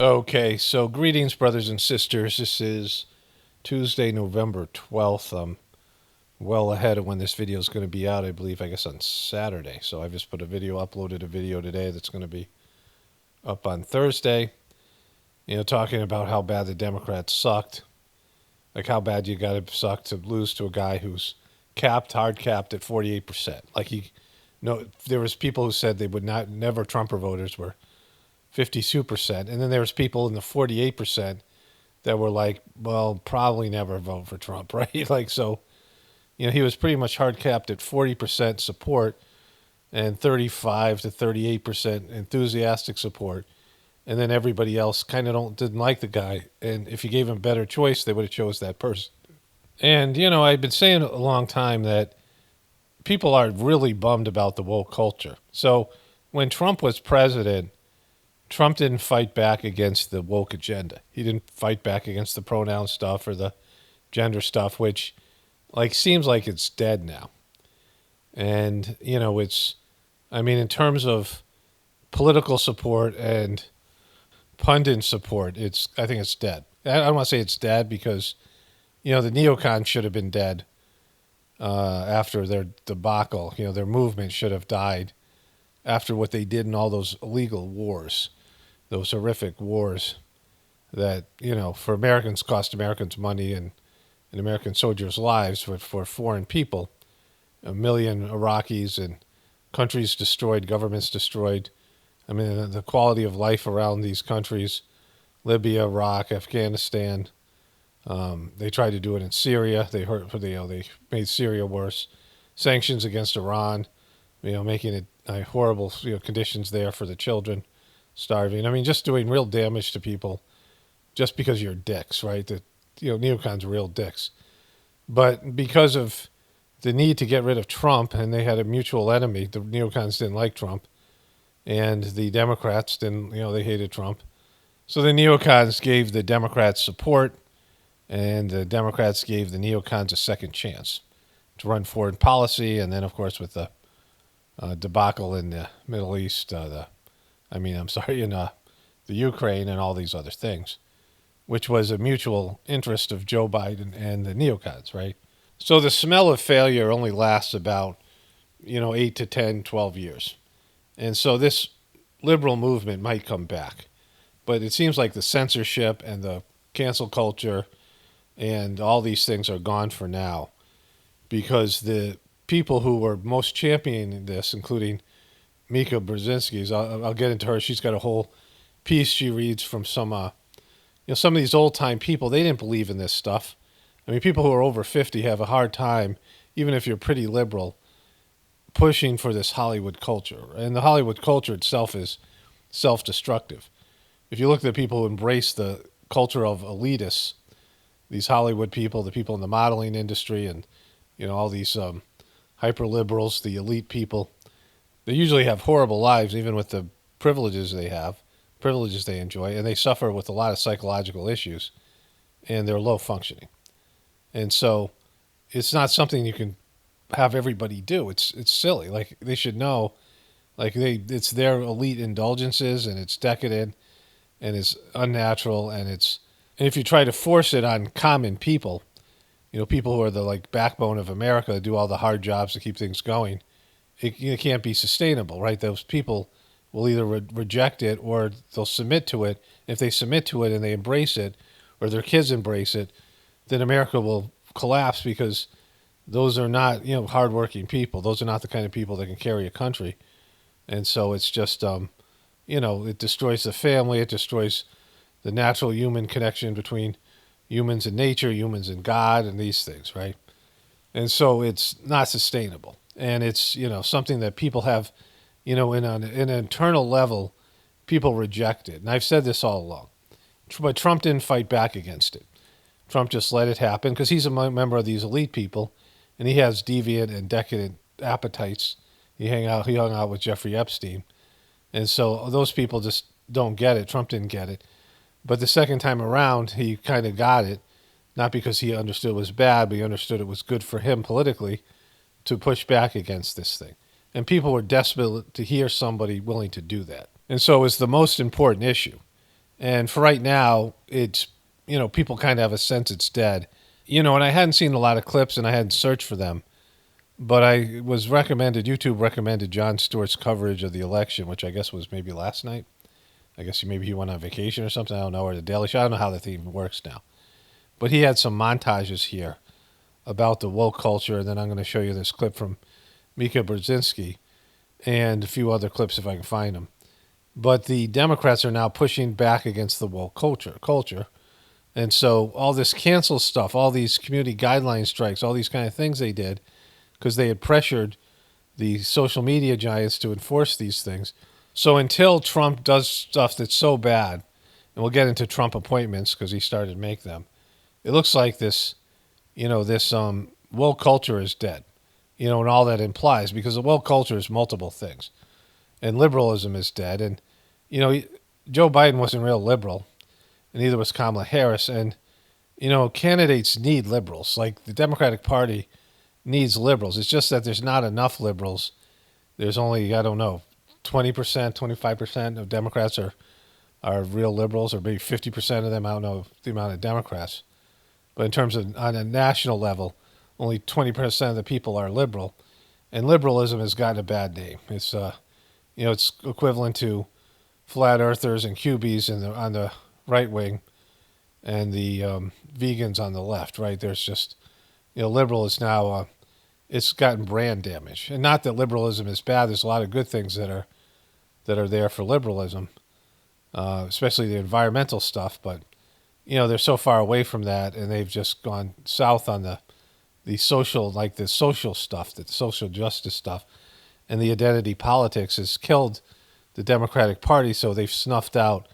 Okay, so greetings, brothers and sisters. This is Tuesday, November 12th. I'm well ahead of when this video is going to be out, I believe, I guess on Saturday. So I just uploaded a video today that's going to be up on Thursday, talking about how bad the Democrats sucked. Like how bad you got to suck to lose to a guy who's hard capped at 48%. There was people who said they would never Trumper voters were 52%. And then there was people in the 48% that were like, well, probably never vote for Trump, right? He was pretty much hard capped at 40% support and 35 to 38% enthusiastic support. And then everybody else kind of didn't like the guy. And if you gave him a better choice, they would have chose that person. And, I've been saying a long time that people are really bummed about the woke culture. So when Trump was president, Trump didn't fight back against the woke agenda. He didn't fight back against the pronoun stuff or the gender stuff, which seems like it's dead now. And, in terms of political support and pundit support, I think it's dead. I don't want to say it's dead because, the neocons should have been dead after their debacle. Their movement should have died after what they did in all those illegal wars. Those horrific wars that, for Americans cost Americans money and American soldiers' lives for foreign people. 1 million Iraqis and countries destroyed, governments destroyed. The quality of life around these countries, Libya, Iraq, Afghanistan. They tried to do it in Syria. They made Syria worse. Sanctions against Iran, making it horrible conditions there for the children. Starving. Just doing real damage to people just because you're dicks, right? Neocons are real dicks. But because of the need to get rid of Trump, and they had a mutual enemy, the neocons didn't like Trump, and the Democrats didn't, they hated Trump. So the neocons gave the Democrats support, and the Democrats gave the neocons a second chance to run foreign policy, and then, of course, with the debacle in the Middle East, in the Ukraine and all these other things, which was a mutual interest of Joe Biden and the neocons, right? So the smell of failure only lasts about, 8 to 10, 12 years. And so this liberal movement might come back. But it seems like the censorship and the cancel culture and all these things are gone for now because the people who were most championing this, including Mika Brzezinski's, I'll get into her. She's got a whole piece she reads from some of these old time people. They didn't believe in this stuff. People who are over 50 have a hard time, even if you're pretty liberal, pushing for this Hollywood culture. And the Hollywood culture itself is self-destructive. If you look at the people who embrace the culture of elitists, these Hollywood people, the people in the modeling industry, and all these hyper liberals, the elite people. They usually have horrible lives, even with the privileges they enjoy, and they suffer with a lot of psychological issues, and they're low functioning. And so it's not something you can have everybody do. It's silly. They should know, it's their elite indulgences, and it's decadent, and it's unnatural, and if you try to force it on common people, people who are the backbone of America, do all the hard jobs to keep things going, it can't be sustainable, right? Those people will either reject it or they'll submit to it. If they submit to it and they embrace it, or their kids embrace it, then America will collapse because those are not, hardworking people. Those are not the kind of people that can carry a country. And so it's just, it destroys the family. It destroys the natural human connection between humans and nature, humans and God, and these things, right? And so it's not sustainable. And it's, something that people have, in an internal level, people reject it. And I've said this all along. But Trump didn't fight back against it. Trump just let it happen because he's a member of these elite people, and he has deviant and decadent appetites. He hung out with Jeffrey Epstein. And so those people just don't get it. Trump didn't get it. But the second time around, he kind of got it, not because he understood it was bad, but he understood it was good for him politically to push back against this thing. And people were desperate to hear somebody willing to do that. And so it was the most important issue. And for right now, it's, people kind of have a sense it's dead. And I hadn't seen a lot of clips and I hadn't searched for them. But YouTube recommended Jon Stewart's coverage of the election, which I guess was maybe last night. I guess maybe he went on vacation or something. I don't know, or the Daily Show. I don't know how the thing works now. But he had some montages here about the woke culture, and then I'm going to show you this clip from Mika Brzezinski and a few other clips if I can find them. But the Democrats are now pushing back against the woke culture. And so all this cancel stuff, all these community guideline strikes, all these kind of things they did, because they had pressured the social media giants to enforce these things. So until Trump does stuff that's so bad, and we'll get into Trump appointments because he started to make them, it looks like this woke culture is dead, and all that implies, because the woke culture is multiple things. And liberalism is dead. And, Joe Biden wasn't real liberal, and neither was Kamala Harris. And, candidates need liberals. Like the Democratic Party needs liberals. It's just that there's not enough liberals. There's only, 20%, 25% of Democrats are real liberals, or maybe 50% of them. I don't know the amount of Democrats. But in terms of on a national level, only 20% of the people are liberal. And liberalism has gotten a bad name. It's, it's equivalent to flat earthers and cubies on the right wing and the vegans on the left, right? There's just, liberal is now, it's gotten brand damage. And not that liberalism is bad. There's a lot of good things that are there for liberalism, especially the environmental stuff. But, they're so far away from that, and they've just gone south on the social, like the social stuff, the social justice stuff. And the identity politics has killed the Democratic Party, so they've snuffed out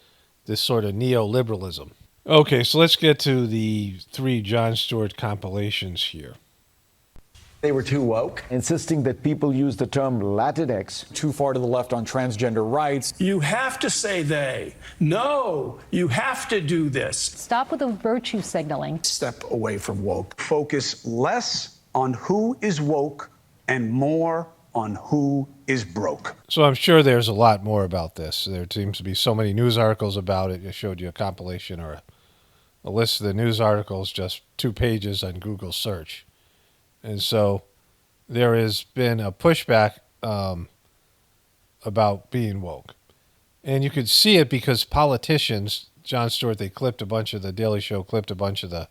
this sort of neoliberalism. Okay, so let's get to the 3 Jon Stewart compilations here. They were too woke, insisting that people use the term Latinx. Too far to the left on transgender rights. You have to say they. No, you have to do this. Stop with the virtue signaling. Step away from woke. Focus less on who is woke and more on who is broke. So I'm sure there's a lot more about this. There seems to be so many news articles about it. I showed you a compilation or a list of the news articles, just 2 pages on Google search. And so there has been a pushback about being woke. And you could see it because politicians, Jon Stewart, the Daily Show clipped a bunch of the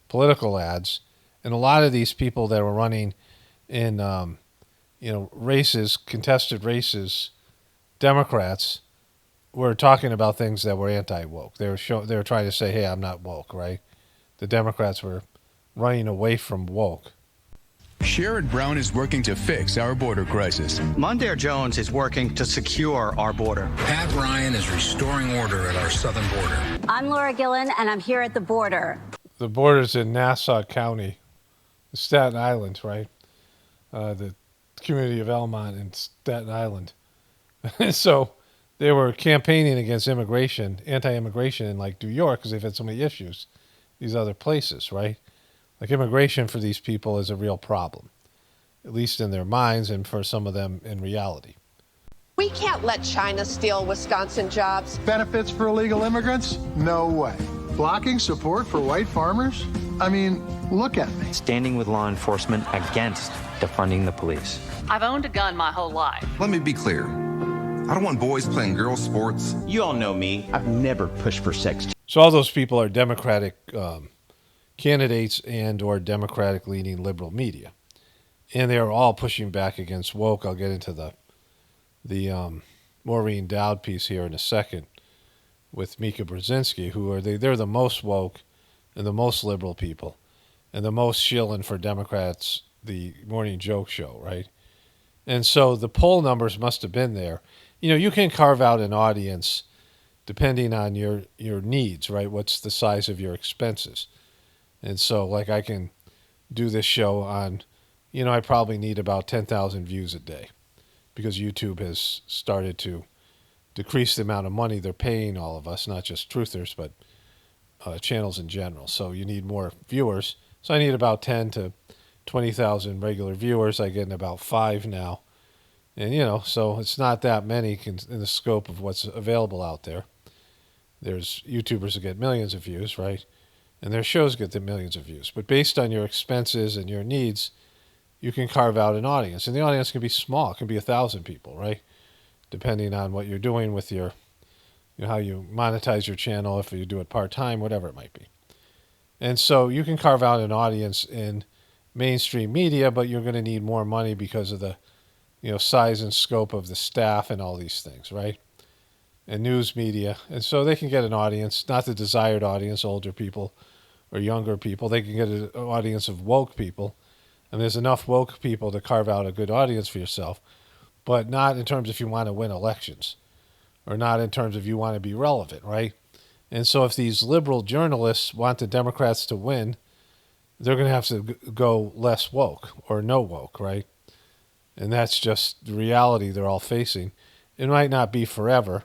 political ads. And a lot of these people that were running in, races, contested races, Democrats, were talking about things that were anti-woke. They were trying to say, hey, I'm not woke, right? The Democrats were running away from woke. Sherrod Brown is working to fix our border crisis. Mondaire Jones is working to secure our border. Pat Ryan is restoring order at our southern border. I'm Laura Gillen, and I'm here at the border. The border's in Nassau County, Staten Island, right? The community of Elmont in Staten Island. So they were campaigning against immigration, anti-immigration in like New York because they've had so many issues. These other places, right? Like immigration for these people is a real problem, at least in their minds and for some of them in reality. We can't let China steal Wisconsin jobs. Benefits for illegal immigrants? No way. Blocking support for white farmers? I mean, look at me. Standing with law enforcement against defunding the police. I've owned a gun my whole life. Let me be clear. I don't want boys playing girls' sports. You all know me. I've never pushed for sex. So all those people are Democratic candidates and or Democratic leaning liberal media. And they are all pushing back against woke. I'll get into the Maureen Dowd piece here in a second with Mika Brzezinski, who are they're the most woke and the most liberal people and the most shilling for Democrats, the morning joke show, right? And so the poll numbers must have been there. You can carve out an audience depending on your needs, right? What's the size of your expenses? And so, like, I can do this show on, I probably need about 10,000 views a day because YouTube has started to decrease the amount of money they're paying all of us, not just truthers, but channels in general. So you need more viewers. So I need about 10 to 20,000 regular viewers. I get about 5 now. And, so it's not that many in the scope of what's available out there. There's YouTubers that get millions of views, right? And their shows get the millions of views. But based on your expenses and your needs, you can carve out an audience. And the audience can be small. It can be 1,000 people, right? Depending on what you're doing with your, how you monetize your channel, if you do it part-time, whatever it might be. And so you can carve out an audience in mainstream media, but you're going to need more money because of the, size and scope of the staff and all these things, right? And news media. And so they can get an audience, not the desired audience, older people or younger people. They can get an audience of woke people. And there's enough woke people to carve out a good audience for yourself, but not in terms if you want to win elections or not in terms of you want to be relevant, right? And so if these liberal journalists want the Democrats to win, they're going to have to go less woke or no woke, right? And that's just the reality they're all facing. It might not be forever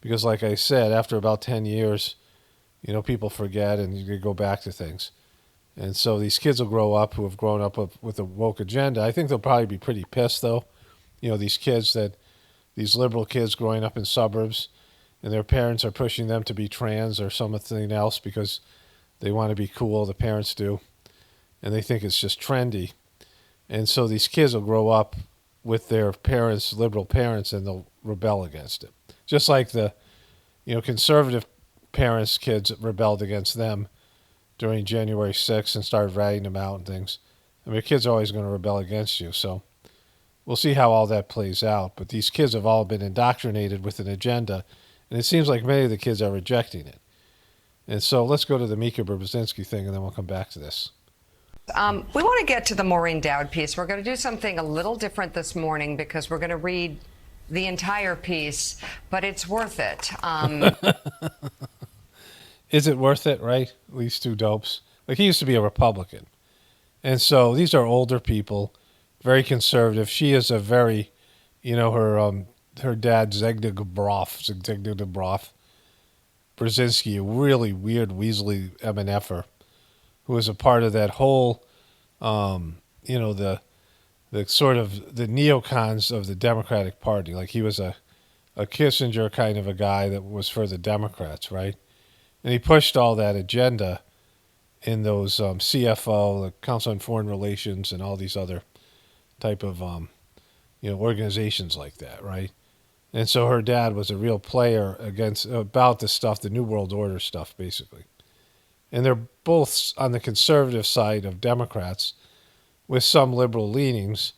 because, like I said, after about 10 years, people forget and you go back to things. And so these kids will grow up who have grown up with a woke agenda. I think they'll probably be pretty pissed, though. These liberal kids growing up in suburbs, and their parents are pushing them to be trans or something else because they want to be cool, the parents do, and they think it's just trendy. And so these kids will grow up with their parents, liberal parents, and they'll rebel against it. Just like the, conservative parents' kids rebelled against them during January 6th and started ratting them out and things. I mean, your kids are always going to rebel against you. So we'll see how all that plays out. But these kids have all been indoctrinated with an agenda, and it seems like many of the kids are rejecting it. And so let's go to the Mika Brzezinski thing, and then we'll come back to this. We want to get to the Maureen Dowd piece. We're going to do something a little different this morning because we're going to read the entire piece, but it's worth it. Is it worth it, right? These two dopes. Like, he used to be a Republican. And so these are older people, very conservative. She is a very, her dad, Zygmunt Brzezinski, a really weird, weaselly MNFer, who was a part of that whole, the sort of the neocons of the Democratic Party. Like, he was a Kissinger kind of a guy that was for the Democrats, right? And he pushed all that agenda in those CFO, the Council on Foreign Relations, and all these other type of, organizations like that, right? And so her dad was a real player about the stuff, the New World Order stuff, basically. And they're both on the conservative side of Democrats with some liberal leanings,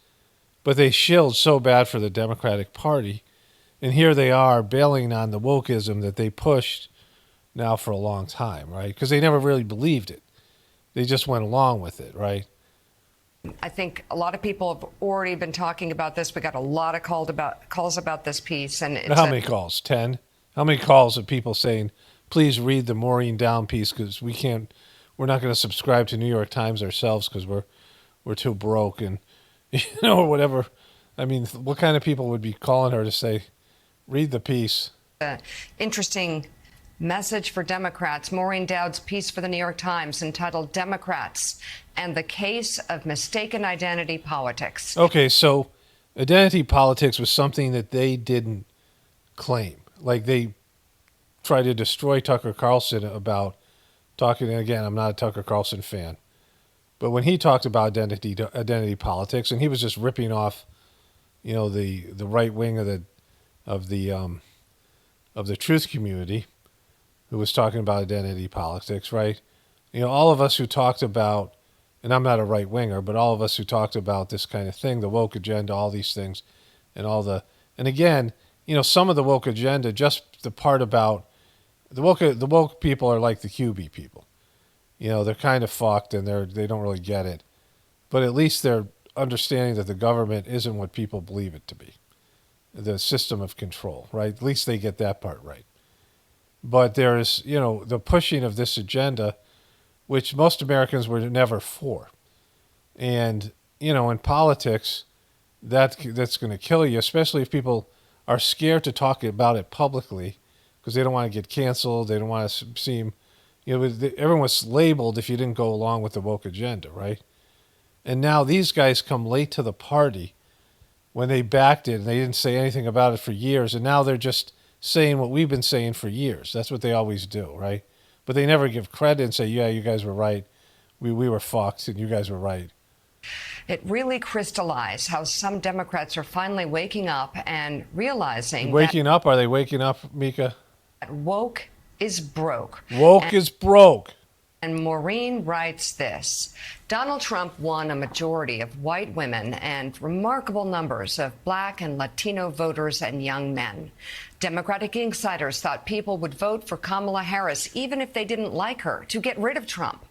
but they shilled so bad for the Democratic Party. And here they are bailing on the wokeism that they pushed now for a long time, right? Because they never really believed it. They just went along with it, right? I think a lot of people have already been talking about this. We got a lot of calls about this piece. And how many calls? 10? How many calls of people saying, please read the Maureen Dowd piece because we're not going to subscribe to New York Times ourselves because we're too broke and, or whatever. I mean, what kind of people would be calling her to say, read the piece? Interesting message for Democrats. Maureen Dowd's piece for the New York Times entitled Democrats and the Case of Mistaken Identity Politics. Okay, so identity politics was something that they didn't claim. Like, they tried to destroy Tucker Carlson about talking, and again, I'm not a Tucker Carlson fan, but when he talked about identity politics, and he was just ripping off, the right wing of the truth community, who was talking about identity politics, right? All of us who talked about, and I'm not a right winger, but all of us who talked about this kind of thing, the woke agenda, all these things, and again, some of the woke agenda, just the part about the woke people are like the QB people. They're kind of fucked and they don't really get it, but at least they're understanding that the government isn't what people believe it to be, the system of control, right? At least they get that part right. But there's, the pushing of this agenda, which most Americans were never for. And, in politics, that's going to kill you, especially if people are scared to talk about it publicly because they don't want to get canceled. They don't want to seem, everyone was labeled if you didn't go along with the woke agenda, right? And now these guys come late to the party when they backed it and they didn't say anything about it for years. And now they're just saying what we've been saying for years. That's what they always do, right? But they never give credit and say, yeah, you guys were right. We were fucked and you guys were right. It really crystallized how some Democrats are finally waking up and realizing Waking up? Are they waking up, Mika? that woke is broke. Woke is broke. And Maureen writes this: Donald Trump won a majority of white women and remarkable numbers of black and Latino voters and young men. Democratic insiders thought people would vote for Kamala Harris even if they didn't like her to get rid of Trump.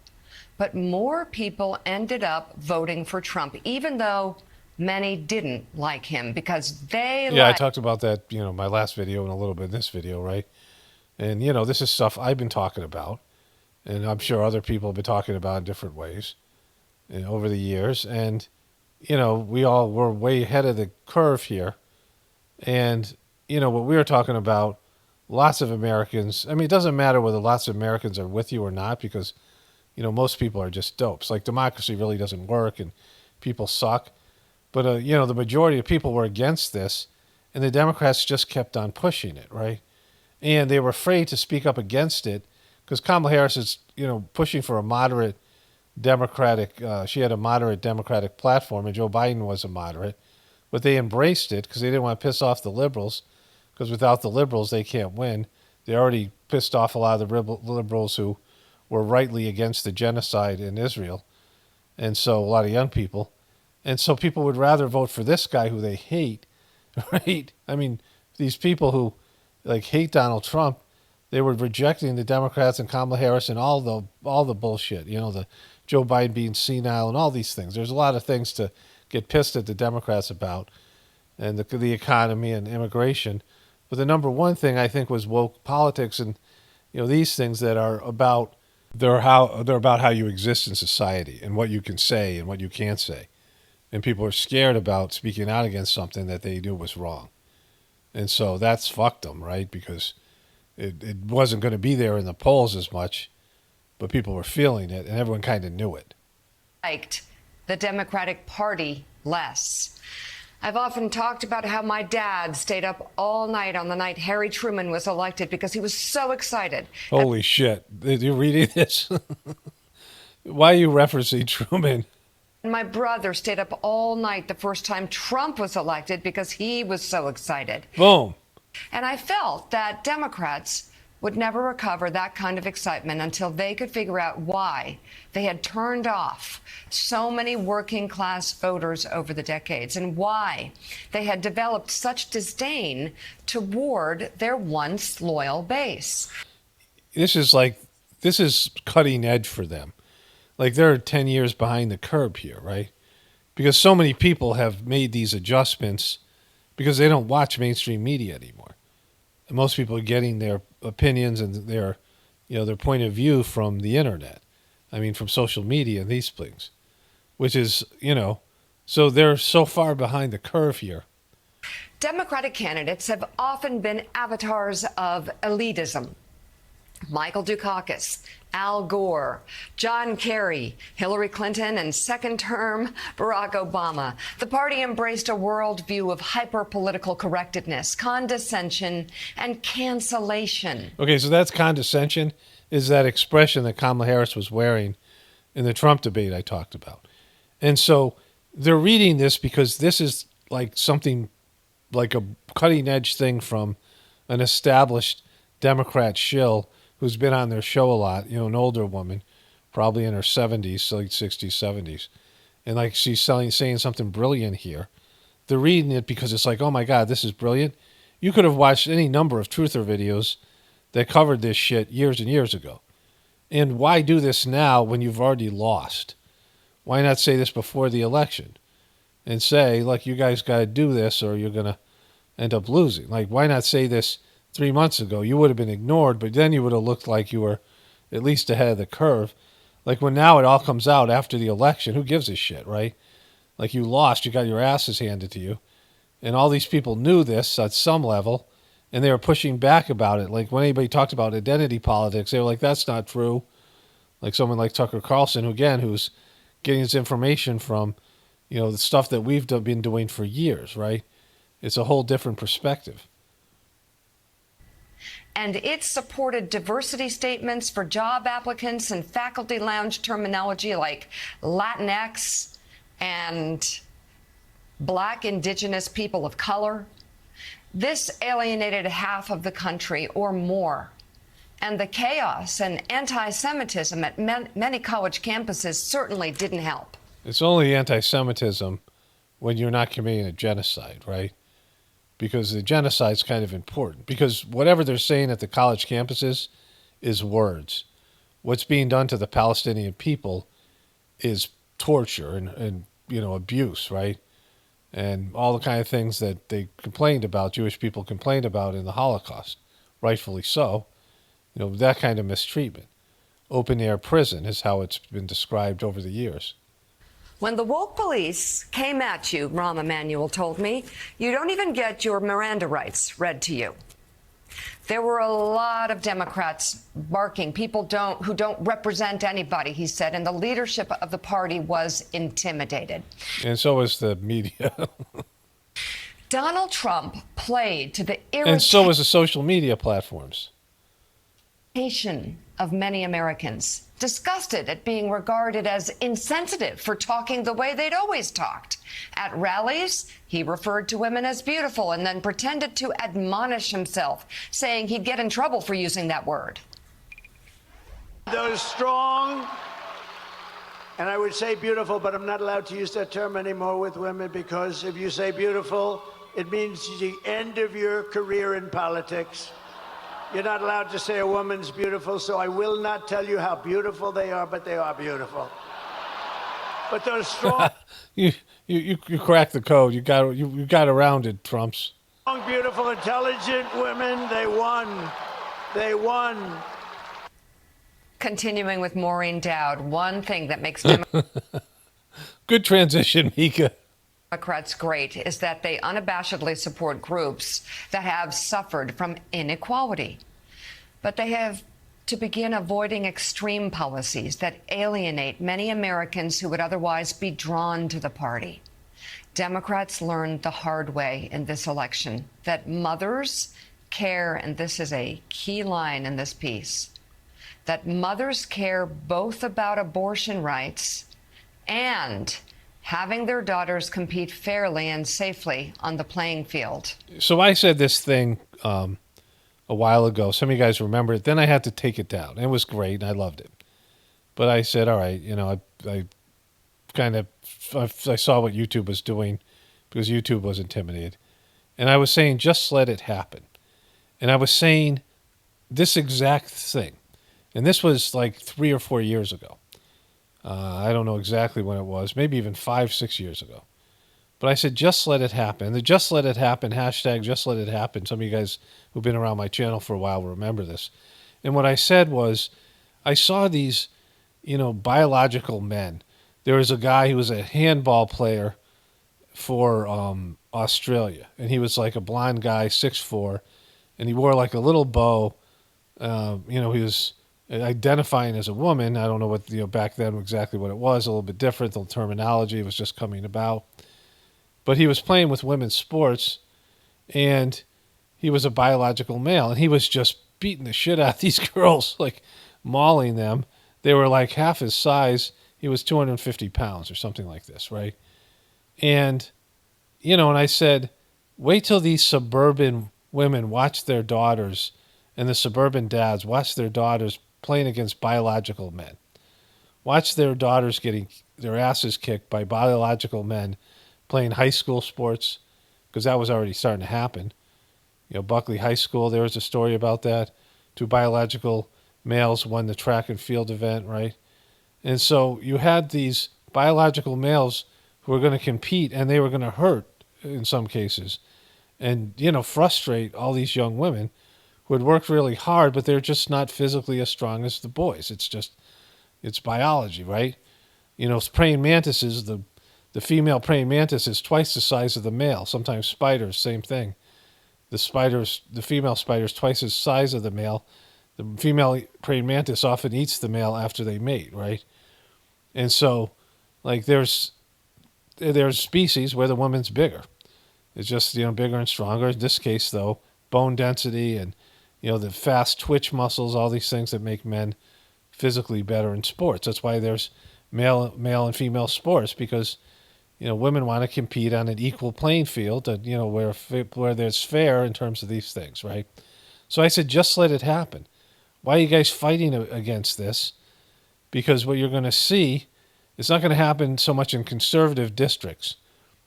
But more people ended up voting for Trump, even though many didn't like him because they I talked about that, my last video and a little bit in this video, right? And, this is stuff I've been talking about. And I'm sure other people have been talking about in different ways over the years. And, we all were way ahead of the curve here. And, what we were talking about, lots of Americans, it doesn't matter whether lots of Americans are with you or not, because, most people are just dopes. Like, democracy really doesn't work and people suck. But, the majority of people were against this, and the Democrats just kept on pushing it, right? And they were afraid to speak up against it, because Kamala Harris is, pushing for a moderate Democratic, she had a moderate Democratic platform, and Joe Biden was a moderate. But they embraced it because they didn't want to piss off the liberals, because without the liberals, they can't win. They already pissed off a lot of the liberals who were rightly against the genocide in Israel, and so a lot of young people. And so people would rather vote for this guy who they hate, right? These people who, hate Donald Trump, they were rejecting the Democrats and Kamala Harris and all the bullshit, the Joe Biden being senile and all these things. There's a lot of things to get pissed at the Democrats about, and the economy and immigration. But the number one thing I think was woke politics, and these things that are about they're about how you exist in society and what you can say and what you can't say. And people are scared about speaking out against something that they knew was wrong. And so that's fucked them, right? Because it wasn't going to be there in the polls as much, but people were feeling it, and everyone kind of knew it. Liked the Democratic Party less. I've often talked about how my dad stayed up all night on the night Harry Truman was elected because he was so excited. Holy shit. You're reading this? Why are you referencing Truman? And my brother stayed up all night the first time Trump was elected because he was so excited. Boom. And I felt that Democrats would never recover that kind of excitement until they could figure out why they had turned off so many working class voters over the decades and why they had developed such disdain toward their once loyal base. This is cutting edge for them. They're 10 years behind the curve here, right? Because so many people have made these adjustments because they don't watch mainstream media anymore. And most people are getting their opinions and their point of view from the internet. From social media and these things, which is, so they're so far behind the curve here. Democratic candidates have often been avatars of elitism. Michael Dukakis, Al Gore, John Kerry, Hillary Clinton, and second-term Barack Obama. The party embraced a worldview of hyper-political correctness, condescension, and cancellation. Okay, so that's condescension, is that expression that Kamala Harris was wearing in the Trump debate I talked about. And so they're reading this because this is something like a cutting-edge thing from an established Democrat shill who's been on their show a lot, an older woman, probably in her 70s, late 60s, 70s. And she's saying something brilliant here. They're reading it because it's oh my God, this is brilliant. You could have watched any number of truther videos that covered this shit years and years ago. And why do this now when you've already lost? Why not say this before the election? And say, you guys got to do this or you're going to end up losing. Why not say this 3 months ago? You would have been ignored, but then you would have looked like you were at least ahead of the curve. When now it all comes out after the election, who gives a shit, right? You lost, you got your asses handed to you. And all these people knew this at some level, and they were pushing back about it. When anybody talked about identity politics, they were that's not true. Someone like Tucker Carlson, who's getting his information from, the stuff that we've been doing for years, right? It's a whole different perspective. and it supported diversity statements for job applicants and faculty lounge terminology like Latinx and Black, Indigenous, people of color. This alienated half of the country or more. And the chaos and anti-Semitism at many college campuses certainly didn't help. It's only anti-Semitism when you're not committing a genocide, right? Because the genocide's kind of important. Because whatever they're saying at the college campuses is words. What's being done to the Palestinian people is torture and abuse, right? And all the kind of things that they complained about, Jewish people complained about in the Holocaust, rightfully so. That kind of mistreatment. Open-air prison is how it's been described over the years. When the woke police came at you, Rahm Emanuel told me, you don't even get your Miranda rights read to you. There were a lot of Democrats barking, people who don't represent anybody, he said, and the leadership of the party was intimidated. And so was the media. Donald Trump played to the And so was the social media platforms. Of many Americans, disgusted at being regarded as insensitive for talking the way they'd always talked. At rallies, he referred to women as beautiful and then pretended to admonish himself, saying he'd get in trouble for using that word. Those strong, and I would say beautiful, but I'm not allowed to use that term anymore with women, because if you say beautiful, it means the end of your career in politics. You're not allowed to say a woman's beautiful, so I will not tell you how beautiful they are, but they are beautiful. But those strong... you cracked the code. You got around it, Trumps. Strong, beautiful, intelligent women, they won. They won. Continuing with Maureen Dowd, one thing that makes Good transition, Mika. Democrats great is that they unabashedly support groups that have suffered from inequality. But they have to begin avoiding extreme policies that alienate many Americans who would otherwise be drawn to the party. Democrats learned the hard way in this election that mothers care, and this is a key line in this piece, that mothers care both about abortion rights and having their daughters compete fairly and safely on the playing field. So I said this thing a while ago. Some of you guys remember it. Then I had to take it down. It was great. I loved it. But I said, all right, I saw what YouTube was doing because YouTube was intimidated. And I was saying, just let it happen. And I was saying this exact thing. And this was like 3 or 4 years ago. I don't know exactly when it was, maybe even 5, 6 years ago. But I said, just let it happen. The just let it happen, hashtag just let it happen. Some of you guys who've been around my channel for a while remember this. And what I said was, I saw these, biological men. There was a guy who was a handball player for Australia. And he was like a blonde guy, 6'4", and he wore like a little bow. He was identifying as a woman. I don't know what, back then exactly what it was, a little bit different. The terminology was just coming about. But he was playing with women's sports, and he was a biological male, and he was just beating the shit out of these girls, like mauling them. They were like half his size. He was 250 pounds or something like this, right? And, and I said, wait till these suburban women watch their daughters, and the suburban dads watch their daughters playing against biological men. Watch their daughters getting their asses kicked by biological men playing high school sports, because that was already starting to happen. Buckley High School, there was a story about that. 2 biological males won the track and field event, right? And so you had these biological males who were going to compete, and they were going to hurt in some cases and, frustrate all these young women who had worked really hard, but they're just not physically as strong as the boys. It's biology, right? Praying mantises, the female praying mantis is twice the size of the male. Sometimes spiders, same thing. The female spider's twice the size of the male. The female praying mantis often eats the male after they mate, right? And so, like, there's species where the woman's bigger. It's just, bigger and stronger. In this case, though, bone density and, the fast twitch muscles, all these things that make men physically better in sports. That's why there's male and female sports, because women want to compete on an equal playing field, where there's fair in terms of these things, right? So I said, just let it happen. Why are you guys fighting against this? Because what you're going to see, it's not going to happen so much in conservative districts,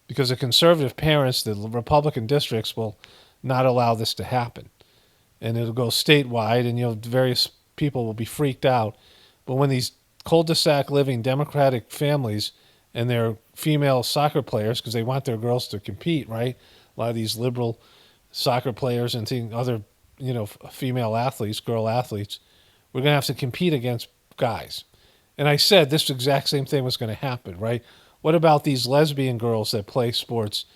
because the conservative parents, the Republican districts, will not allow this to happen. And it'll go statewide, and various people will be freaked out. But when these cul-de-sac living Democratic families and their female soccer players, because they want their girls to compete, right? A lot of these liberal soccer players and other, female athletes, girl athletes, we're going to have to compete against guys. And I said this exact same thing was going to happen, right? What about these lesbian girls that play sports,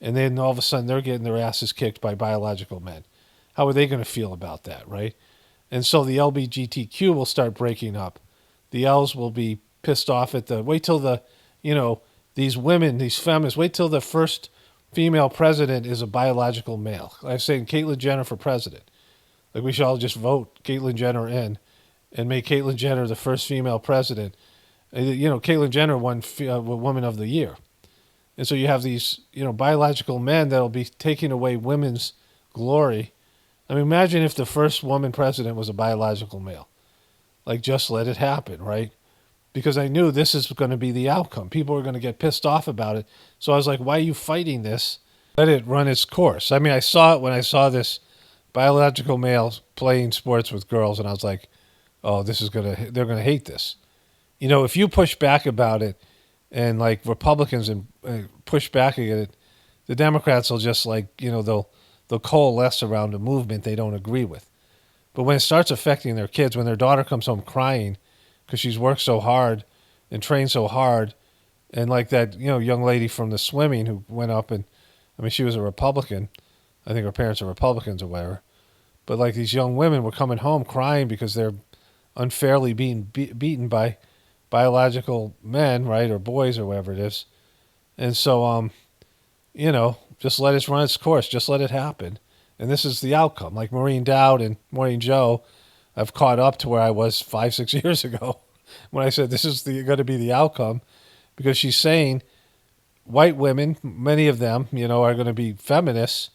and then all of a sudden they're getting their asses kicked by biological men? How are they going to feel about that, right? And so the LGBTQ will start breaking up. The L's will be pissed off at wait till these women, these feminists, wait till the first female president is a biological male. I'm saying Caitlyn Jenner for president. Like, we should all just vote Caitlyn Jenner in and make Caitlyn Jenner the first female president. Caitlyn Jenner won Woman of the Year. And so you have these, biological men that'll be taking away women's glory. I mean, imagine if the first woman president was a biological male. Like, just let it happen, right? Because I knew this is going to be the outcome. People are going to get pissed off about it. So I was like, why are you fighting this? Let it run its course. I mean, I saw it when I saw this biological male playing sports with girls, and I was like, oh, they're going to hate this. If you push back about it, and like Republicans and push back against it, the Democrats will just they'll coalesce around a movement they don't agree with. But when it starts affecting their kids, when their daughter comes home crying because she's worked so hard and trained so hard, and like that young lady from the swimming who went up, and I mean, she was a Republican. I think her parents are Republicans or whatever. But like, these young women were coming home crying because they're unfairly being beaten by biological men, right, or boys or whatever it is. And so, just let it run its course. Just let it happen. And this is the outcome. Like Maureen Dowd and Maureen Joe, I've caught up to where I was 5-6 years ago when I said this is going to be the outcome, because she's saying white women, many of them, are going to be feminists.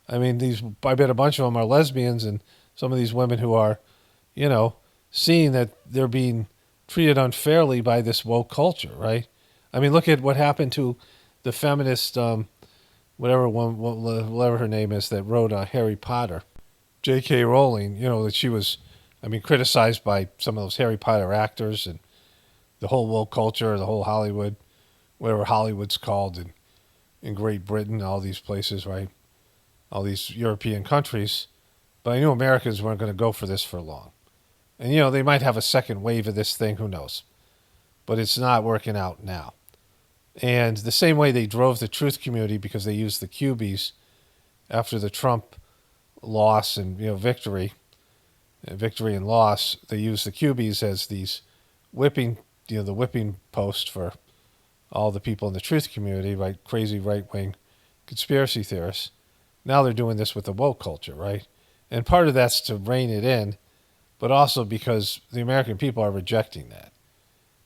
I mean, I bet a bunch of them are lesbians, and some of these women who are, seeing that they're being treated unfairly by this woke culture, right? I mean, look at what happened to the feminist, whatever her name is, that wrote Harry Potter, J.K. Rowling. That she was, criticized by some of those Harry Potter actors and the whole woke culture, the whole Hollywood, whatever Hollywood's called in Great Britain, all these places, right? All these European countries. But I knew Americans weren't going to go for this for long. And, they might have a second wave of this thing, who knows? But it's not working out now. And the same way they drove the truth community, because they used the Cubies after the Trump loss and, victory and loss, they used the Cubies as these whipping, the whipping post for all the people in the truth community, right? Crazy right-wing conspiracy theorists. Now they're doing this with the woke culture, right? And part of that's to rein it in, but also because the American people are rejecting that.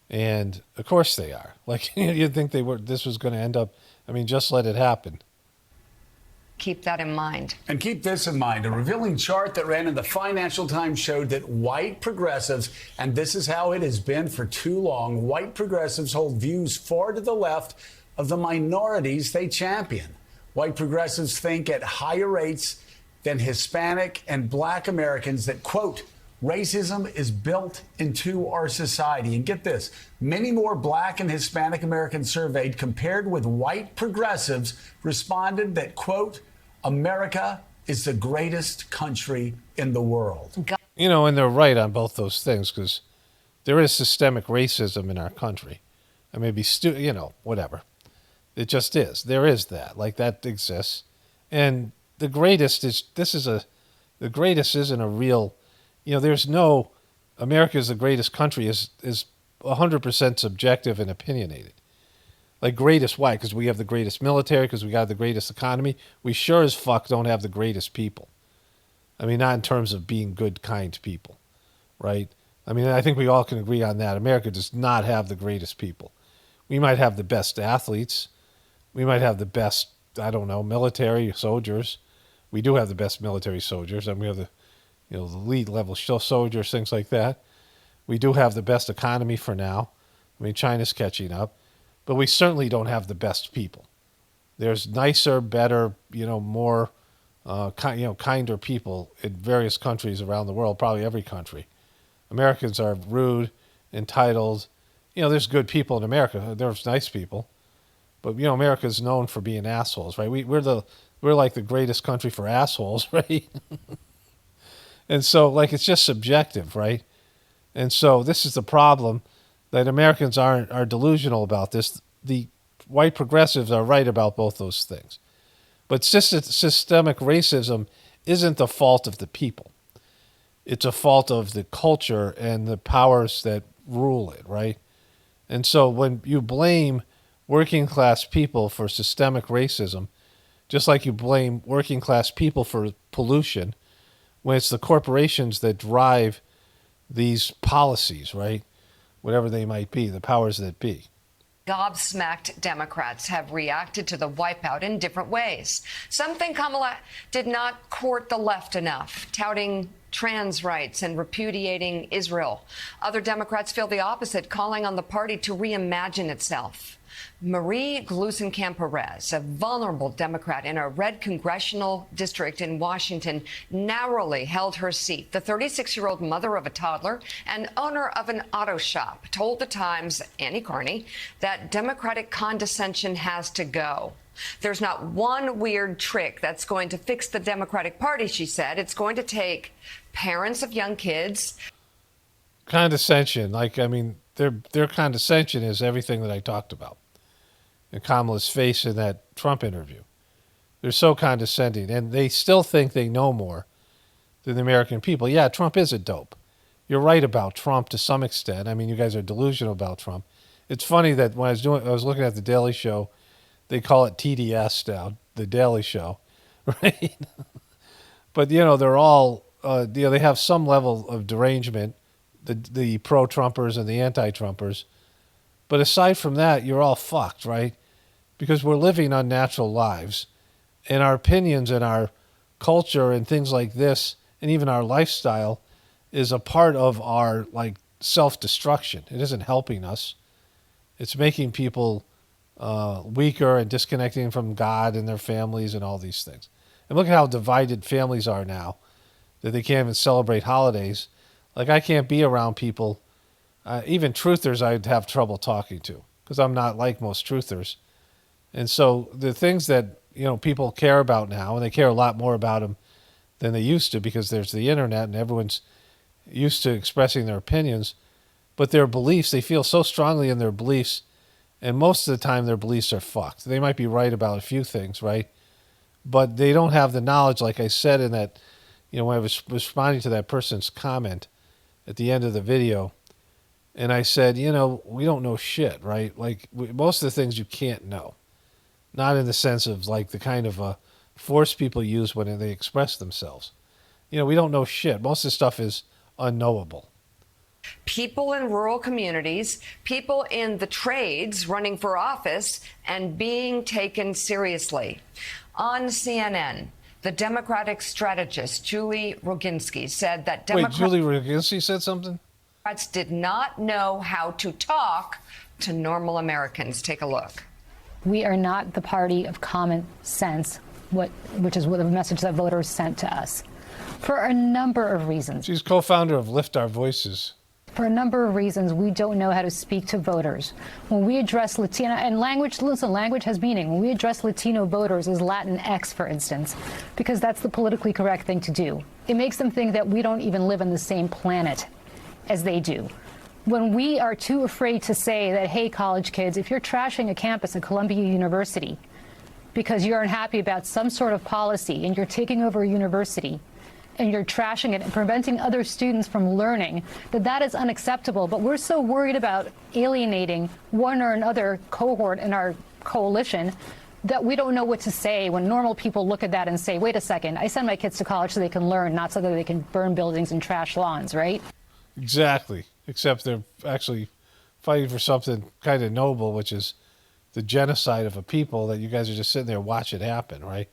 And of course they are. Like, you'd think this was going to end up, just let it happen. Keep that in mind. And keep this in mind. A revealing chart that ran in the Financial Times showed that white progressives, and this is how it has been for too long, white progressives hold views far to the left of the minorities they champion. White progressives think at higher rates than Hispanic and Black Americans that, quote, racism is built into our society. And get this, many more Black and Hispanic Americans surveyed compared with white progressives responded that, quote, America is the greatest country in the world. And they're right on both those things, because there is systemic racism in our country. I may be, whatever. It just is. There is that. Like, that exists. And the greatest the greatest isn't a real, there's no, America is the greatest country is 100% subjective and opinionated. Like, greatest, why? Because we have the greatest military, because we got the greatest economy. We sure as fuck don't have the greatest people. I mean, not in terms of being good, kind people, right? I mean, I think we all can agree on that. America does not have the greatest people. We might have the best athletes. We might have the best, I don't know, military soldiers. We do have the best military soldiers. I mean, we have the, the elite level soldiers, things like that. We do have the best economy for now. I mean, China's catching up. But we certainly don't have the best people. There's nicer, better, more, kinder people in various countries around the world, probably every country. Americans are rude, entitled. There's good people in America. There's nice people. But, America's known for being assholes, right? We're like the greatest country for assholes, right? And so, it's just subjective, right? And so this is the problem, that Americans are delusional about this. The white progressives are right about both those things. But systemic racism isn't the fault of the people. It's a fault of the culture and the powers that rule it, right? And so when you blame working class people for systemic racism, just like you blame working class people for pollution, when it's the corporations that drive these policies, right? Whatever they might be, the powers that be. Gobsmacked Democrats have reacted to the wipeout in different ways. Some think Kamala did not court the left enough, touting trans rights and repudiating Israel. Other Democrats feel the opposite, calling on the party to reimagine itself. Marie Gluesenkamp-Perez, a vulnerable Democrat in a red congressional district in Washington, narrowly held her seat. The 36-year-old mother of a toddler and owner of an auto shop told The Times, Annie Carney, that Democratic condescension has to go. There's not one weird trick that's going to fix the Democratic Party, she said. It's going to take parents of young kids. Condescension, their condescension is everything that I talked about. And Kamala's face in that Trump interview. They're so condescending, and they still think they know more than the American people. Yeah, Trump is a dope. You're right about Trump to some extent. I mean, you guys are delusional about Trump. It's funny that when I was looking at the Daily Show, they call it TDS now, the Daily Show, right? But they're all they have some level of derangement, the pro-Trumpers and the anti-Trumpers. But aside from that, you're all fucked, right? Because we're living unnatural lives, and our opinions and our culture and things like this, and even our lifestyle, is a part of our self-destruction. It isn't helping us. It's making people weaker and disconnecting from God and their families and all these things. And look at how divided families are now, that they can't even celebrate holidays. I can't be around people. Even truthers I'd have trouble talking to because I'm not like most truthers. And so the things that, people care about now, and they care a lot more about them than they used to because there's the internet and everyone's used to expressing their opinions, but their beliefs, they feel so strongly in their beliefs, and most of the time their beliefs are fucked. They might be right about a few things, right? But they don't have the knowledge, like I said in that, when I was responding to that person's comment at the end of the video. And I said, we don't know shit, right? Most of the things you can't know. Not in the sense of the kind of force people use when they express themselves. We don't know shit. Most of the stuff is unknowable. People in rural communities, people in the trades running for office and being taken seriously. On CNN, the Democratic strategist Julie Roginski said that Julie Roginski said something? Democrats did not know how to talk to normal Americans. Take a look. We are not the party of common sense, which is what the message that voters sent to us, for a number of reasons. She's co-founder of Lift Our Voices. For a number of reasons, we don't know how to speak to voters. When we address Latino, and language has meaning. When we address Latino voters as Latinx, for instance, because that's the politically correct thing to do. It makes them think that we don't even live on the same planet as they do. When we are too afraid to say that, hey, college kids, if you're trashing a campus at Columbia University because you're unhappy about some sort of policy and you're taking over a university and you're trashing it and preventing other students from learning, that is unacceptable. But we're so worried about alienating one or another cohort in our coalition that we don't know what to say when normal people look at that and say, wait a second, I send my kids to college so they can learn, not so that they can burn buildings and trash lawns, right? Exactly. Except they're actually fighting for something kind of noble, which is the genocide of a people that you guys are just sitting there watching happen, right?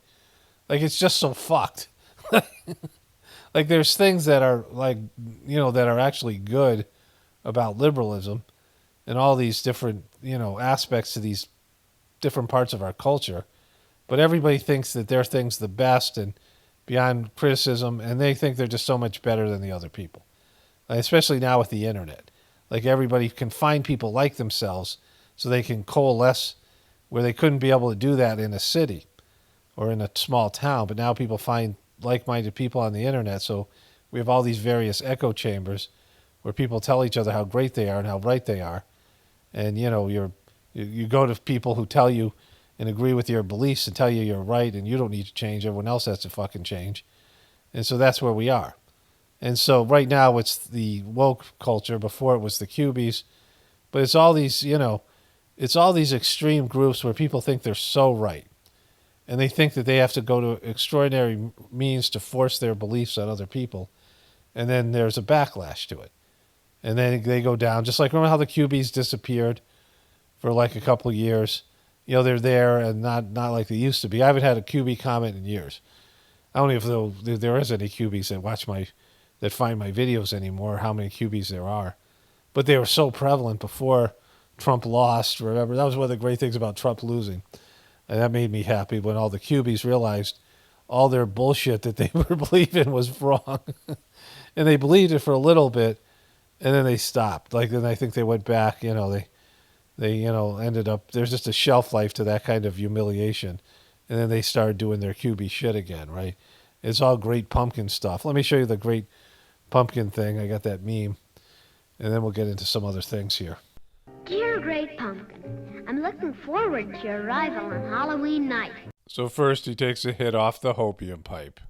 Like, it's just so fucked. Like, there's things that are, like, you know, that are actually good about liberalism and all these different, you know, aspects to these different parts of our culture. But everybody thinks that their thing's the best and beyond criticism, and they think they're just so much better than the other people. Especially now with the internet. Like, everybody can find people like themselves so they can coalesce where they couldn't be able to do that in a city or in a small town. But now people find like-minded people on the internet. So we have all these various echo chambers where people tell each other how great they are and how right they are. And, you know, you go to people who tell you and agree with your beliefs and tell you you're right and you don't need to change. Everyone else has to fucking change. And so that's where we are. And so right now it's the woke culture. Before it was the cubies. But it's all these, you know, it's all these extreme groups where people think they're so right. And they think that they have to go to extraordinary means to force their beliefs on other people. And then there's a backlash to it. And then they go down. Just like, remember how the cubies disappeared for like a couple of years? You know, they're there and not like they used to be. I haven't had a QB comment in years. I don't even know if there is any QBs that find my videos anymore, how many QBs there are. But they were so prevalent before Trump lost. Remember, that was one of the great things about Trump losing. And that made me happy when all the QBs realized all their bullshit that they were believing was wrong. And they believed it for a little bit, and then they stopped. Like, then I think they went back, you know, they you know, ended up, there's just a shelf life to that kind of humiliation. And then they started doing their QB shit again, right? It's all great pumpkin stuff. Let me show you the great pumpkin thing. I got that meme. And then we'll get into some other things here. Dear Great Pumpkin, I'm looking forward to your arrival on Halloween night. So first he takes a hit off the hopium pipe.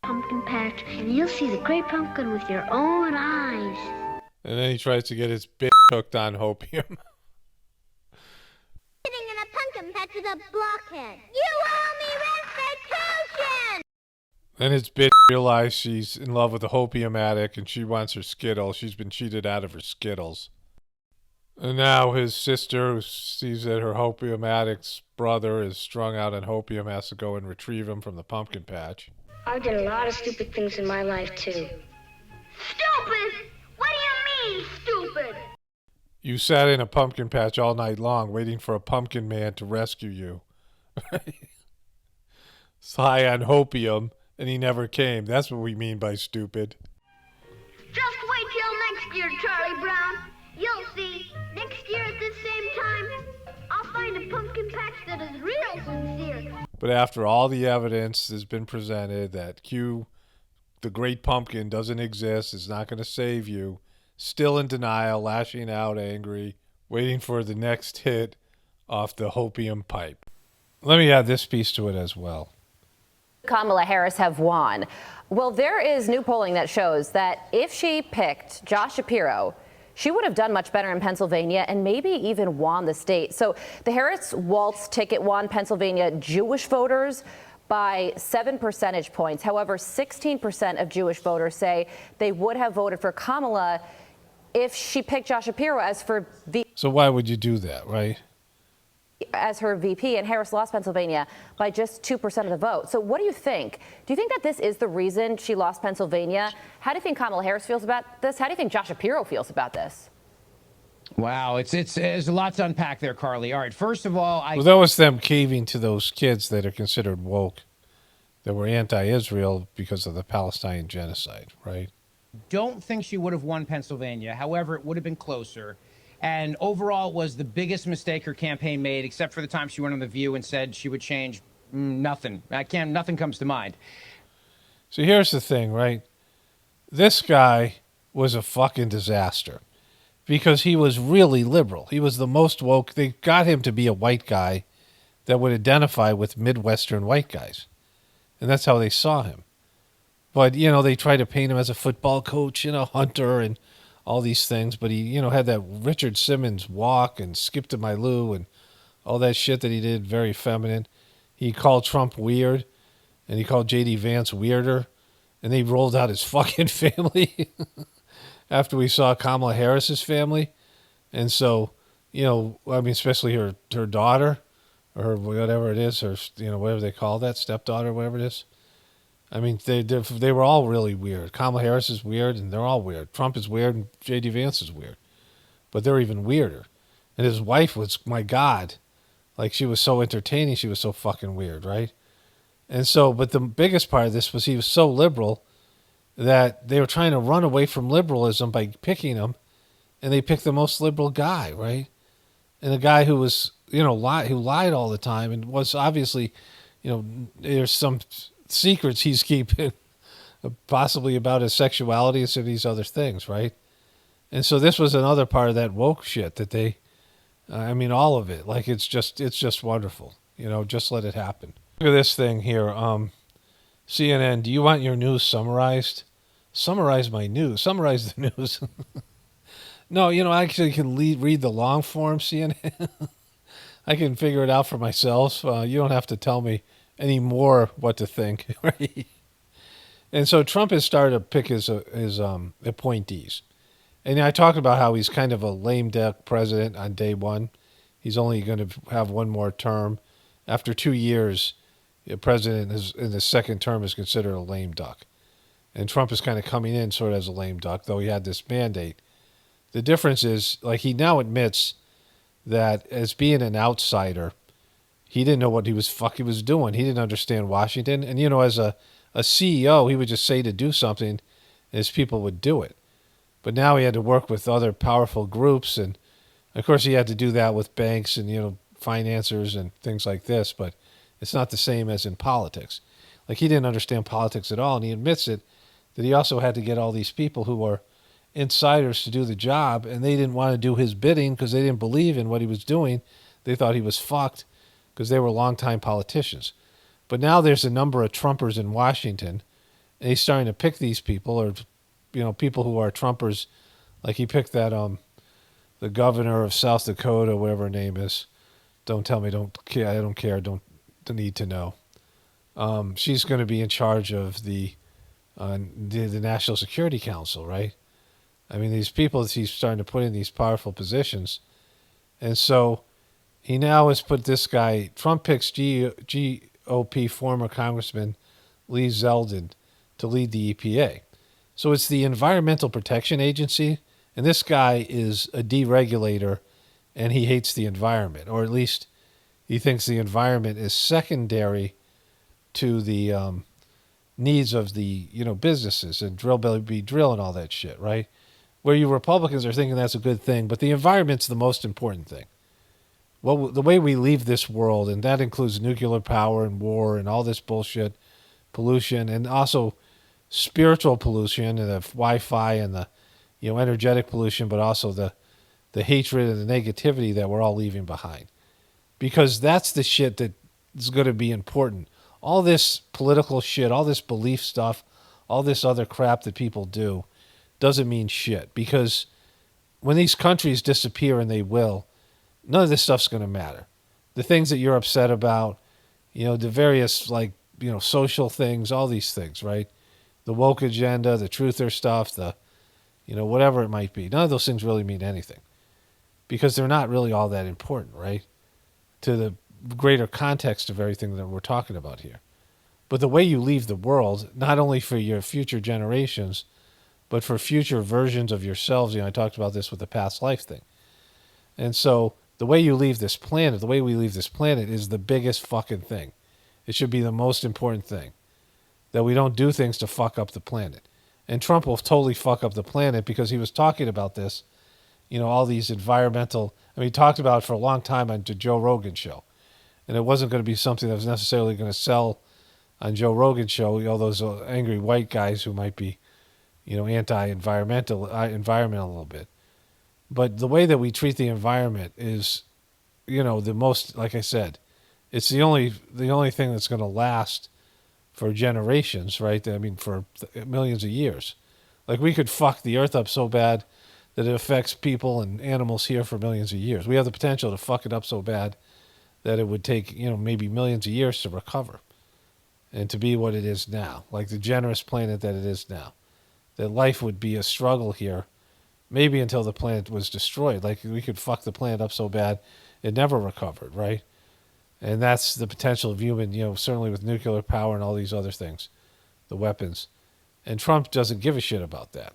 Pumpkin patch, and you'll see the Great Pumpkin with your own eyes. And then he tries to get his bitch hooked on hopium. Sitting in a pumpkin patch with a blockhead. You owe me restitution! Then his bitch realizes she's in love with a hopium addict and she wants her Skittles. She's been cheated out of her Skittles. And now his sister, who sees that her hopium addict's brother is strung out on hopium, has to go and retrieve him from the pumpkin patch. I did a lot of stupid things in my life, too. Stupid? What do you mean, stupid? You sat in a pumpkin patch all night long waiting for a pumpkin man to rescue you. It's high on hopium, and he never came. That's what we mean by stupid. Just wait till next year, Charlie Brown. You'll see. Next year at this same time, I'll find a pumpkin patch that is real sincere. But after all the evidence has been presented that Q, the great pumpkin, doesn't exist, is not going to save you, still in denial, lashing out, angry, waiting for the next hit off the hopium pipe. Let me add this piece to it as well. Kamala Harris have won. Well, there is new polling that shows that if she picked Josh Shapiro, she would have done much better in Pennsylvania and maybe even won the state. So the Harris Waltz ticket won Pennsylvania Jewish voters by 7 percentage points. However, 16% of Jewish voters say they would have voted for Kamala if she picked Josh Shapiro as So why would you do that, right? As her VP, and Harris lost Pennsylvania by just 2% of the vote. So what do you think? Do you think that this is the reason she lost Pennsylvania? How do you think Kamala Harris feels about this? How do you think Josh Shapiro feels about this? Wow, there's a lot to unpack there, Carly. All right, first of all, Well, that was them caving to those kids that are considered woke, that were anti-Israel because of the Palestinian genocide, right? Don't think she would have won Pennsylvania. However, it would have been closer. And overall, it was the biggest mistake her campaign made, except for the time she went on The View and said she would change nothing. Nothing comes to mind. So here's the thing, right? This guy was a fucking disaster because he was really liberal. He was the most woke. They got him to be a white guy that would identify with Midwestern white guys. And that's how they saw him. But, you know, they tried to paint him as a football coach and a hunter and all these things, but he, you know, had that Richard Simmons walk and skip to my Lou and all that shit that he did, very feminine. He called Trump weird, and he called J.D. Vance weirder, and he rolled out his fucking family after we saw Kamala Harris's family. And so, you know, I mean, especially her daughter, or her, whatever it is, or, you know, whatever they call that, stepdaughter, whatever it is. I mean, they were all really weird. Kamala Harris is weird, and they're all weird. Trump is weird, and J.D. Vance is weird. But they're even weirder. And his wife was, my God, like, she was so entertaining. She was so fucking weird, right? And so, but the biggest part of this was he was so liberal that they were trying to run away from liberalism by picking him, and they picked the most liberal guy, right? And a guy who was, you know, who lied all the time and was obviously, you know, there's some secrets he's keeping, possibly about his sexuality and some of these other things, right? And so this was another part of that woke shit that they, I mean, all of it, like, it's just wonderful, you know, just let it happen. Look at this thing here. CNN, do you want your news summarized? Summarize my news. Summarize the news. No, you know, I actually can read the long form CNN. I can figure it out for myself. You don't have to tell me any more what to think, right? And so Trump has started to pick his appointees. And I talked about how he's kind of a lame duck president on day one. He's only going to have one more term. After 2 years, the president in his second term is considered a lame duck. And Trump is kind of coming in sort of as a lame duck, though he had this mandate. The difference is, like, he now admits that as being an outsider, he didn't know what he was doing. He didn't understand Washington. And, you know, as a CEO, he would just say to do something, and his people would do it. But now he had to work with other powerful groups. And, of course, he had to do that with banks and, you know, financiers and things like this. But it's not the same as in politics. Like, he didn't understand politics at all. And he admits it, that he also had to get all these people who were insiders to do the job, and they didn't want to do his bidding because they didn't believe in what he was doing. They thought he was fucked because they were longtime politicians. But now there's a number of Trumpers in Washington, and he's starting to pick these people, or, you know, people who are Trumpers. Like, he picked that the governor of South Dakota, whatever her name is. Don't tell me, don't care. I don't care. Don't need to know. She's going to be in charge of the National Security Council, right? I mean, these people that he's starting to put in these powerful positions. And so he now has put this guy, Trump picks GOP former Congressman Lee Zeldin to lead the EPA. So it's the Environmental Protection Agency, and this guy is a deregulator, and he hates the environment, or at least he thinks the environment is secondary to the needs of the, you know, businesses and drill and all that shit, right? Where you Republicans are thinking that's a good thing, but the environment's the most important thing. Well, the way we leave this world, and that includes nuclear power and war and all this bullshit, pollution, and also spiritual pollution and the Wi-Fi and the, you know, energetic pollution, but also the hatred and the negativity that we're all leaving behind. Because that's the shit that is going to be important. All this political shit, all this belief stuff, all this other crap that people do doesn't mean shit. Because when these countries disappear, and they will, none of this stuff's going to matter. The things that you're upset about, you know, the various, like, you know, social things, all these things, right? The woke agenda, the truther stuff, the, you know, whatever it might be. None of those things really mean anything. Because they're not really all that important, right? To the greater context of everything that we're talking about here. But the way you leave the world, not only for your future generations, but for future versions of yourselves, you know, I talked about this with the past life thing. And so the way you leave this planet, the way we leave this planet is the biggest fucking thing. It should be the most important thing. That we don't do things to fuck up the planet. And Trump will totally fuck up the planet because he was talking about this, you know, all these environmental, I mean, he talked about it for a long time on the Joe Rogan show. And it wasn't going to be something that was necessarily going to sell on Joe Rogan's show, you know, those angry white guys who might be, you know, anti-environmental a little bit. But the way that we treat the environment is, you know, the most, like I said, it's the only thing that's going to last for generations, right? I mean, for millions of years. Like, we could fuck the earth up so bad that it affects people and animals here for millions of years. We have the potential to fuck it up so bad that it would take, maybe millions of years to recover and to be what it is now, like the generous planet that it is now. That life would be a struggle here, maybe until the planet was destroyed. Like we could fuck the planet up so bad it never recovered, right? And that's the potential of human, certainly with nuclear power and all these other things, the weapons. And Trump doesn't give a shit about that.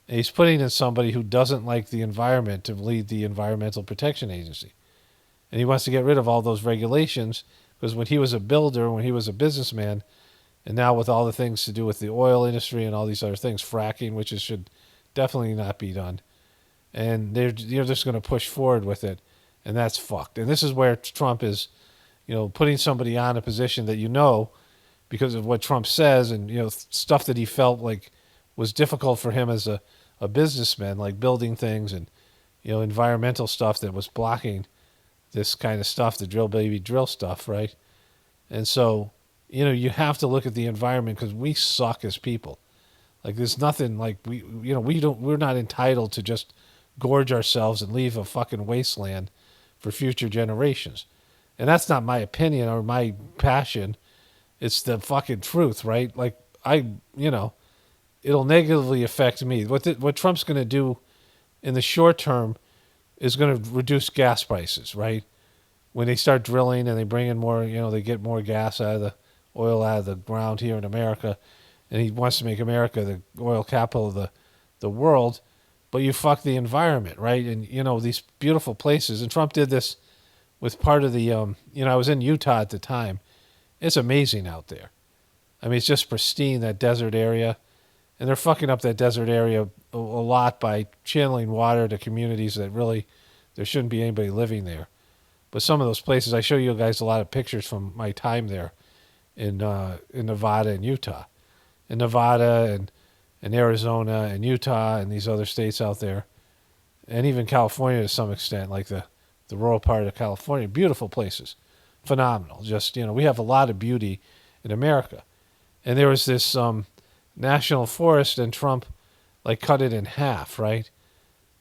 And he's putting in somebody who doesn't like the environment to lead the Environmental Protection Agency. And he wants to get rid of all those regulations because when he was a builder, when he was a businessman, and now with all the things to do with the oil industry and all these other things, fracking, which should definitely not be done, and they're just going to push forward with it, and that's fucked. And this is where Trump is, putting somebody on a position that because of what Trump says and stuff that he felt like was difficult for him as a businessman, like building things and environmental stuff that was blocking this kind of stuff, the drill baby drill stuff, right? And so you have to look at the environment because we suck as people. Like there's nothing like we're not entitled to just gorge ourselves and leave a fucking wasteland for future generations. And that's not my opinion or my passion. It's the fucking truth, right? Like it'll negatively affect me. What Trump's going to do in the short term is going to reduce gas prices, right? When they start drilling and they bring in more, they get more gas out of the oil out of the ground here in America, and he wants to make America the oil capital of the world, but you fuck the environment, right? And, these beautiful places, and Trump did this with part of the, I was in Utah at the time. It's amazing out there. I mean, it's just pristine, that desert area. And they're fucking up that desert area a lot by channeling water to communities that really, there shouldn't be anybody living there. But some of those places, I show you guys a lot of pictures from my time there in Nevada and Utah. In Nevada and Arizona and Utah and these other states out there. And even California to some extent, like the rural part of California. Beautiful places. Phenomenal. Just, we have a lot of beauty in America. And there was this national forest, and Trump cut it in half, right?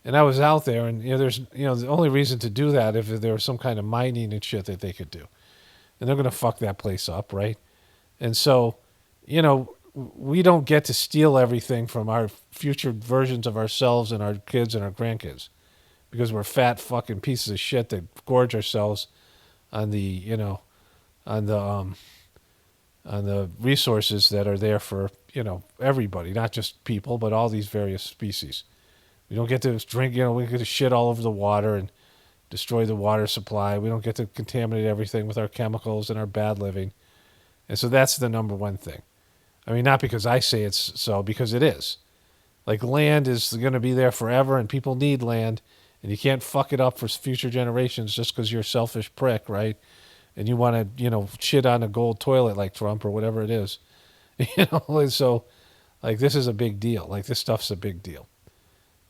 And I was out there, and there's the only reason to do that if there was some kind of mining and shit that they could do, and they're gonna fuck that place up, right? And so, we don't get to steal everything from our future versions of ourselves and our kids and our grandkids, because we're fat fucking pieces of shit that gorge ourselves on the on the resources that are there for everybody, not just people, but all these various species. We don't get to drink, we get to shit all over the water and destroy the water supply. We don't get to contaminate everything with our chemicals and our bad living. And so that's the number one thing. I mean, not because I say it's so, because it is. Like, land is going to be there forever, and people need land, and you can't fuck it up for future generations just because you're a selfish prick, right? And you want to, shit on a gold toilet like Trump or whatever it is. And so, this is a big deal. This stuff's a big deal.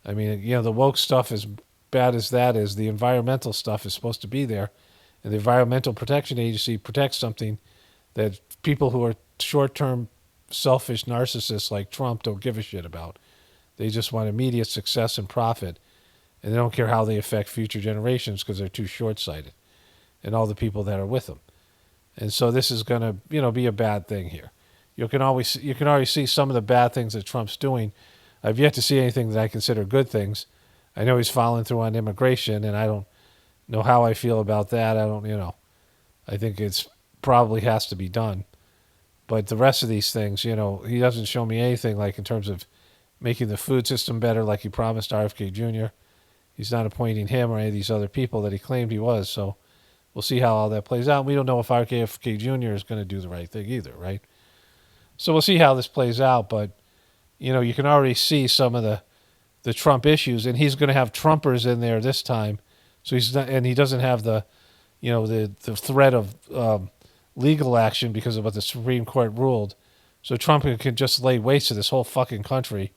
I mean, the woke stuff, as bad as that is, the environmental stuff is supposed to be there. And the Environmental Protection Agency protects something that people who are short-term selfish narcissists like Trump don't give a shit about. They just want immediate success and profit. And they don't care how they affect future generations because they're too short-sighted. And all the people that are with them. And so this is going to, be a bad thing here. You can already see some of the bad things that Trump's doing. I've yet to see anything that I consider good things. I know he's following through on immigration, and I don't know how I feel about that. I think it's probably has to be done. But the rest of these things, he doesn't show me anything in terms of making the food system better like he promised RFK Jr. He's not appointing him or any of these other people that he claimed he was. So we'll see how all that plays out. We don't know if RFK Jr. is going to do the right thing either, right? So we'll see how this plays out. But, you can already see some of the Trump issues, and he's going to have Trumpers in there this time. So he's not, and he doesn't have the threat of legal action because of what the Supreme Court ruled. So Trump can just lay waste to this whole fucking country.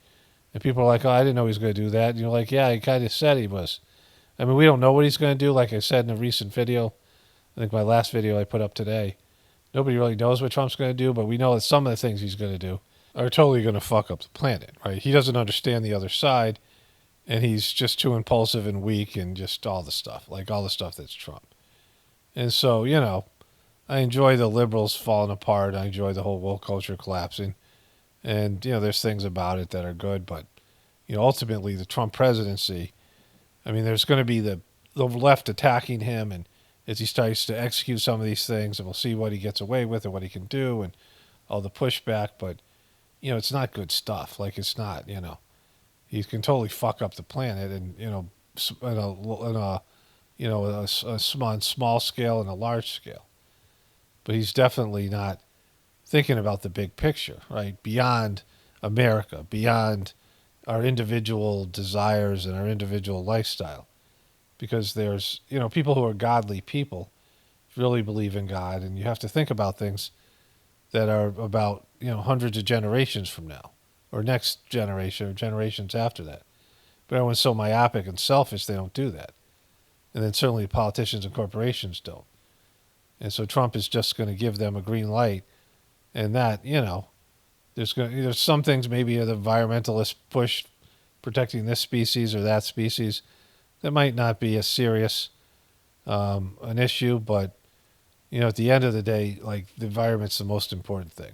And people are like, oh, I didn't know he was going to do that. And you're like, yeah, he kind of said he was. I mean, we don't know what he's going to do. Like I said in a recent video, I think my last video I put up today, nobody really knows what Trump's going to do, but we know that some of the things he's going to do are totally going to fuck up the planet, right? He doesn't understand the other side, and he's just too impulsive and weak and just all the stuff, all the stuff that's Trump. And so, I enjoy the liberals falling apart. I enjoy the whole woke culture collapsing. And, there's things about it that are good. But, ultimately, the Trump presidency, I mean, there's going to be the left attacking him. And as he starts to execute some of these things, and we'll see what he gets away with and what he can do and all the pushback. But, it's not good stuff. Like, it's not, he can totally fuck up the planet. And, on small scale and a large scale. But he's definitely not thinking about the big picture, right? Beyond America, beyond our individual desires and our individual lifestyle. Because there's, people who are godly people really believe in God, and you have to think about things that are about, hundreds of generations from now, or next generation, or generations after that. But everyone's so myopic and selfish, they don't do that. And then certainly politicians and corporations don't. And so Trump is just going to give them a green light. And that, there's some things maybe the environmentalists push protecting this species or that species that might not be as serious an issue. But, at the end of the day, like, the environment's the most important thing.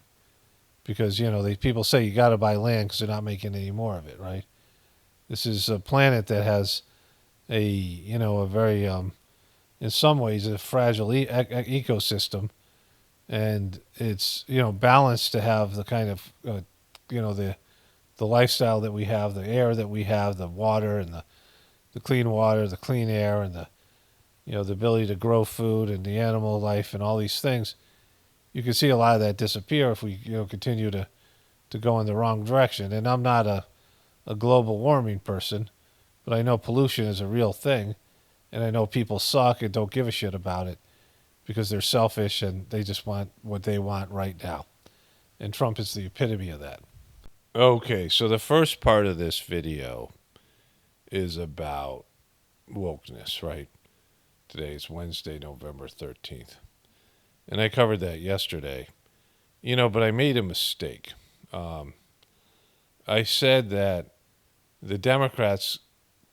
Because, people say you got to buy land because they're not making any more of it, right? This is a planet that has a very, in some ways, a fragile ecosystem, and it's, balanced to have the kind of, the lifestyle that we have, the air that we have, the water and the clean water, the clean air, and the ability to grow food and the animal life and all these things. You can see a lot of that disappear if we, continue to go in the wrong direction. And I'm not a global warming person, but I know pollution is a real thing, and I know people suck and don't give a shit about it because they're selfish and they just want what they want right now. And Trump is the epitome of that. Okay, so the first part of this video is about wokeness, right? Today is Wednesday, November 13th. And I covered that yesterday. But I made a mistake. I said that the Democrats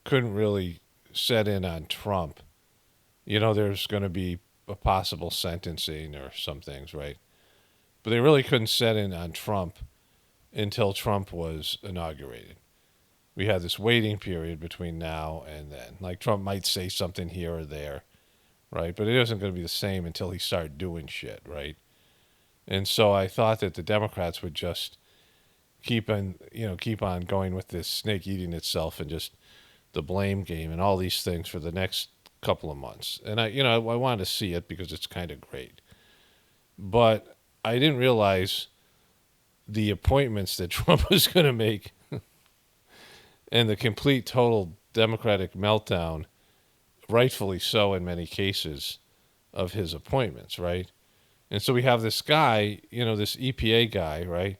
couldn't really set in on Trump. There's going to be a possible sentencing or some things, right? But they really couldn't set in on Trump until Trump was inaugurated. We had this waiting period between now and then. Like, Trump might say something here or there, right? But it isn't going to be the same until he started doing shit, right? And so I thought that the Democrats would just keep on going with this snake eating itself and just the blame game and all these things for the next couple of months. And I wanted to see it because it's kind of great. But I didn't realize the appointments that Trump was going to make and the complete total Democratic meltdown, rightfully so in many cases, of his appointments, right? And so we have this guy, this EPA guy, right?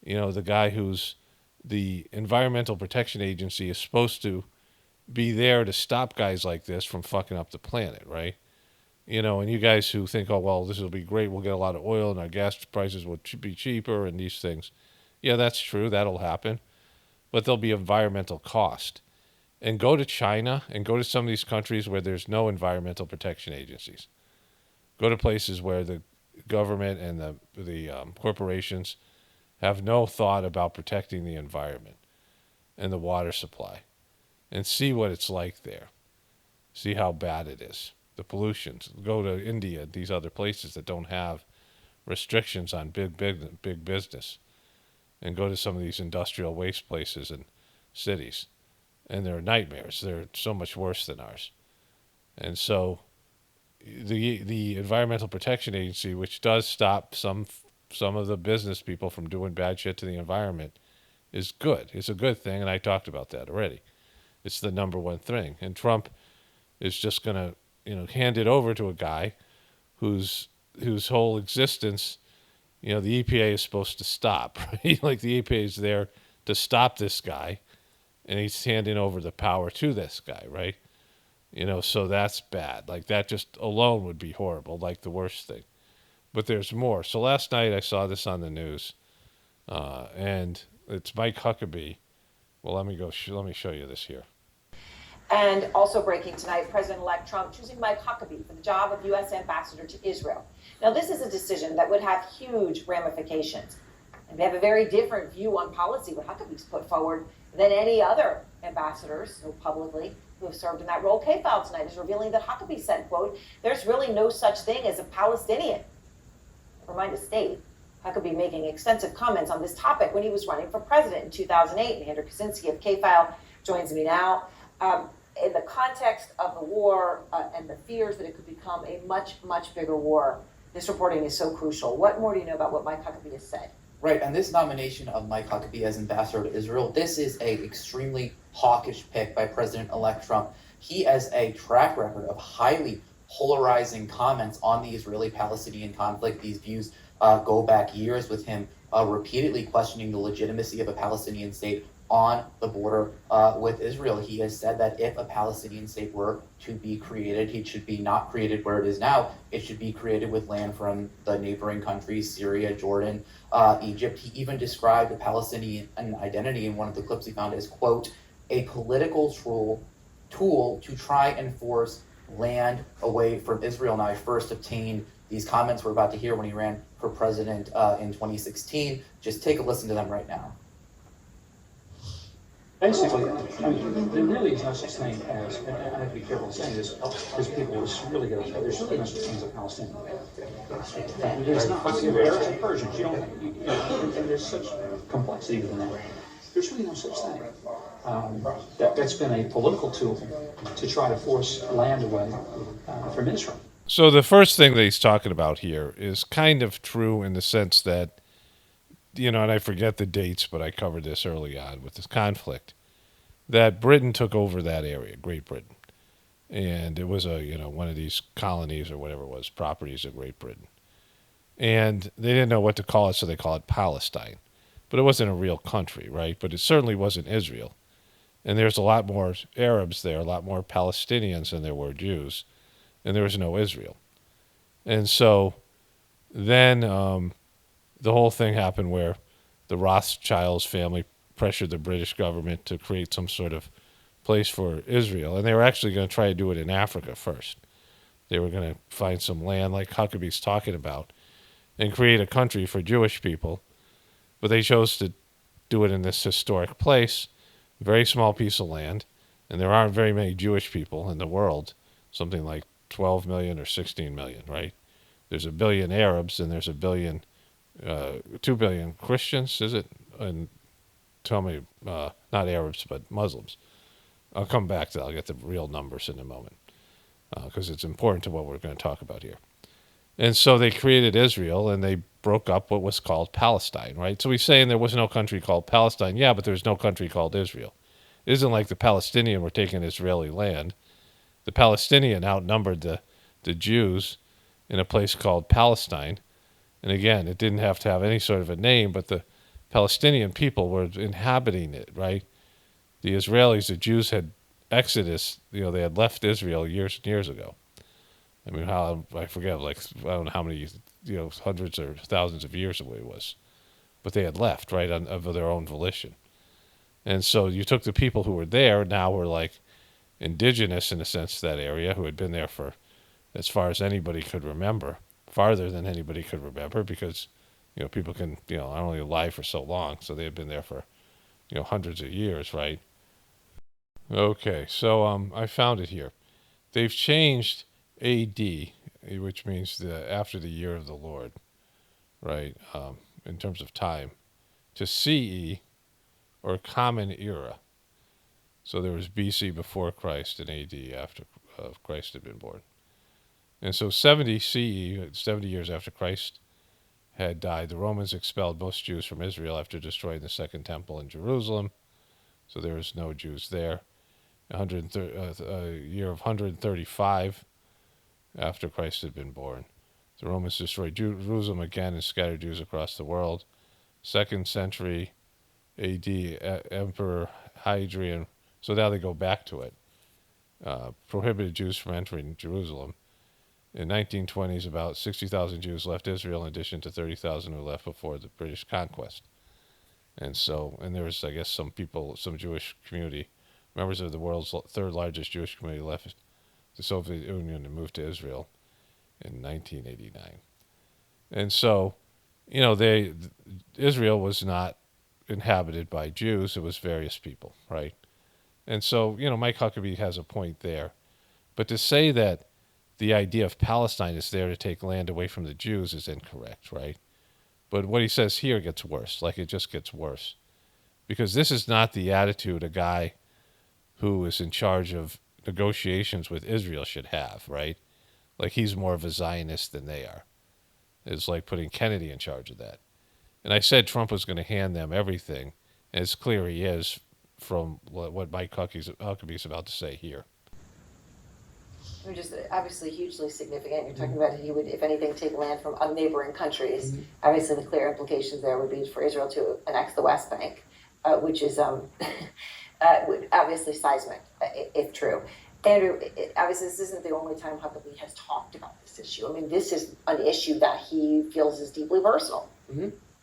The guy who's the Environmental Protection Agency is supposed to be there to stop guys like this from fucking up the planet, right? And you guys who think, oh, well, this will be great, we'll get a lot of oil and our gas prices will be cheaper and these things. Yeah, that's true, that'll happen. But there'll be environmental cost. And go to China and go to some of these countries where there's no environmental protection agencies. Go to places where the government and the corporations have no thought about protecting the environment and the water supply. And see what it's like there. See how bad it is. The pollutions. Go to India, these other places that don't have restrictions on big business. And go to some of these industrial waste places and cities. And they're nightmares. They're so much worse than ours. And so the Environmental Protection Agency, which does stop some of the business people from doing bad shit to the environment, is good. It's a good thing, and I talked about that already. It's the number one thing. And Trump is just going to, hand it over to a guy whose whole existence, the EPA is supposed to stop, right? Like, the EPA is there to stop this guy, and he's handing over the power to this guy, right? So that's bad. Like, that just alone would be horrible, like the worst thing. But there's more. So last night I saw this on the news, and it's Mike Huckabee. Well, let me show you this here. And also breaking tonight, President-elect Trump choosing Mike Huckabee for the job of U.S. ambassador to Israel. Now, this is a decision that would have huge ramifications. And they have a very different view on policy, what Huckabee's put forward, than any other ambassadors, so publicly, who have served in that role. K-File tonight is revealing that Huckabee said, quote, "There's really no such thing as a Palestinian." Never mind a state. Huckabee making extensive comments on this topic when he was running for president in 2008. And Andrew Kaczynski of K-File joins me now. In the context of the war and the fears that it could become a much, much bigger war, this reporting is so crucial. What more do you know about what Mike Huckabee has said? Right, and this nomination of Mike Huckabee as ambassador to Israel, this is a extremely hawkish pick by President-elect Trump. He has a track record of highly polarizing comments on the Israeli-Palestinian conflict. These views go back years, with him repeatedly questioning the legitimacy of a Palestinian state on the border with Israel. He has said that if a Palestinian state were to be created, it should be not created where it is now. It should be created with land from the neighboring countries, Syria, Jordan, Egypt. He even described the Palestinian identity in one of the clips he found as, quote, "a political tool to try and force land away from Israel." Now, I first obtained these comments we're about to hear when he ran for president in 2016. Just take a listen to them right now. Basically, I mean, there really is no such thing as, and I have to be careful in saying this, because people will really get upset. There's really no such thing as a Palestinian. There's not. Arabs and Persians, you don't, and there's such complexity within that. There's really no such thing. That's been a political tool to try to force land away from Israel. So the first thing that he's talking about here is kind of true in the sense that, and I forget the dates, but I covered this early on with this conflict, that Britain took over that area, Great Britain. And it was one of these colonies or whatever it was, properties of Great Britain. And they didn't know what to call it, so they call it Palestine. But it wasn't a real country, right? But it certainly wasn't Israel. And there's a lot more Arabs there, a lot more Palestinians than there were Jews. And there was no Israel. And so then the whole thing happened where the Rothschilds family pressured the British government to create some sort of place for Israel. And they were actually going to try to do it in Africa first. They were going to find some land like Huckabee's talking about and create a country for Jewish people. But they chose to do it in this historic place, very small piece of land. And there aren't very many Jewish people in the world, something like 12 million or 16 million, right? There's 1 billion Arabs and there's 2 billion Christians, is it? And tell me, not Arabs, but Muslims. I'll come back to that. I'll get the real numbers in a moment because it's important to what we're going to talk about here. And so they created Israel and they broke up what was called Palestine, right? So he's saying there was no country called Palestine. Yeah, but there's no country called Israel. It isn't like the Palestinian were taking Israeli land. The Palestinian outnumbered the Jews in a place called Palestine. And again, it didn't have to have any sort of a name, but the Palestinian people were inhabiting it, right? The Israelis, the Jews had exodus, they had left Israel years and years ago. I mean, I forget, I don't know how many, hundreds or thousands of years away it was. But they had left, right, of their own volition. And so you took the people who were there, now were like indigenous in a sense to that area, who had been there for as far as anybody could remember, farther than anybody could remember, because people can only alive for so long, so they had been there for hundreds of years, right? Okay, so I found it here. They've changed AD, which means after the year of the Lord, right, in terms of time, to CE, or Common Era. So there was BC before Christ and AD after Christ had been born. And so 70 CE, 70 years after Christ had died, the Romans expelled most Jews from Israel after destroying the Second Temple in Jerusalem. So there was no Jews there. A year of 135 after Christ had been born. The Romans destroyed Jerusalem again and scattered Jews across the world. 2nd century AD, Emperor Hadrian. So now they go back to it. Prohibited Jews from entering Jerusalem. In 1920s, about 60,000 Jews left Israel in addition to 30,000 who left before the British conquest. And there was, I guess, some Jewish community members of the world's third largest Jewish community left the Soviet Union and moved to Israel in 1989. And so, Israel was not inhabited by Jews. It was various people, right? And so, Mike Huckabee has a point there. But to say that the idea of Palestine is there to take land away from the Jews is incorrect, right? But what he says here gets worse. Like, it just gets worse. Because this is not the attitude a guy who is in charge of negotiations with Israel should have, right? Like, he's more of a Zionist than they are. It's like putting Kennedy in charge of that. And I said Trump was going to hand them everything, and it's clear he is from what Mike Huckabee's about to say here. Which is obviously hugely significant. You're talking about he would, if anything, take land from neighboring countries. Obviously, the clear implications there would be for Israel to annex the West Bank, which is obviously seismic, if true. Andrew, obviously, this isn't the only time Huckabee has talked about this issue. I mean, this is an issue that he feels is deeply personal.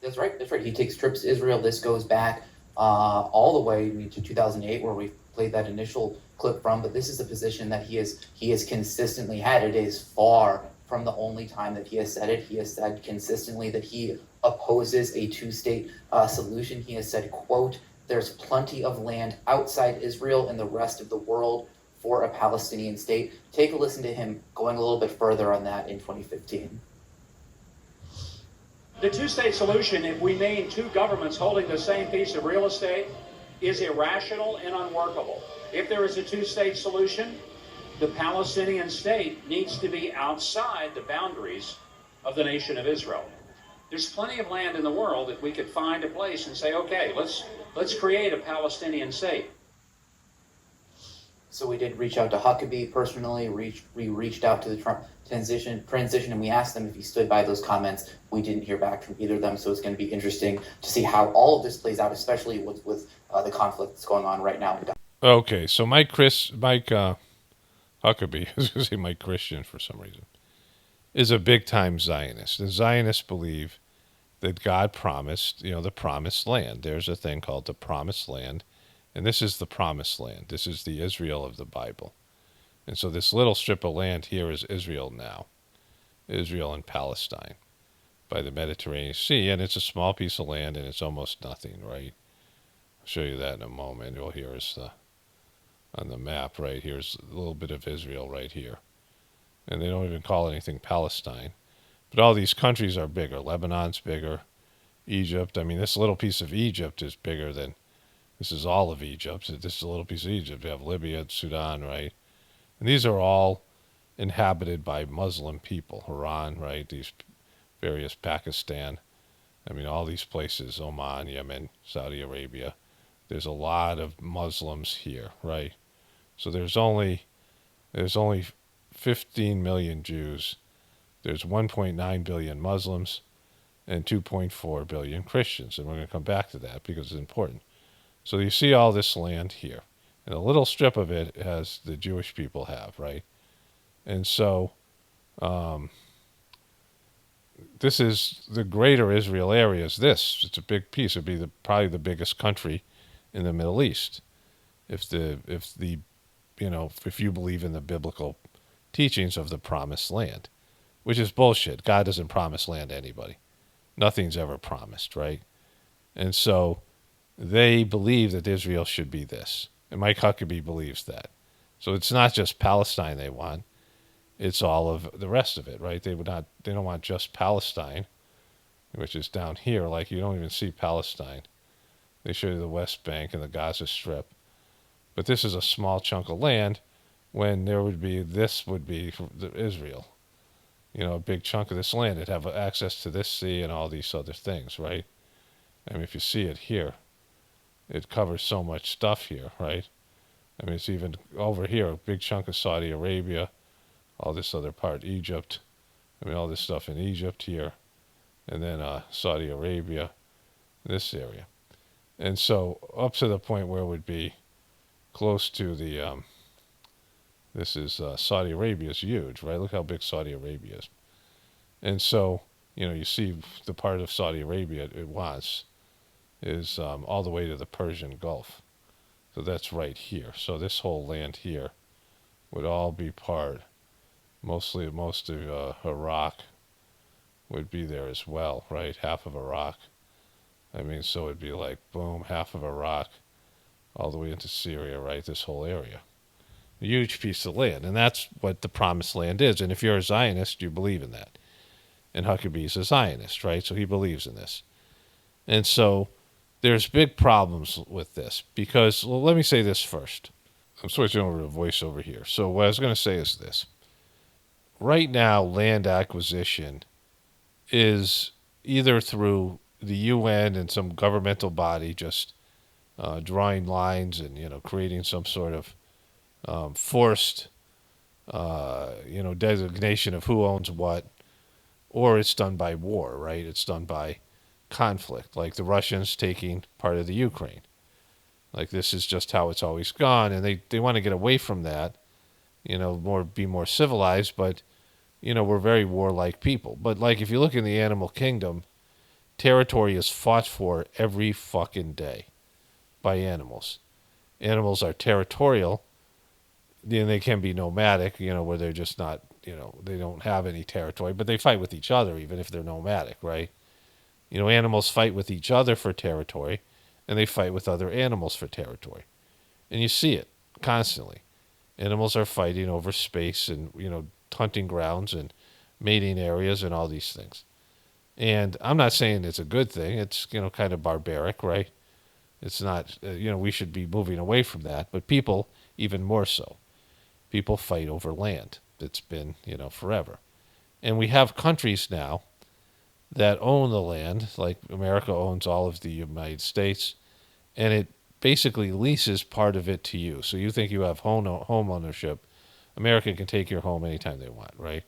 That's right. That's right. He takes trips to Israel. This goes back all the way to 2008, where we played that initial clip from. But this is a position that he has consistently had. It is far from the only time that he has said it. He has said consistently that he opposes a two-state solution. He has said, quote, "There's plenty of land outside Israel and the rest of the world for a Palestinian state." Take a listen to him going a little bit further on that in 2015. The two-state solution, if we name two governments holding the same piece of real estate, is irrational and unworkable. If there is a two-state solution, the Palestinian state needs to be outside the boundaries of the nation of Israel. There's plenty of land in the world that we could find a place and say, okay, let's create a Palestinian state. So we did reach out to Huckabee personally. We reached out to the Trump transition, and we asked them if he stood by those comments. We didn't hear back from either of them, so it's going to be interesting to see how all of this plays out, especially with the conflict that's going on right now. Okay, so Mike Huckabee, I was going to say Mike Christian for some reason, is a big-time Zionist. The Zionists believe that God promised, the promised land. There's a thing called the promised land, and this is the promised land. This is the Israel of the Bible. And so this little strip of land here is Israel now, Israel and Palestine by the Mediterranean Sea, and it's a small piece of land, and it's almost nothing, right? I'll show you that in a moment. Well, here is on the map, right? Here's a little bit of Israel right here. And they don't even call anything Palestine. But all these countries are bigger. Lebanon's bigger. Egypt. I mean, this little piece of Egypt is bigger than, this is all of Egypt. This is a little piece of Egypt. You have Libya and Sudan, right? And these are all inhabited by Muslim people. Iran, right? These various Pakistan. I mean, all these places, Oman, Yemen, Saudi Arabia. There's a lot of Muslims here, right? So there's only 15 million Jews. There's 1.9 billion Muslims and 2.4 billion Christians. And we're going to come back to that because it's important. So you see all this land here. And a little strip of it has the Jewish people have, right? And so this is the greater Israel area is this. It's a big piece. It'd be probably the biggest country in the Middle East if you believe in the biblical teachings of the promised land, which is bullshit. God doesn't promise land to anybody. Nothing's ever promised, right? And so they believe that Israel should be this. And Mike Huckabee believes that. So it's not just Palestine they want. It's all of the rest of it, right? They don't want just Palestine, which is down here. Like, you don't even see Palestine. They show you the West Bank and the Gaza Strip. But this is a small chunk of land when this would be Israel. A big chunk of this land. It'd have access to this sea and all these other things, right? I mean, if you see it here, it covers so much stuff here, right? I mean, it's even over here, a big chunk of Saudi Arabia, all this other part, Egypt. I mean, all this stuff in Egypt here, and then Saudi Arabia, this area. And so up to the point where it would be close to the, this is Saudi Arabia is huge, right? Look how big Saudi Arabia is. And so, you see the part of Saudi Arabia it wants is all the way to the Persian Gulf. So that's right here. So this whole land here would all be part, most of Iraq would be there as well, right? Half of Iraq. I mean, so it'd be like, boom, half of Iraq, all the way into Syria, right? This whole area. A huge piece of land. And that's what the promised land is. And if you're a Zionist, you believe in that. And Huckabee's a Zionist, right? So he believes in this. And so there's big problems with this because, well, let me say this first. I'm switching over to voiceover here. So what I was going to say is this. Right now, land acquisition is either through the UN and some governmental body just drawing lines and, creating some sort of forced, designation of who owns what, or it's done by war, right? It's done by conflict, like the Russians taking part of the Ukraine. Like this is just how it's always gone, and they want to get away from that, be more civilized, but, we're very warlike people. But like if you look in the animal kingdom, territory is fought for every fucking day by animals. Animals are territorial, and they can be nomadic, where they're just not, they don't have any territory, but they fight with each other even if they're nomadic, right? Animals fight with each other for territory, and they fight with other animals for territory. And you see it constantly. Animals are fighting over space and, hunting grounds and mating areas and all these things. And I'm not saying it's a good thing. It's, kind of barbaric, right? It's not, we should be moving away from that. But people, even more so. People fight over land. It's been, forever. And we have countries now that own the land, like America owns all of the United States, and it basically leases part of it to you. So you think you have home ownership. America can take your home anytime they want, right?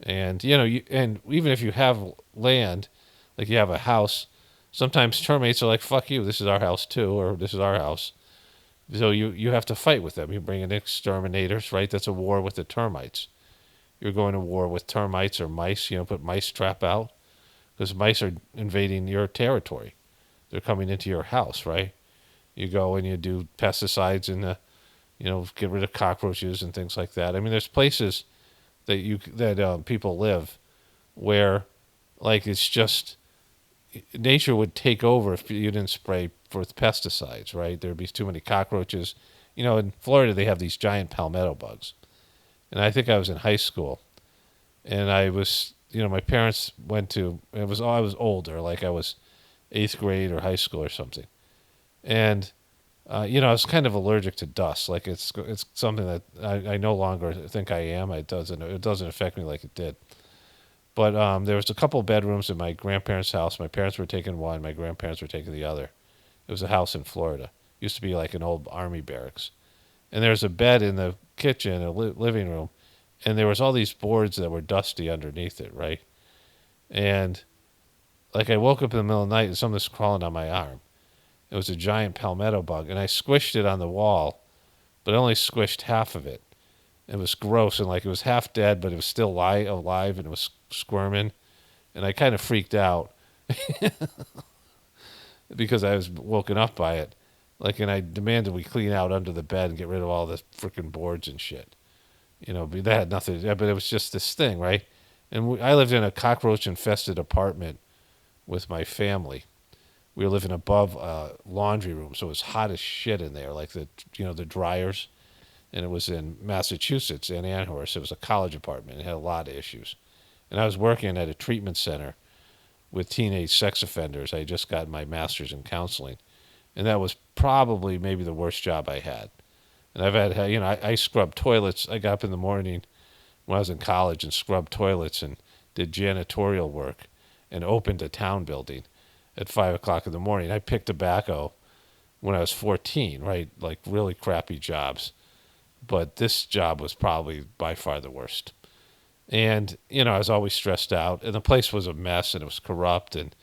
And, and even if you have land, like you have a house, sometimes termites are like, fuck you, this is our house too, or this is our house. So you have to fight with them. You bring in exterminators, right? That's a war with the termites. You're going to war with termites or mice, put mice trap out, because mice are invading your territory. They're coming into your house, right? You go and you do pesticides and, get rid of cockroaches and things like that. I mean, there's places that people live where, like, it's just nature would take over if you didn't spray with pesticides, right? There'd be too many cockroaches. In Florida they have these giant palmetto bugs, and I think I was in high school, and I was, my parents went to. I was older, like I was 8th grade or high school or something, and I was kind of allergic to dust. Like it's something that I no longer think I am. It doesn't affect me like it did. But there was a couple bedrooms in my grandparents' house. My parents were taking one. My grandparents were taking the other. It was a house in Florida. It used to be like an old army barracks. And there was a bed in the kitchen, a living room, and there was all these boards that were dusty underneath it, right? And like I woke up in the middle of the night and something was crawling on my arm. It was a giant palmetto bug, and I squished it on the wall, but I only squished half of it. It was gross, and like it was half dead, but it was still alive, and it was squirming, and I kind of freaked out because I was woken up by it. Like, and I demanded we clean out under the bed and get rid of all the freaking boards and shit. But that had nothing to do, but it was just this thing, right? And I lived in a cockroach-infested apartment with my family. We were living above a laundry room, so it was hot as shit in there, like the dryers. And it was in Massachusetts, in Amherst. It was a college apartment. It had a lot of issues. And I was working at a treatment center with teenage sex offenders. I had just got my master's in counseling. And that was probably maybe the worst job I had. And I've had, I scrubbed toilets. I got up in the morning when I was in college and scrubbed toilets and did janitorial work and opened a town building at 5 o'clock in the morning. I picked tobacco when I was 14, right? Like really crappy jobs. But this job was probably by far the worst. And, I was always stressed out. And the place was a mess and it was corrupt. And,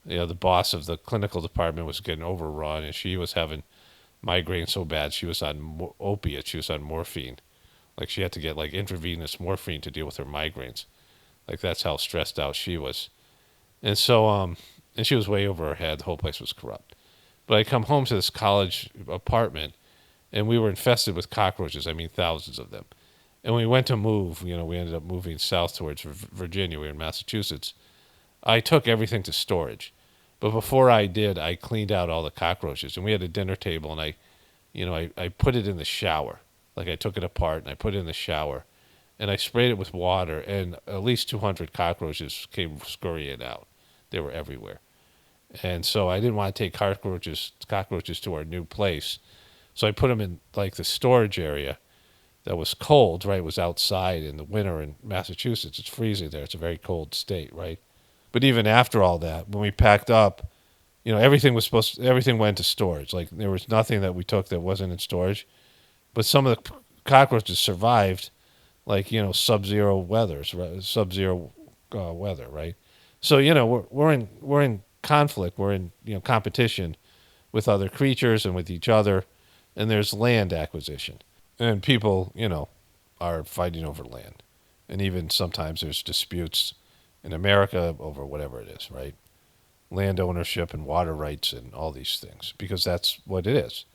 the boss of the clinical department was getting overrun. And she was having migraine so bad she was on opiates. She was on morphine. Like she had to get like intravenous morphine to deal with her migraines. Like that's how stressed out she was. And so, and she was way over her head. The whole place was corrupt. But I come home to this college apartment. and we were infested with cockroaches. I mean, thousands of them. And we went to move, we ended up moving south towards Virginia. We were in Massachusetts. I took everything to storage. But before I did, I cleaned out all the cockroaches. And we had a dinner table, and I put it in the shower. Like, I took it apart, and I put it in the shower. And I sprayed it with water, and at least 200 cockroaches came scurrying out. They were everywhere. And so I didn't want to take cockroaches to our new place. So I put them in, like, the storage area that was cold, right? It was outside in the winter in Massachusetts. It's freezing there. It's a very cold state, right? But even after all that, when we packed up, everything went to storage. Like, there was nothing that we took that wasn't in storage. But some of the cockroaches survived, like, sub-zero weather, right? So, we're in conflict. We're in, competition with other creatures and with each other. And there's land acquisition. And people, are fighting over land. And even sometimes there's disputes in America over whatever it is, right? Land ownership and water rights and all these things, because that's what it is.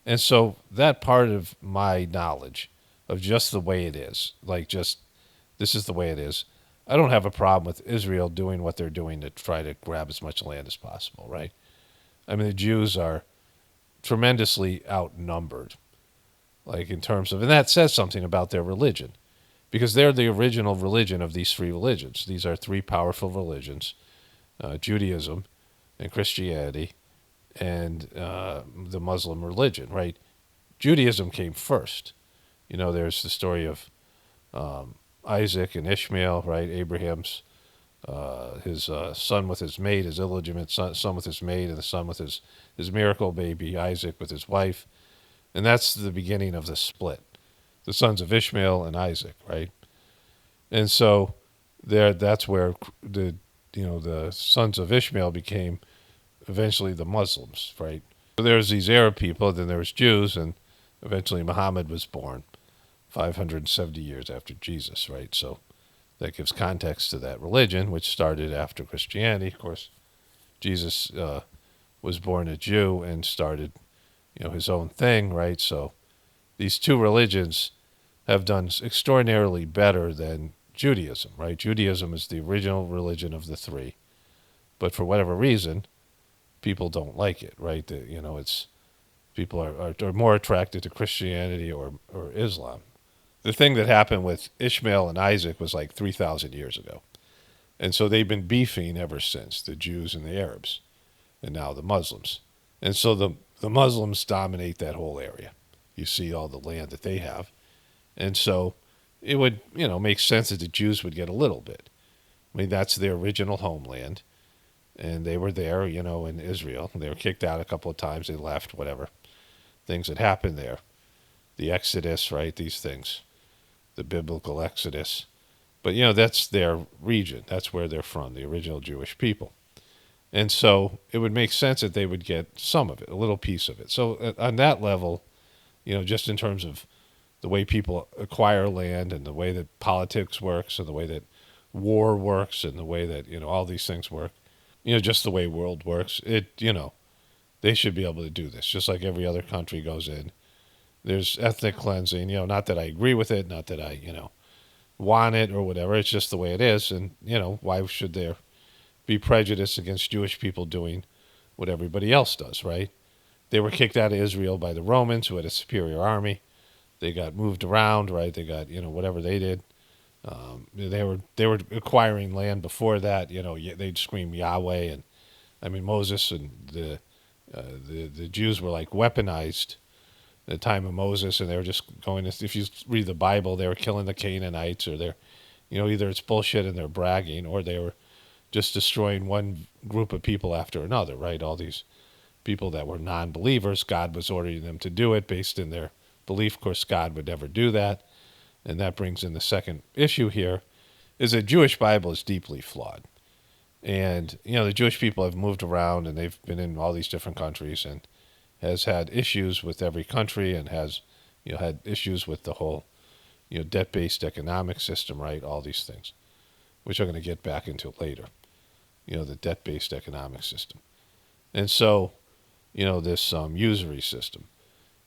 And so that part of my knowledge of just the way it is, this is the way it is, I don't have a problem with Israel doing what they're doing to try to grab as much land as possible, right? I mean, the Jews are tremendously outnumbered. Like, in terms of, and that says something about their religion, because they're the original religion of these three religions. These are three powerful religions, Judaism and Christianity and the Muslim religion, right? Judaism came first. There's the story of Isaac and Ishmael, right? Abraham's, his son with his maid, his illegitimate son with his maid, and the son with his miracle baby, Isaac, with his wife. And that's the beginning of the split, the sons of Ishmael and Isaac, right? And so that's where the sons of Ishmael became eventually the Muslims, right? So there's these Arab people, then there was Jews, and eventually Muhammad was born 570 years after Jesus, right? So that gives context to that religion, which started after Christianity. Of course, Jesus was born a Jew and started his own thing, right? So these two religions have done extraordinarily better than Judaism, right? Judaism is the original religion of the three, but for whatever reason, people don't like it, right? People are more attracted to Christianity or Islam. The thing that happened with Ishmael and Isaac was like 3,000 years ago, and so they've been beefing ever since, the Jews and the Arabs, and now the Muslims. And so the Muslims dominate that whole area. You see all the land that they have. And so it would, make sense that the Jews would get a little bit. I mean, that's their original homeland. And they were there, in Israel. They were kicked out a couple of times. They left, whatever. Things that happened there. The Exodus, right? These things. The biblical Exodus. But, that's their region. That's where they're from, the original Jewish people. And so it would make sense that they would get some of it, a little piece of it. So on that level, just in terms of the way people acquire land and the way that politics works and the way that war works and the way that, all these things work, just the way world works, they should be able to do this, just like every other country goes in. There's ethnic cleansing, not that I agree with it, not that I, want it or whatever. It's just the way it is. And, why should there be prejudice against Jewish people doing what everybody else does, right? They were kicked out of Israel by the Romans, who had a superior army. They got moved around, right? They got, whatever they did. They were acquiring land before that. They'd scream Yahweh, and I mean Moses and the Jews were like weaponized at the time of Moses, and they were just going. If you read the Bible, they were killing the Canaanites, or they're, either it's bullshit and they're bragging, or they were just destroying one group of people after another, right? All these people that were non-believers, God was ordering them to do it based in their belief. Of course, God would never do that. And that brings in the second issue here, is the Jewish Bible is deeply flawed. And, the Jewish people have moved around, and they've been in all these different countries, and has had issues with every country, and has, had issues with the whole, debt-based economic system, right? All these things, which I'm going to get back into later. The debt-based economic system. And so, this usury system.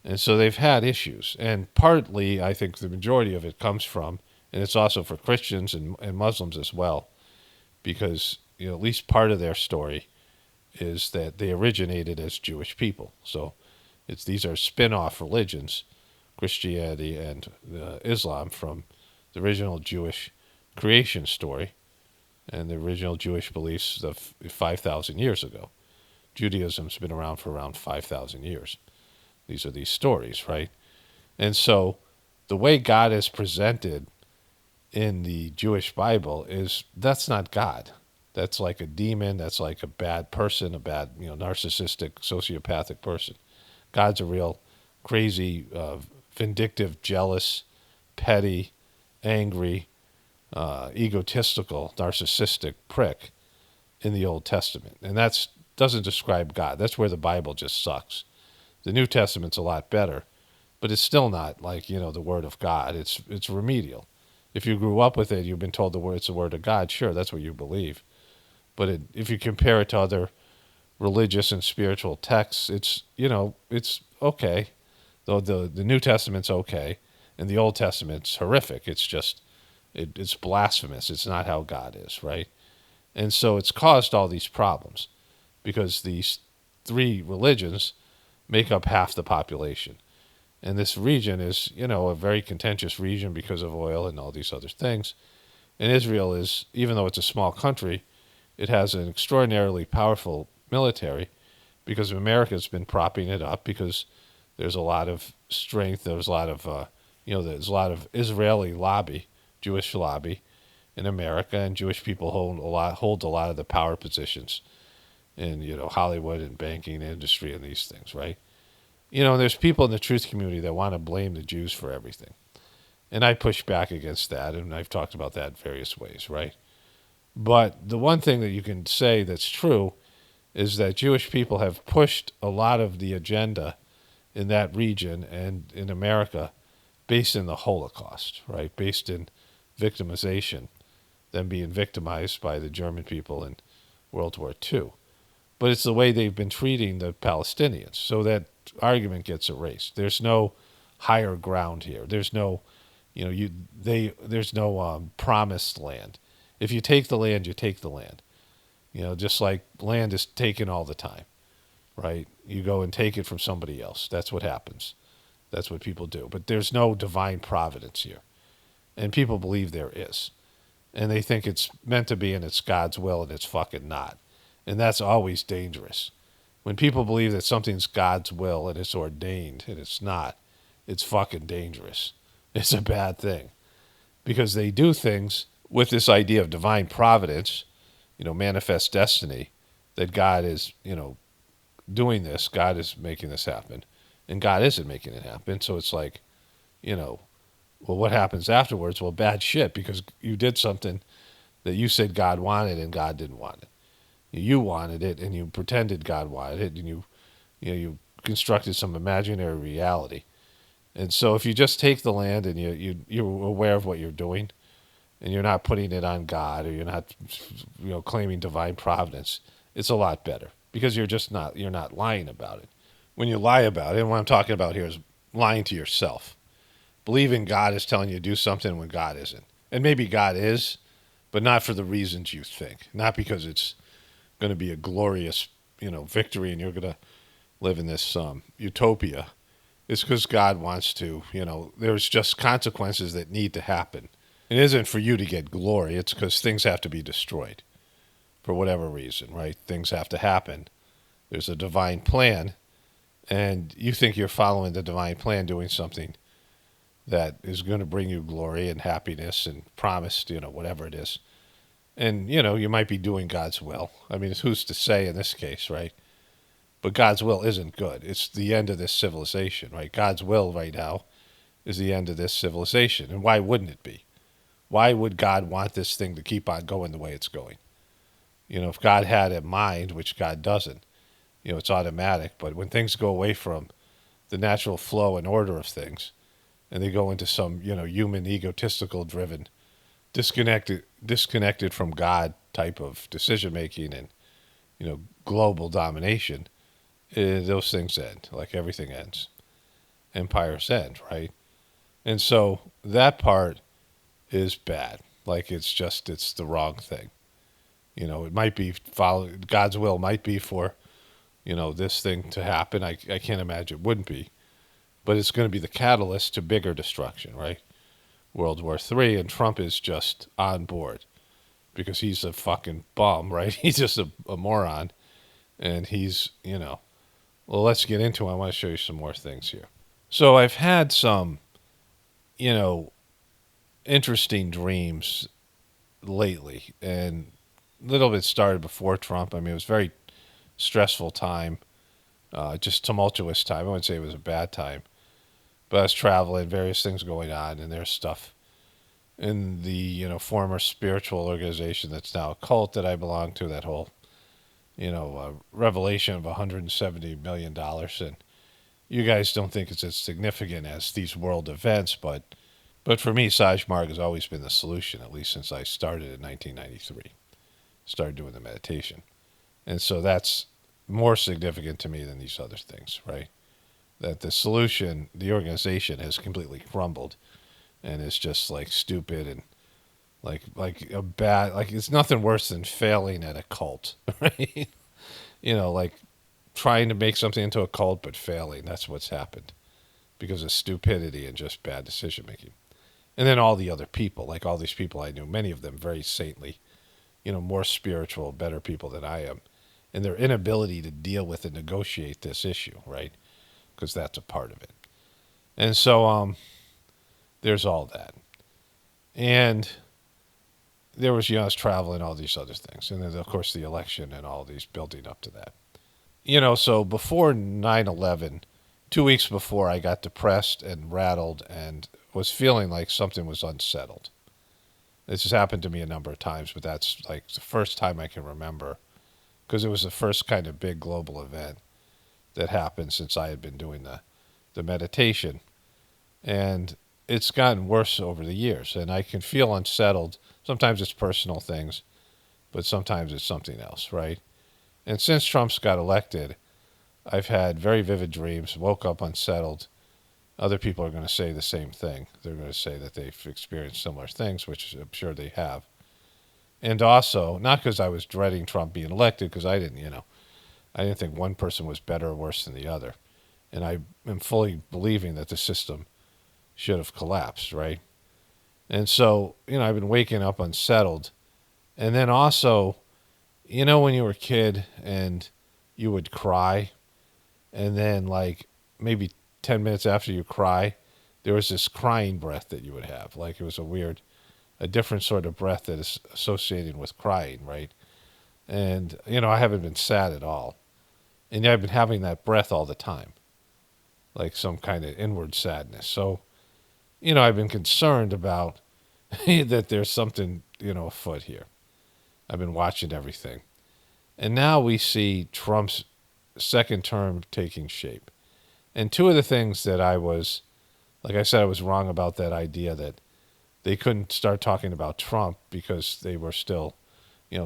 And so they've had issues. And partly, I think the majority of it comes from, and it's also for Christians and Muslims as well, because at least part of their story is that they originated as Jewish people. So these are spin-off religions, Christianity and Islam, from the original Jewish creation story and the original Jewish beliefs of 5,000 years ago. Judaism's been around for around 5,000 years. These are these stories, right? And so the way God is presented in the Jewish Bible that's not God. That's like a demon. That's like a bad person, a bad, narcissistic, sociopathic person. God's a real crazy, vindictive, jealous, petty, angry, egotistical, narcissistic prick in the Old Testament. And that doesn't describe God. That's where the Bible just sucks. The New Testament's a lot better, but it's still not like, the Word of God. It's remedial. If you grew up with it, you've been told it's the Word of God, sure, that's what you believe. But if you compare it to other religious and spiritual texts, it's okay. Though the New Testament's okay, and the Old Testament's horrific. It's just, it's blasphemous. It's not how God is, right? And so it's caused all these problems because these three religions make up half the population. And this region is, a very contentious region because of oil and all these other things. And Israel is, even though it's a small country, it has an extraordinarily powerful military because America's been propping it up because there's a lot of strength. There's a lot of, there's a lot of Israeli lobby, Jewish lobby in America, and Jewish people hold a lot of the power positions in, Hollywood and banking industry and these things, right? There's people in the truth community that want to blame the Jews for everything. And I push back against that, and I've talked about that in various ways, right? But the one thing that you can say that's true is that Jewish people have pushed a lot of the agenda in that region and in America based in the Holocaust, right? Based in victimization, them being victimized by the German people in World War II. But it's the way they've been treating the Palestinians. So that argument gets erased. There's no higher ground here. There's no, there's no promised land. If you take the land, you take the land. Just like land is taken all the time, right? You go and take it from somebody else. That's what happens. That's what people do. But there's no divine providence here. And people believe there is. And they think it's meant to be and it's God's will, and it's fucking not. And that's always dangerous. When people believe that something's God's will and it's ordained and it's not, it's fucking dangerous. It's a bad thing. Because they do things with this idea of divine providence, manifest destiny, that God is, doing this, God is making this happen, and God isn't making it happen. So it's like, well, what happens afterwards? Well, bad shit, because you did something that you said God wanted and God didn't want it. You wanted it, and you pretended God wanted it, and you constructed some imaginary reality. And so if you just take the land and you're aware of what you're doing, and you're not putting it on God, or you're not, claiming divine providence, it's a lot better because you're not lying about it. When you lie about it, and what I'm talking about here is lying to yourself. Believing God is telling you to do something when God isn't. And maybe God is, but not for the reasons you think. Not because it's going to be a glorious, victory and you're going to live in this utopia. It's because God wants to, there's just consequences that need to happen. It isn't for you to get glory. It's because things have to be destroyed for whatever reason, right? Things have to happen. There's a divine plan, and you think you're following the divine plan, doing something that is going to bring you glory and happiness and promised, whatever it is. And, you might be doing God's will. I mean, who's to say in this case, right? But God's will isn't good. It's the end of this civilization, right? God's will right now is the end of this civilization. And why wouldn't it be? Why would God want this thing to keep on going the way it's going? If God had a mind, which God doesn't, it's automatic. But when things go away from the natural flow and order of things, and they go into some, human egotistical driven, disconnected from God type of decision making and, global domination, those things end, like everything ends. Empire's End, right? And so that part is bad. Like it's the wrong thing. It might be God's will might be for, this thing to happen. I can't imagine it wouldn't be, but it's going to be the catalyst to bigger destruction, right? World War III, and Trump is just on board because he's a fucking bum, right? He's just a moron, and he's, well, let's get into it. I want to show you some more things here. So I've had some, interesting dreams lately, and a little bit started before Trump. I mean, it was a very stressful time, just tumultuous time. I wouldn't say it was a bad time, but I was traveling, various things going on, and there's stuff in the, former spiritual organization that's now a cult that I belong to, that whole, revelation of $170 million. And you guys don't think it's as significant as these world events, but for me, Saj Marg has always been the solution, at least since I started in 1993. Started doing the meditation. And so that's more significant to me than these other things, right? That the solution, the organization has completely crumbled and is just like stupid and like a bad, like it's nothing worse than failing at a cult, right? Like trying to make something into a cult but failing. That's what's happened because of stupidity and just bad decision making. And then all the other people, like all these people I knew, many of them very saintly, more spiritual, better people than I am, and their inability to deal with and negotiate this issue, right? Because that's a part of it. And so there's all that. And there was, I was traveling, all these other things. And then, of course, the election and all these building up to that. So before 9/11, 2 weeks before, I got depressed and rattled and was feeling like something was unsettled. This has happened to me a number of times, but that's like the first time I can remember because it was the first kind of big global event that happened since I had been doing the meditation. And it's gotten worse over the years, and I can feel unsettled. Sometimes it's personal things, but sometimes it's something else, right? And since Trump's got elected, I've had very vivid dreams, woke up unsettled. Other people are going to say the same thing. They're going to say that they've experienced similar things, which I'm sure they have. And also, not because I was dreading Trump being elected, because I didn't think one person was better or worse than the other. And I am fully believing that the system should have collapsed, right? And so, I've been waking up unsettled. And then also, when you were a kid and you would cry, and then like maybe 10 minutes after you cry, there was this crying breath that you would have. Like it was a different sort of breath that is associated with crying, right? And, I haven't been sad at all. And I've been having that breath all the time, like some kind of inward sadness. So, I've been concerned about that there's something, afoot here. I've been watching everything. And now we see Trump's second term taking shape. And two of the things that I was wrong about that idea that they couldn't start talking about Trump because they were still,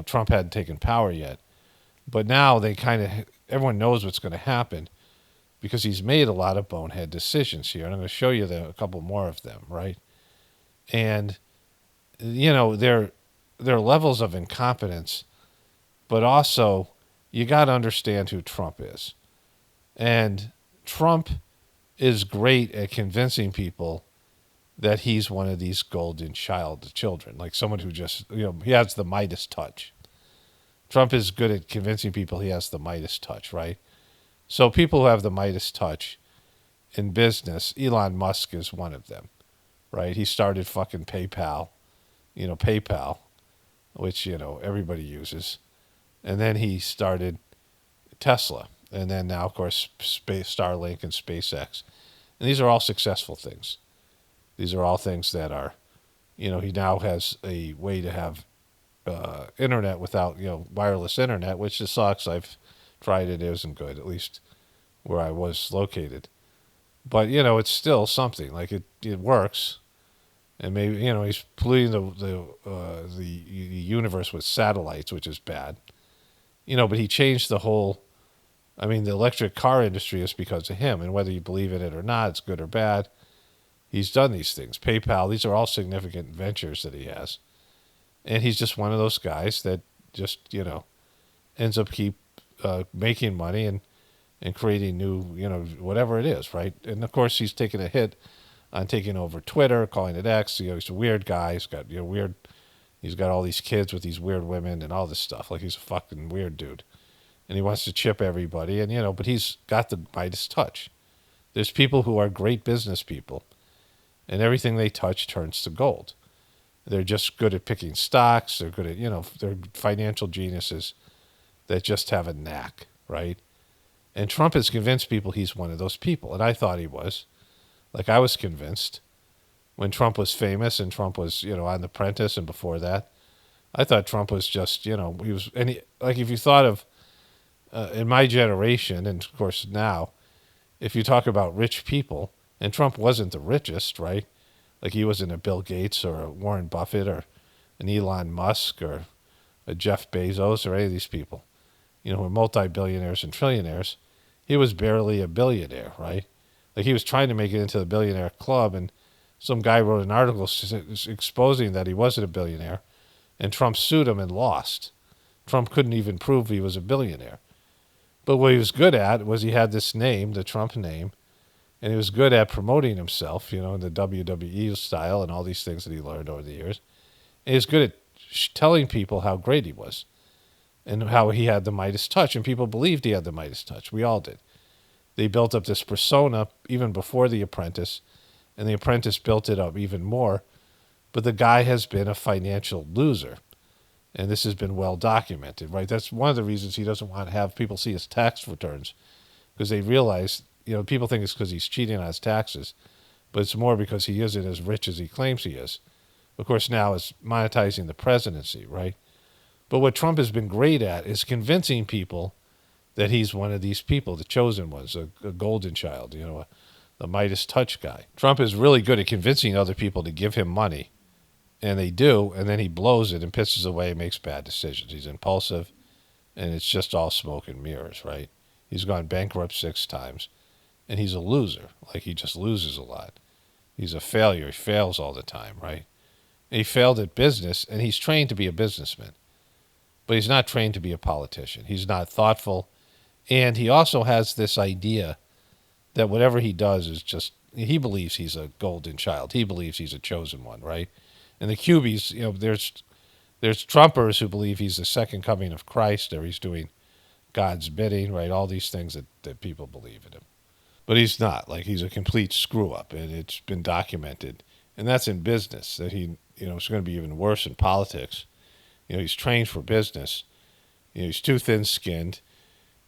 Trump hadn't taken power yet. But now everyone knows what's going to happen because he's made a lot of bonehead decisions here. And I'm going to show you a couple more of them, right? And, there are levels of incompetence, but also you got to understand who Trump is. And Trump is great at convincing people that he's one of these golden children, like someone who just, he has the Midas touch. Trump is good at convincing people he has the Midas touch, right? So people who have the Midas touch in business, Elon Musk is one of them, right? He started fucking PayPal, which, everybody uses. And then he started Tesla. And then now, of course, Starlink and SpaceX. And these are all successful things. These are all things that are, he now has a way to have internet without, wireless internet, which just sucks. I've tried it. It isn't good, at least where I was located. But, it's still something. Like, it works. And maybe, he's polluting the universe with satellites, which is bad. But he changed the whole I mean, the electric car industry is because of him, and whether you believe in it or not, it's good or bad. He's done these things. PayPal, these are all significant ventures that he has. And he's just one of those guys that just, ends up making money and creating new, whatever it is, right? And, of course, he's taken a hit on taking over Twitter, calling it X. He's a weird guy. He's got, he's got all these kids with these weird women and all this stuff. Like, he's a fucking weird dude. And he wants to chip everybody. And, but he's got the Midas touch. There's people who are great business people, and everything they touch turns to gold. They're just good at picking stocks. They're good at, they're financial geniuses that just have a knack, right? And Trump has convinced people he's one of those people. And I thought he was. Like, I was convinced when Trump was famous and Trump was, on The Apprentice and before that. I thought Trump was just, he was, like, if you thought of, in my generation, and of course now, if you talk about rich people, and Trump wasn't the richest, right? Like, he wasn't a Bill Gates or a Warren Buffett or an Elon Musk or a Jeff Bezos or any of these people, who are multi-billionaires and trillionaires. He was barely a billionaire, right? Like, he was trying to make it into the billionaire club, and some guy wrote an article exposing that he wasn't a billionaire, and Trump sued him and lost. Trump couldn't even prove he was a billionaire. But what he was good at was he had this name, the Trump name, and he was good at promoting himself, in the WWE style and all these things that he learned over the years. And he was good at telling people how great he was and how he had the Midas touch, and people believed he had the Midas touch. We all did. They built up this persona even before The Apprentice, and The Apprentice built it up even more. But the guy has been a financial loser. And this has been well documented, right? That's one of the reasons he doesn't want to have people see his tax returns, because they realize, people think it's because he's cheating on his taxes, but it's more because he isn't as rich as he claims he is. Of course, now it's monetizing the presidency, right? But what Trump has been great at is convincing people that he's one of these people, the chosen ones, a golden child, the Midas touch guy. Trump is really good at convincing other people to give him money. And they do, and then he blows it and pisses away and makes bad decisions. He's impulsive, and it's just all smoke and mirrors, right? He's gone bankrupt 6 times, and he's a loser. Like, he just loses a lot. He's a failure. He fails all the time, right? And he failed at business, and he's trained to be a businessman. But he's not trained to be a politician. He's not thoughtful. And he also has this idea that whatever he does is just, he believes he's a golden child. He believes he's a chosen one, right? And the Cubies, there's Trumpers who believe he's the second coming of Christ, or he's doing God's bidding, right? All these things that people believe in him. But he's not. Like, he's a complete screw-up, and it's been documented. And that's in business, that he, it's going to be even worse in politics. He's trained for business. He's too thin-skinned.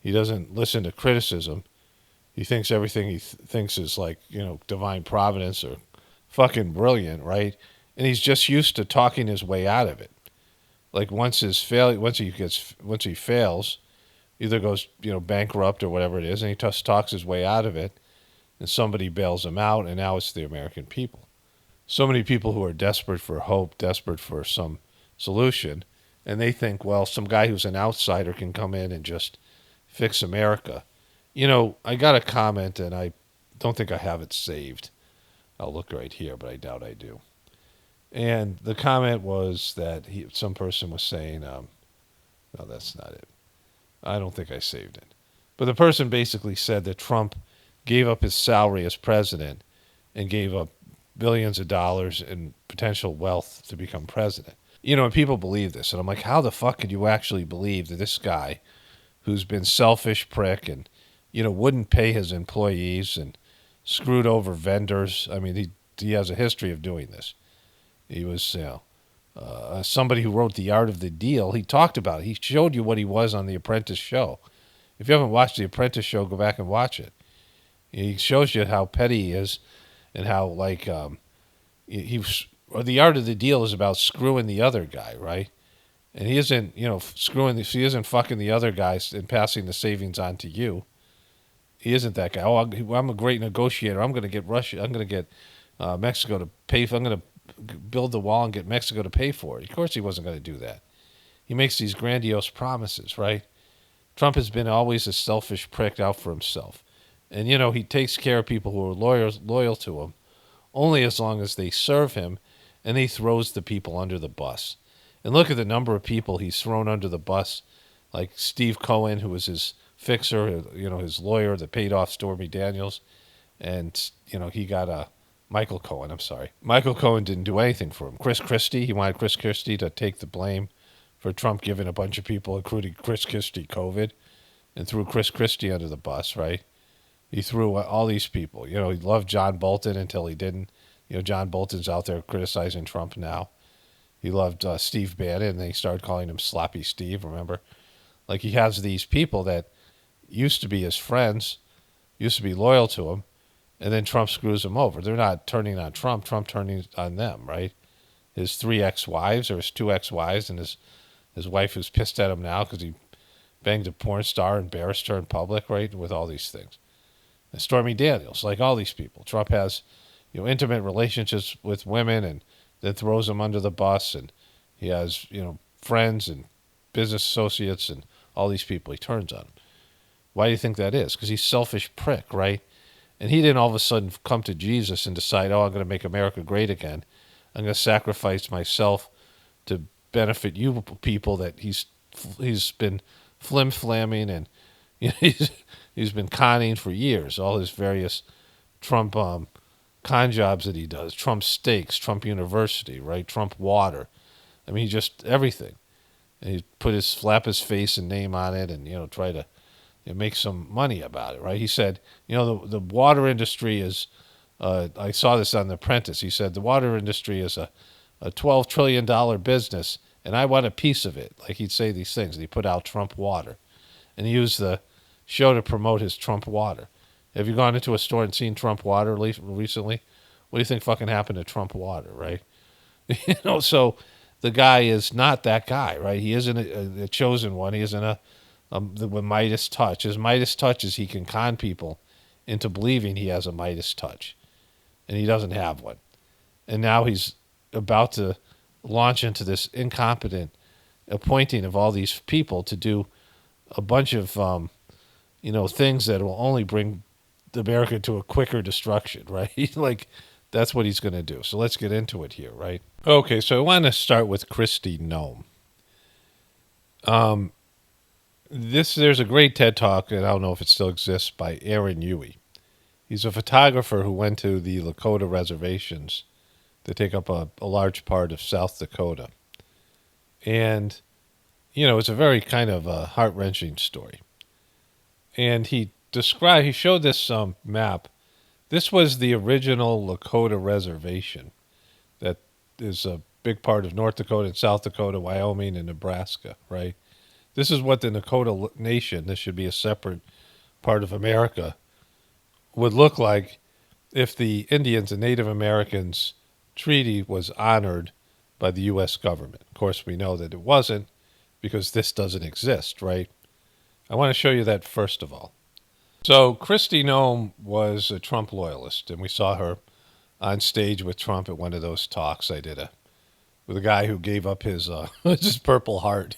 He doesn't listen to criticism. He thinks everything he thinks is like, divine providence or fucking brilliant, right? And he's just used to talking his way out of it. Like, once he fails, either goes, bankrupt or whatever it is, and he just talks his way out of it, and somebody bails him out, and now it's the American people. So many people who are desperate for hope, desperate for some solution, and they think, well, some guy who's an outsider can come in and just fix America. I got a comment, and I don't think I have it saved. I'll look right here, but I doubt I do. And the comment was that some person was saying, no, that's not it. I don't think I saved it. But the person basically said that Trump gave up his salary as president and gave up billions of dollars in potential wealth to become president. And people believe this. And I'm like, how the fuck could you actually believe that this guy who's been selfish prick and, wouldn't pay his employees and screwed over vendors? I mean, he has a history of doing this. He was, somebody who wrote The Art of the Deal. He talked about it. He showed you what he was on The Apprentice show. If you haven't watched The Apprentice show, go back and watch it. He shows you how petty he is and how, like, The Art of the Deal is about screwing the other guy, right? And he isn't, he isn't fucking the other guys and passing the savings on to you. He isn't that guy. Oh, I'm a great negotiator. I'm going to get Russia. I'm going to get Mexico to pay for. I'm going to build the wall and get Mexico to pay for it. Of course he wasn't going to do that. He makes these grandiose promises, right? Trump has been always a selfish prick out for himself. And, you know, he takes care of people who are loyal to him only as long as they serve him, and he throws the people under the bus. And look at the number of people he's thrown under the bus, like Steve Cohen, who was his fixer, you know, his lawyer that paid off Stormy Daniels. And, you know, he got Michael Cohen, I'm sorry. Michael Cohen didn't do anything for him. Chris Christie, he wanted Chris Christie to take the blame for Trump giving a bunch of people, including Chris Christie, COVID, and threw Chris Christie under the bus, right? He threw all these people. You know, he loved John Bolton until he didn't. You know, John Bolton's out there criticizing Trump now. He loved Steve Bannon, and then he started calling him Sloppy Steve, remember? Like, he has these people that used to be his friends, used to be loyal to him, and then Trump screws them over. They're not turning on Trump, Trump turning on them, right? His 3 ex-wives, or his 2 ex-wives, and his wife who's pissed at him now because he banged a porn star, embarrassed her in public, right, with all these things. And Stormy Daniels, like all these people. Trump has, you know, intimate relationships with women and then throws them under the bus. And he has, you know, friends and business associates and all these people he turns on. Why do you think that is? Because he's a selfish prick, right? And he didn't all of a sudden come to Jesus and decide, oh, I'm going to make America great again. I'm going to sacrifice myself to benefit you people that he's been flim-flamming and, you know, he's been conning for years. All his various Trump con jobs that he does, Trump Steaks, Trump University, right? Trump Water. I mean, just everything. And he slap his face and name on it, and, you know, try to, you know, make some money about it, right? He said, you know, the water industry is. I saw this on The Apprentice. He said the water industry is a $12 trillion business, and I want a piece of it. Like, he'd say these things. And he put out Trump Water, and he used the show to promote his Trump Water. Have you gone into a store and seen Trump Water recently? What do you think fucking happened to Trump Water, right? You know, so the guy is not that guy, right? He isn't a chosen one. He isn't the Midas touch. His Midas touch is he can con people into believing he has a Midas touch, and he doesn't have one. And now he's about to launch into this incompetent appointing of all these people to do a bunch of you know, things that will only bring America to a quicker destruction, right? Like, that's what he's going to do. So let's get into it here, right? Okay, so I want to start with Kristi Noem. There's a great TED Talk, and I don't know if it still exists, by Aaron Huey. He's a photographer who went to the Lakota reservations that take up a large part of South Dakota. And, you know, it's a very kind of heart-wrenching story. And he showed this map. This was the original Lakota reservation that is a big part of North Dakota and South Dakota, Wyoming, and Nebraska, right? This is what the Lakota Nation, this should be a separate part of America, would look like if the Indians and Native Americans treaty was honored by the U.S. government. Of course, we know that it wasn't because this doesn't exist, right? I want to show you that first of all. So Kristi Noem was a Trump loyalist, and we saw her on stage with Trump at one of those talks I did with a guy who gave up his his Purple Heart.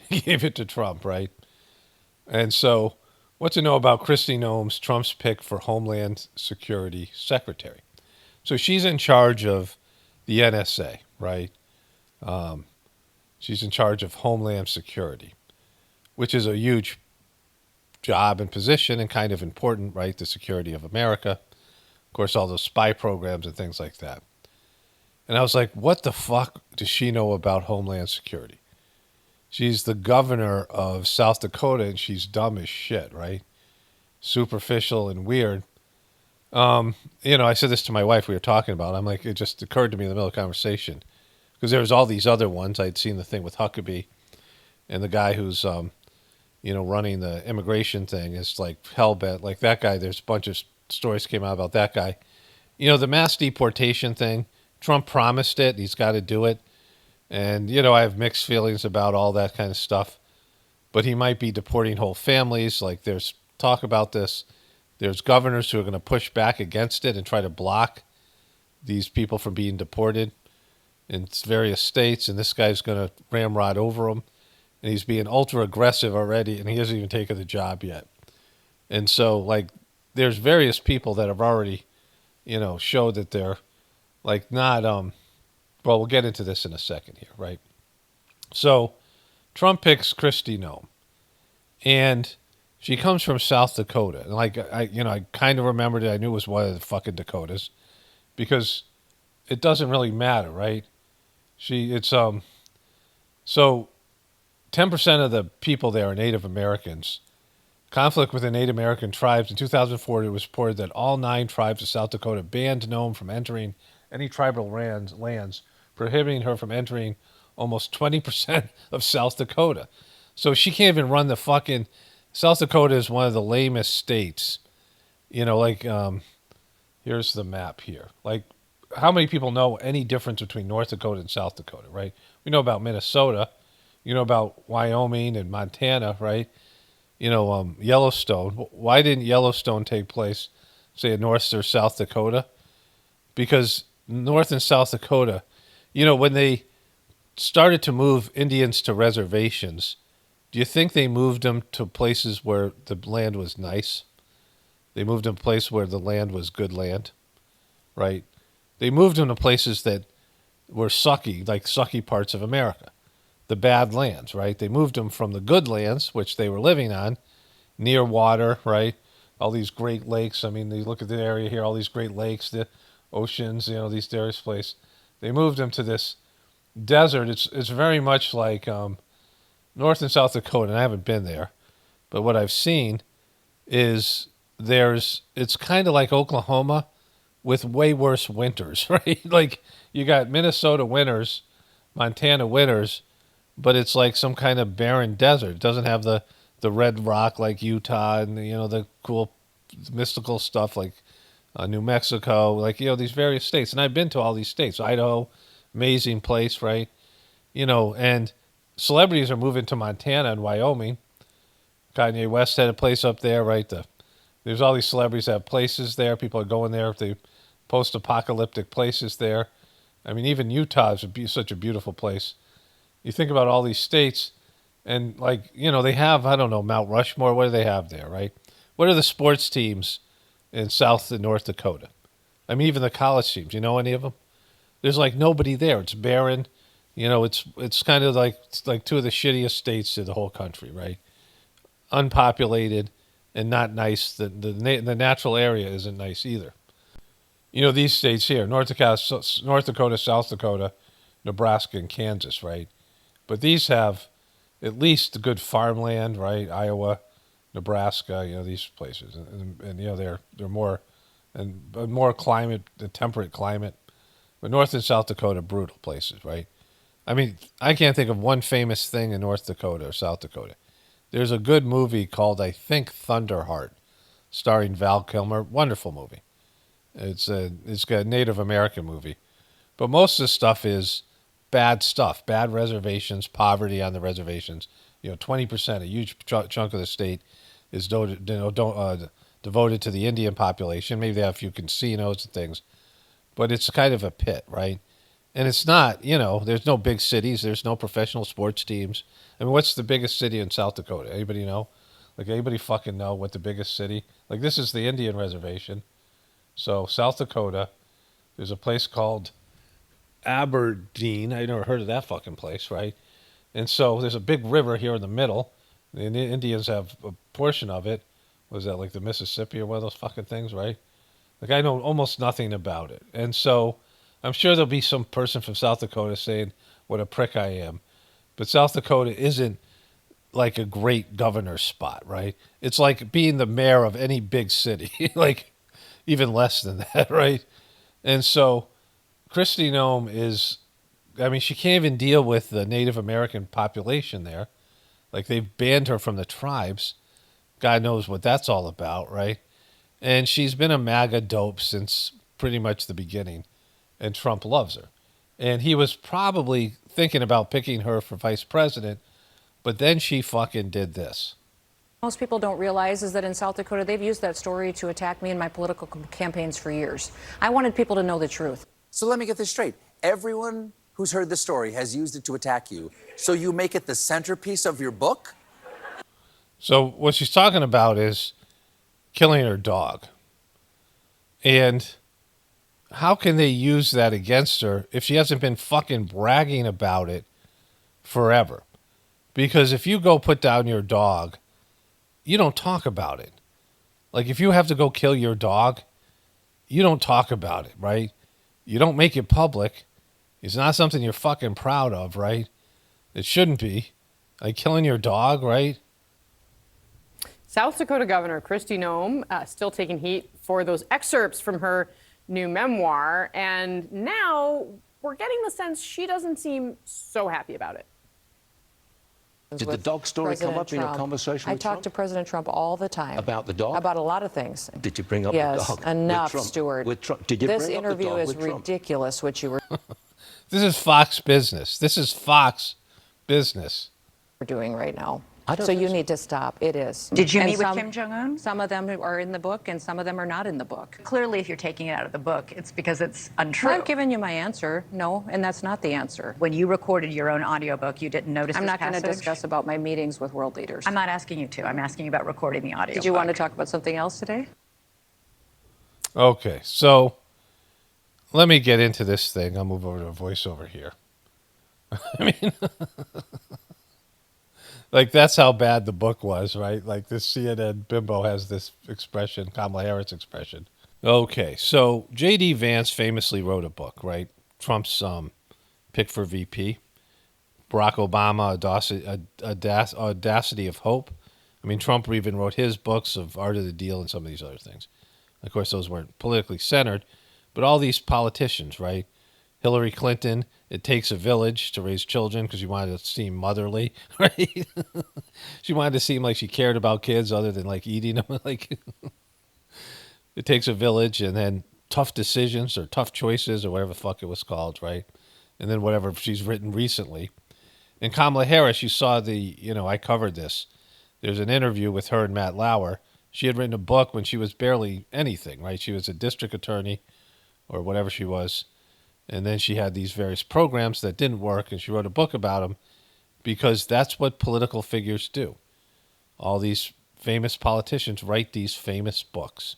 He gave it to Trump, right? And so what to know about Kristi Noem's Trump's pick for Homeland Security Secretary? So she's in charge of the NSA, right? She's in charge of Homeland Security, which is a huge job and position and kind of important, right? The security of America. Of course, all those spy programs and things like that. And I was like, what the fuck does she know about Homeland Security? She's the governor of South Dakota, and she's dumb as shit, right? Superficial and weird. You know, I said this to my wife, we were talking about it. I'm like, it just occurred to me in the middle of the conversation. Because there was all these other ones. I'd seen the thing with Huckabee, and the guy who's, you know, running the immigration thing is like hell-bent. Like that guy, there's a bunch of stories came out about that guy. You know, the mass deportation thing, Trump promised it. He's got to do it. And, you know, I have mixed feelings about all that kind of stuff. But he might be deporting whole families. Like, there's talk about this. There's governors who are going to push back against it and try to block these people from being deported in various states. And this guy's going to ramrod over them. and he's being ultra aggressive already, and he hasn't even taken the job yet. And so, like, there's various people that have already, showed that they're, like, not, well, we'll get into this in a second here, right? So, Trump picks Kristi Noem, and she comes from South Dakota. And, like, I kind of remembered it. I knew it was one of the fucking Dakotas, because it doesn't really matter, right? So 10% of the people there are Native Americans. Conflict with the Native American tribes. In 2004, it was reported that all 9 tribes of South Dakota banned Noem from entering any tribal lands, prohibiting her from entering almost 20% of South Dakota. So she can't even run the fucking... South Dakota is one of the lamest states. Here's the map here. Like, how many people know any difference between North Dakota and South Dakota, right? We know about Minnesota. You know about Wyoming and Montana, right? Yellowstone. Why didn't Yellowstone take place, say, in North or South Dakota? Because North and South Dakota, when they started to move Indians to reservations, do you think they moved them to places where the land was nice? They moved them to places where the land was good land, right? They moved them to places that were sucky, like sucky parts of America, the bad lands, right? They moved them from the good lands, which they were living on, near water, right? All these great lakes. I mean, you look at the area here, all these great lakes, the oceans, these various places. They moved them to this desert. It's very much like North and South Dakota, and I haven't been there, but what I've seen is it's kind of like Oklahoma with way worse winters, right? Like, you got Minnesota winters, Montana winters, but it's like some kind of barren desert. It doesn't have the red rock like Utah and, the cool mystical stuff like New Mexico, like, these various states. And I've been to all these states. Idaho, amazing place, right? And celebrities are moving to Montana and Wyoming. Kanye West had a place up there, right? There's all these celebrities that have places there. People are going there. They post-apocalyptic places there. I mean, even Utah is such a beautiful place. You think about all these states, and, like, they have, I don't know, Mount Rushmore. What do they have there, right? What are the sports teams in South and North Dakota? I mean, even the college teams. You know any of them? There's, like, nobody there. It's barren. It's kind of like two of the shittiest states in the whole country, right? Unpopulated and not nice. The natural area isn't nice either. These states here, North Dakota, South Dakota, Nebraska, and Kansas, right? But these have at least good farmland, right? Iowa, Nebraska, these places, and they're more climate, the temperate climate. But North and South Dakota, brutal places, right? I mean, I can't think of one famous thing in North Dakota or South Dakota. There's a good movie called, I think, Thunderheart, starring Val Kilmer. Wonderful movie. It's got a Native American movie. But most of the stuff is bad stuff, bad reservations, poverty on the reservations. 20%, a huge chunk of the state is devoted to the Indian population. Maybe they have a few casinos and things. But it's kind of a pit, right? And it's not, there's no big cities. There's no professional sports teams. I mean, what's the biggest city in South Dakota? Anybody know? Like, anybody fucking know what the biggest city? Like, this is the Indian reservation. So, South Dakota, there's a place called Aberdeen. I never heard of that fucking place, right? And so, there's a big river here in the middle. The Indians have a portion of it. Was that like the Mississippi or one of those fucking things, right? Like, I know almost nothing about it. And so, I'm sure there'll be some person from South Dakota saying what a prick I am. But South Dakota isn't like a great governor's spot, right? It's like being the mayor of any big city, like even less than that, right? And so Kristi Noem she can't even deal with the Native American population there. Like, they've banned her from the tribes. God knows what that's all about, right? And she's been a MAGA dope since pretty much the beginning. And Trump loves her. And he was probably thinking about picking her for vice president, but then she fucking did this. Most people don't realize is that in South Dakota, they've used that story to attack me in my political campaigns for years. I wanted people to know the truth. So let me get this straight. Everyone who's heard the story has used it to attack you, so you make it the centerpiece of your book? So what she's talking about is killing her dog. And how can they use that against her if she hasn't been fucking bragging about it forever? Because if you go put down your dog, you don't talk about it. Like if you have to go kill your dog, you don't talk about it, right? You don't make it public. It's not something you're fucking proud of, right? It shouldn't be. Like killing your dog, right? South Dakota Governor Kristi Noem still taking heat for those excerpts from her new memoir. And now we're getting the sense she doesn't seem so happy about it. Did the dog story come up in your conversation with Trump? I talk to President Trump all the time. About the dog? About a lot of things. Did you bring up the dog? Yes, enough, with Trump? Stuart. With Trump. Did you this bring interview up the dog is with Trump? ridiculous, what you were This is Fox business. This is Fox business. doing right now. I don't So think you so. need to stop. It is. Did you And meet with some- Kim Jong-un? Some of them are in the book, and some of them are not in the book. Clearly, if you're taking it out of the book, it's because it's untrue. I've given you my answer. No, and that's not the answer. When you recorded your own audiobook, you didn't notice I'm this not going to passage? discuss about my meetings with world leaders. I'm not asking you to. I'm asking you about recording the audio. Did you want to talk about something else today? Okay, so let me get into this thing. I'll move over to a voiceover here. I mean, like that's how bad the book was, right? Like this CNN bimbo has this expression, Kamala Harris expression. Okay, so J.D. Vance famously wrote a book, right? Trump's pick for VP. Barack Obama, Audacity of Hope. I mean, Trump even wrote his books of Art of the Deal and some of these other things. Of course, those weren't politically centered, but all these politicians, right? Hillary Clinton, It Takes a Village to Raise Children because she wanted to seem motherly, right? She wanted to seem like she cared about kids other than like eating them. Like It Takes a Village, and then Tough Decisions or Tough Choices or whatever the fuck it was called, right? And then whatever she's written recently. And Kamala Harris, you saw I covered this. There's an interview with her and Matt Lauer. She had written a book when she was barely anything, right? She was a district attorney or whatever she was. And then she had these various programs that didn't work, and she wrote a book about them because that's what political figures do. All these famous politicians write these famous books.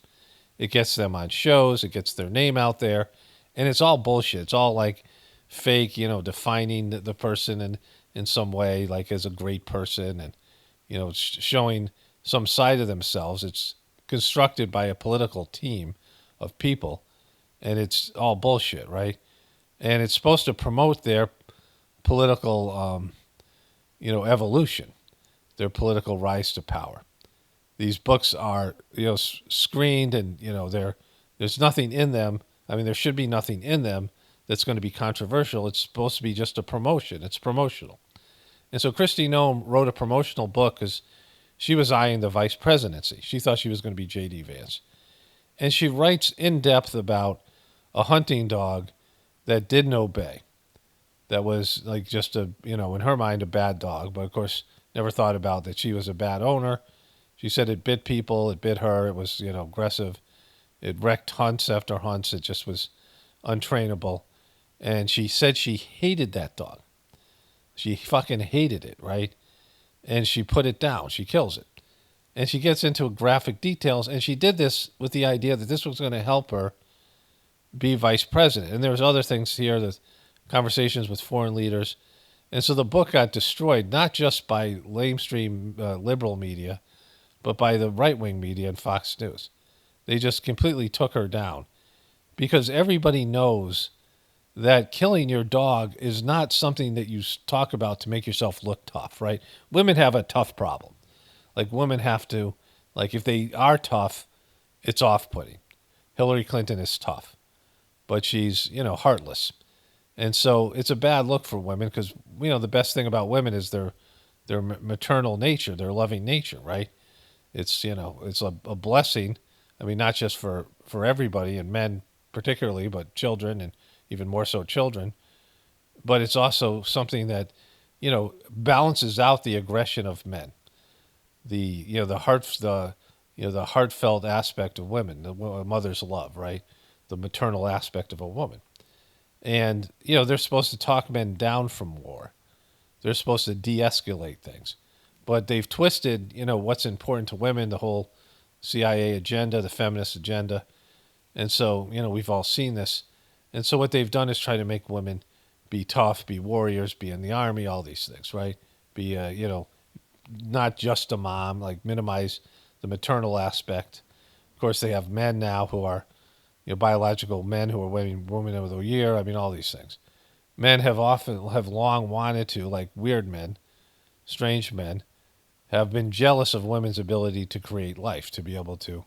It gets them on shows, it gets their name out there, and it's all bullshit. It's all like fake, defining the person in some way, like as a great person, and, showing some side of themselves. It's constructed by a political team of people, and it's all bullshit, right? And it's supposed to promote their political, evolution, their political rise to power. These books are, screened, and, there's nothing in them. I mean, there should be nothing in them that's going to be controversial. It's supposed to be just a promotion. It's promotional. And so Kristi Noem wrote a promotional book because she was eyeing the vice presidency. She thought she was going to be J.D. Vance. And she writes in depth about a hunting dog that didn't obey. That was like just in her mind, a bad dog. But of course, never thought about that she was a bad owner. She said it bit people. It bit her. It was, aggressive. It wrecked hunts after hunts. It just was untrainable. And she said she hated that dog. She fucking hated it, right? And she put it down. She kills it. And she gets into graphic details. And she did this with the idea that this was going to help her be vice president. And there's other things here, the conversations with foreign leaders. And so the book got destroyed, not just by lamestream liberal media, but by the right-wing media and Fox News. They just completely took her down because everybody knows that killing your dog is not something that you talk about to make yourself look tough, right? Women have a tough problem. Like women have to, like if they are tough, it's off-putting. Hillary Clinton is tough, but she's, heartless. And so it's a bad look for women because, the best thing about women is their maternal nature, their loving nature, right? It's, it's a blessing. I mean, not just for everybody and men particularly, but children and even more so children. But it's also something that, balances out the aggression of men. The heartfelt aspect of women, the mother's love, right? The maternal aspect of a woman. And, you know, they're supposed to talk men down from war. They're supposed to de-escalate things. But they've twisted, you know, what's important to women, the whole CIA agenda, the feminist agenda. And so, you know, we've all seen this. And so what they've done is try to make women be tough, be warriors, be in the army, all these things, right? Be, you know, not just a mom, like minimize the maternal aspect. Of course, they have men now who are, you know, biological men who are women of the year. I mean, all these things. Men have long wanted to, like weird men, strange men, have been jealous of women's ability to create life, to be able to,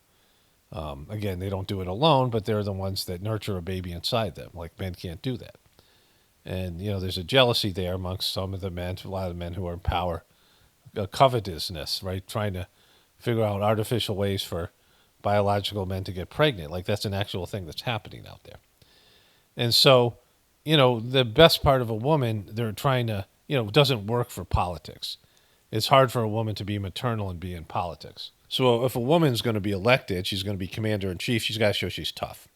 again, they don't do it alone, but they're the ones that nurture a baby inside them. Like men can't do that. And, you know, there's a jealousy there amongst some of the men, a lot of the men who are in power, a covetousness, right? Trying to figure out artificial ways for biological men to get pregnant. Like that's an actual thing that's happening out there. And so, you know, the best part of a woman, they're trying to, you know, doesn't work for politics. It's hard for a woman to be maternal and be in politics. So if a woman's going to be elected, she's going to be commander-in-chief, she's got to show she's tough.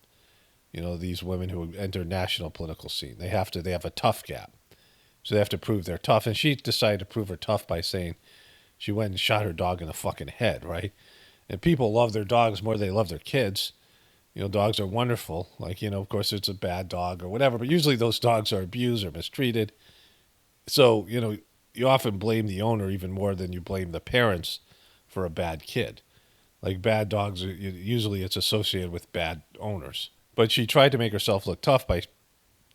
You know, these women who enter national political scene, they have a tough gap. So they have to prove they're tough. And she decided to prove her tough by saying she went and shot her dog in the fucking head, right? And people love their dogs more than they love their kids. You know, dogs are wonderful. Like, you know, of course, it's a bad dog or whatever, but usually those dogs are abused or mistreated. So, you know, you often blame the owner even more than you blame the parents for a bad kid. Like bad dogs, usually it's associated with bad owners. But she tried to make herself look tough by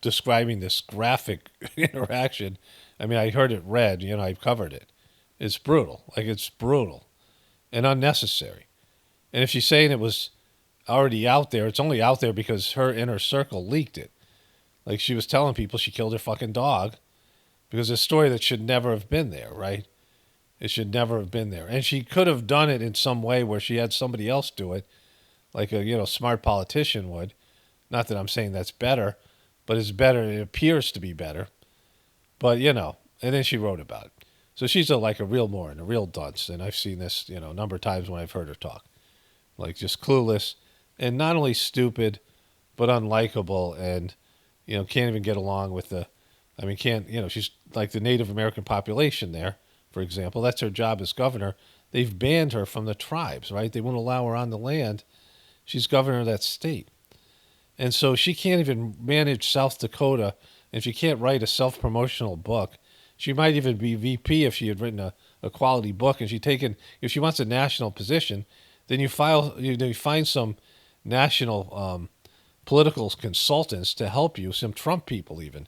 describing this graphic interaction. I mean, I heard it read, you know, I've covered it. It's brutal. Like, it's brutal and unnecessary. And if she's saying it was already out there, it's only out there because her inner circle leaked it. Like, she was telling people she killed her fucking dog because it's a story that should never have been there, right? It should never have been there. And she could have done it in some way where she had somebody else do it, like a, you know, smart politician would. Not that I'm saying that's better, but it's better. It appears to be better. But, you know, and then she wrote about it. So she's like a real moron, a real dunce. And I've seen this, you know, a number of times when I've heard her talk. Like, just clueless and not only stupid, but unlikable and, you know, can't even get along with she's like the Native American population there, for example. That's her job as governor. They've banned her from the tribes, right? They won't allow her on the land. She's governor of that state. And so she can't even manage South Dakota, and she can't write a self-promotional book. She might even be VP if she had written a quality book, and if she wants a national position, then you find some national political consultants to help you, some Trump people even,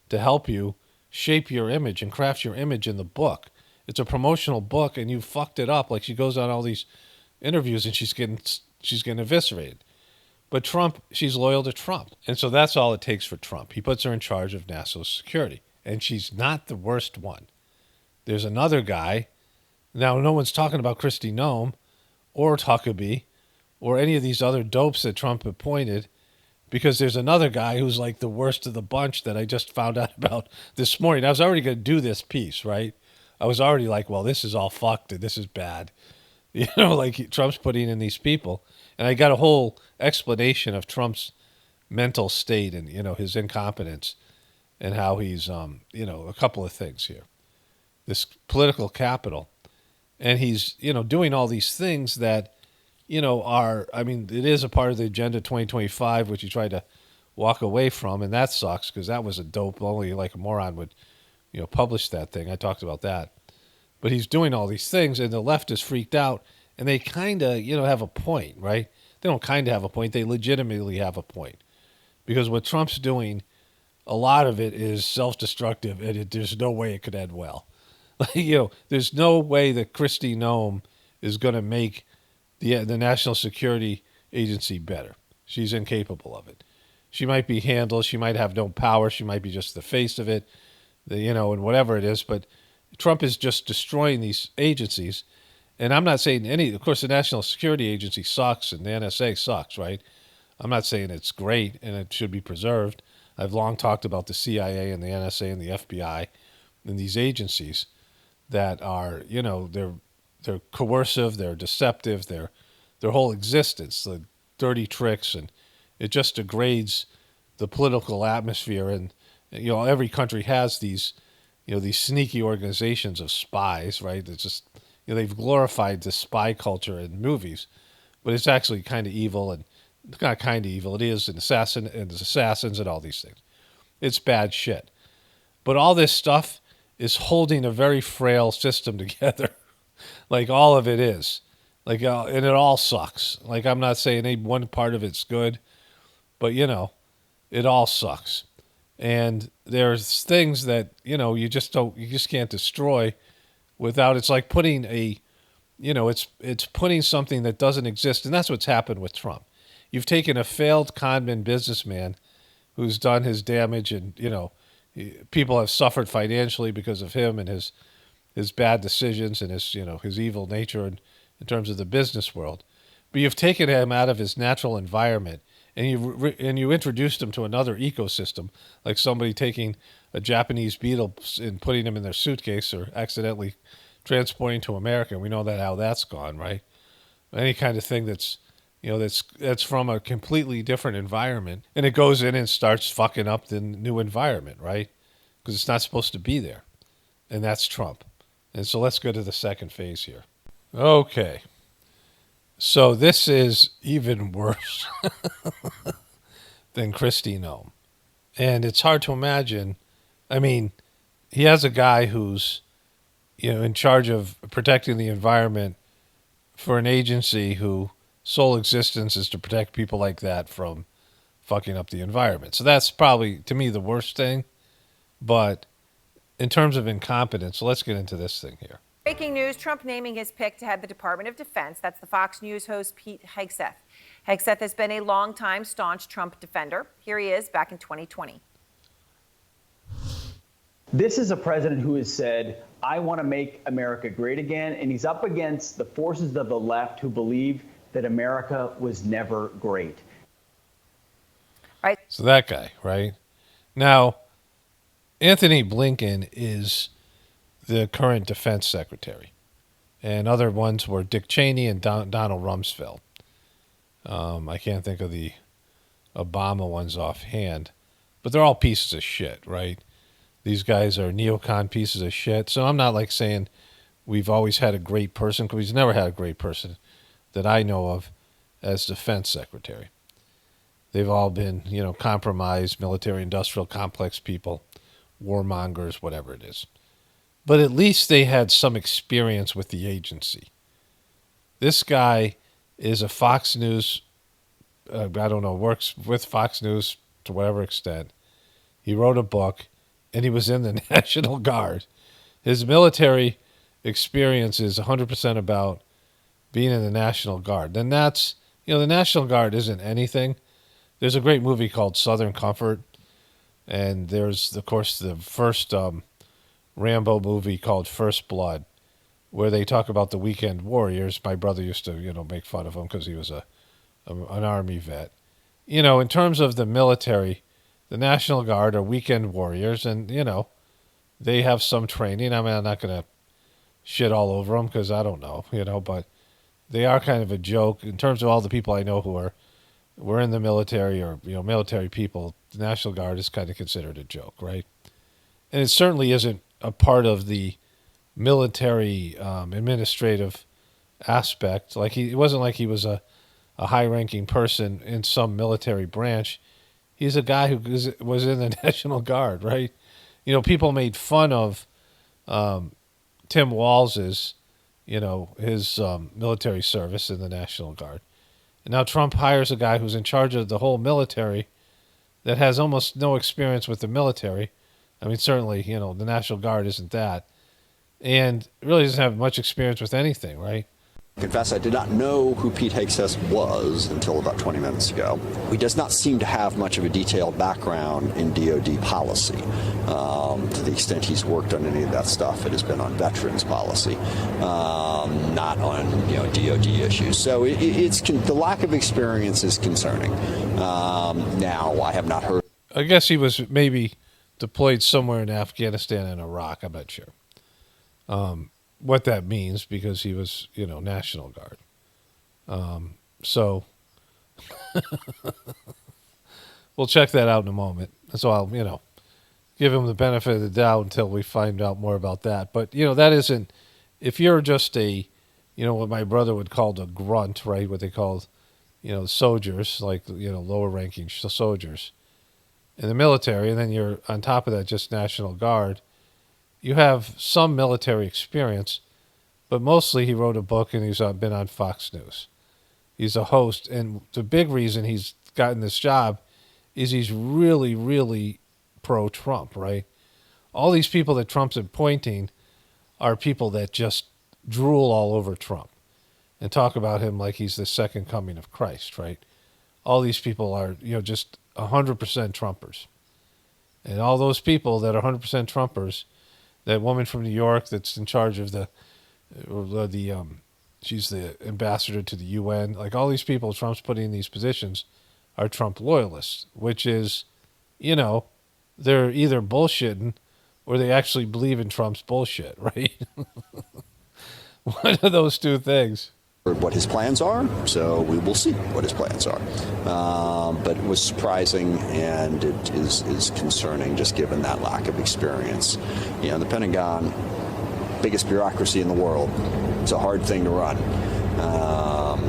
to help you shape your image and craft your image in the book. It's a promotional book, and you fucked it up. Like, she goes on all these interviews, and she's getting eviscerated. But Trump, she's loyal to Trump. And so that's all it takes for Trump. He puts her in charge of national security. And she's not the worst one. There's another guy. Now, no one's talking about Kristi Noem or Huckabee or any of these other dopes that Trump appointed, because there's another guy who's like the worst of the bunch that I just found out about this morning. I was already going to do this piece, right? I was already like, well, this is all fucked and this is bad. You know, like Trump's putting in these people. And I got a whole explanation of Trump's mental state and, you know, his incompetence and how he's, you know, a couple of things here. This political capital. And he's, you know, doing all these things that, you know, it is a part of the Agenda 2025, which he tried to walk away from. And that sucks because that was a dope. Only like a moron would, you know, publish that thing. I talked about that. But he's doing all these things, and the left is freaked out, and they kind of, you know, have a point, right? They don't kind of have a point. They legitimately have a point. Because what Trump's doing, a lot of it is self-destructive, and there's no way it could end well. Like, you know, there's no way that Kristi Noem is going to make the National Security Agency better. She's incapable of it. She might be handled. She might have no power. She might be just the face of it, you know, and whatever it is, but Trump is just destroying these agencies. And I'm not saying of course, the National Security Agency sucks and the NSA sucks, right? I'm not saying it's great and it should be preserved. I've long talked about the CIA and the NSA and the FBI and these agencies that are, you know, they're coercive, they're deceptive, their whole existence, the dirty tricks, and it just degrades the political atmosphere, and every country has these these sneaky organizations of spies, right? It's just they've glorified the spy culture in movies, but it's actually kind of evil, and it's not kind of evil. It is an assassin and there's assassins and all these things. It's bad shit. But all this stuff is holding a very frail system together. Like all of it is. And it all sucks. Like I'm not saying any one part of it's good, but it all sucks. And there's things that, you just can't destroy without, it's like putting it's putting something that doesn't exist. And that's what's happened with Trump. You've taken a failed conman businessman who's done his damage, and, people have suffered financially because of him and his bad decisions and his evil nature in terms of the business world. But you've taken him out of his natural environment, and you introduced him to another ecosystem, like somebody taking a Japanese beetle and putting him in their suitcase or accidentally transporting to America. We know how that's gone, right? Any kind of thing that's that's from a completely different environment, and it goes in and starts fucking up the new environment, right? Because it's not supposed to be there, and that's Trump. And so let's go to the second phase here. Okay. So this is even worse than Kristi Noem. And it's hard to imagine. I mean, he has a guy who's, in charge of protecting the environment for an agency whose sole existence is to protect people like that from fucking up the environment. So that's probably, to me, the worst thing. But in terms of incompetence, let's get into this thing here. Breaking news, Trump naming his pick to head the Department of Defense. That's the Fox News host Pete Hegseth. Hegseth has been a longtime staunch Trump defender. Here he is back in 2020. This is a president who has said, I want to make America great again. And he's up against the forces of the left who believe that America was never great. Right. So that guy, right? Now, Anthony Blinken is the current defense secretary, and other ones were Dick Cheney and Donald Rumsfeld. I can't think of the Obama ones offhand, but they're all pieces of shit, right? These guys are neocon pieces of shit. So I'm not like saying we've always had a great person, because we've never had a great person that I know of as defense secretary. They've all been, compromised, military-industrial complex people, warmongers, whatever it is. But at least they had some experience with the agency. This guy is a Fox News, works with Fox News to whatever extent. He wrote a book, and he was in the National Guard. His military experience is 100% about being in the National Guard. Then that's, the National Guard isn't anything. There's a great movie called Southern Comfort, and there's, of course, the first Rambo movie called First Blood, where they talk about the weekend warriors. My brother used to, make fun of him because he was an Army vet. In terms of the military, the National Guard are weekend warriors, and, they have some training. I mean, I'm not going to shit all over them because I don't know, but they are kind of a joke. In terms of all the people I know who were in the military or, military people, the National Guard is kind of considered a joke, right? And it certainly isn't a part of the military administrative aspect. Like it wasn't like he was a high-ranking person in some military branch. He's a guy who was in the National Guard, right? People made fun of Tim Walz's, his military service in the National Guard. And now Trump hires a guy who's in charge of the whole military that has almost no experience with the military. I mean, certainly, the National Guard isn't that. And really doesn't have much experience with anything, right? Confess, I did not know who Pete Hegseth was until about 20 minutes ago. He does not seem to have much of a detailed background in DOD policy. To the extent he's worked on any of that stuff, it has been on veterans policy, not on DOD issues. So the lack of experience is concerning. Now, I have not heard. I guess he was maybe deployed somewhere in Afghanistan and Iraq. I'm not sure what that means, because he was, National Guard. So, we'll check that out in a moment. So I'll, give him the benefit of the doubt until we find out more about that. But, that isn't, if you're just a, what my brother would call a grunt, right? What they called, soldiers, like, lower ranking soldiers in the military. And then you're on top of that, just National Guard. You have some military experience, but mostly he wrote a book and he's been on Fox News. He's a host. And the big reason he's gotten this job is he's really, really pro-Trump, right? All these people that Trump's appointing are people that just drool all over Trump and talk about him like he's the second coming of Christ, right? All these people are, just 100% Trumpers. And all those people that are 100% Trumpers, that woman from New York that's in charge of she's the ambassador to the UN, like all these people Trump's putting in these positions are Trump loyalists, which is, they're either bullshitting or they actually believe in Trump's bullshit, right? One of those two things. What his plans are, so we will see what his plans are. But it was surprising, and it is concerning just given that lack of experience. The Pentagon, biggest bureaucracy in the world. It's a hard thing to run.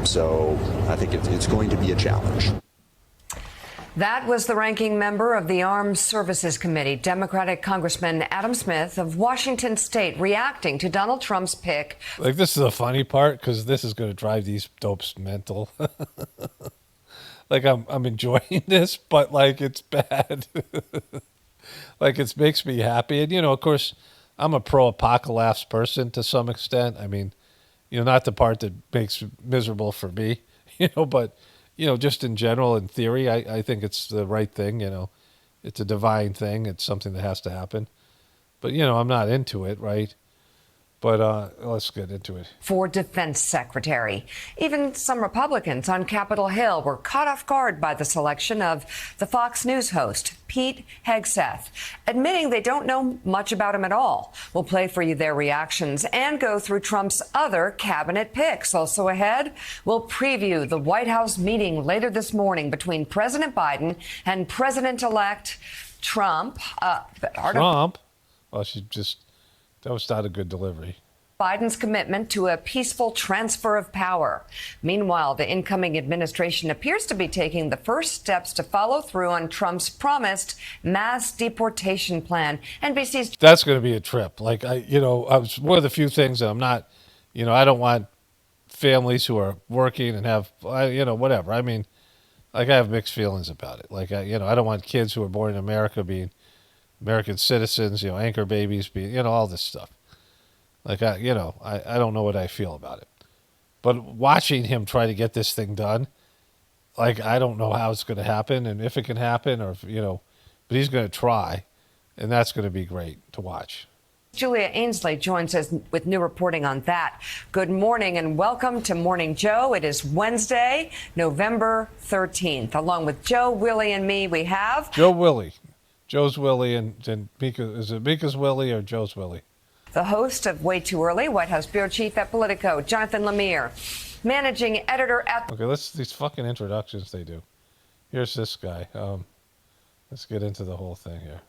So I think it's going to be a challenge. That was the ranking member of the Armed Services Committee, Democratic Congressman Adam Smith of Washington State, reacting to Donald Trump's pick. Like, this is the funny part, because this is going to drive these dopes mental. Like, I'm enjoying this, but, like, it's bad. Like, it makes me happy. And, of course, I'm a pro-apocalypse person to some extent. I mean, not the part that makes it miserable for me, but... just in general, in theory, I think it's the right thing, It's a divine thing. It's something that has to happen. But, I'm not into it, right? But let's get into it. For Defense Secretary. Even some Republicans on Capitol Hill were caught off guard by the selection of the Fox News host, Pete Hegseth, admitting they don't know much about him at all. We'll play for you their reactions and go through Trump's other cabinet picks. Also ahead, we'll preview the White House meeting later this morning between President Biden and President-elect Trump. Trump? Well, that was not a good delivery. Biden's commitment to a peaceful transfer of power. Meanwhile, the incoming administration appears to be taking the first steps to follow through on Trump's promised mass deportation plan. NBC's... That's going to be a trip. Like, I was one of the few things that I'm not, I don't want families who are working and have, whatever. I mean, like, I have mixed feelings about it. Like, I don't want kids who are born in America being American citizens, anchor babies, all this stuff. Like, I don't know what I feel about it. But watching him try to get this thing done, like, I don't know how it's going to happen and if it can happen or, but he's going to try. And that's going to be great to watch. Julia Ainsley joins us with new reporting on that. Good morning and welcome to Morning Joe. It is Wednesday, November 13th. Along with Joe, Willie, and me, we have... Joe Willie. Joe's Willie and Mika. Is it Mika's Willie or Joe's Willie? The host of Way Too Early, White House Bureau Chief at Politico, Jonathan Lemire. Managing editor at... Okay, these fucking introductions they do. Here's this guy. Let's get into the whole thing here.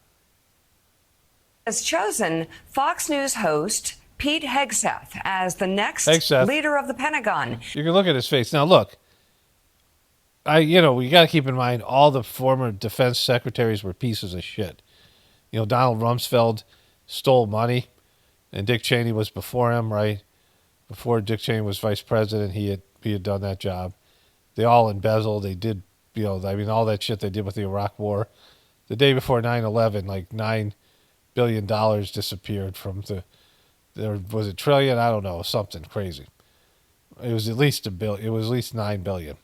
Has chosen Fox News host Pete Hegseth as the next leader of the Pentagon. You can look at his face. Now, look. We got to keep in mind all the former defense secretaries were pieces of shit. Donald Rumsfeld stole money, and Dick Cheney was before him, right? Before Dick Cheney was vice president, he had done that job. They all embezzled. They did, all that shit they did with the Iraq War. The day before 9/11, like $9 billion disappeared from was it trillion? I don't know, something crazy. It was at least $1 billion. It was at least $9 billion.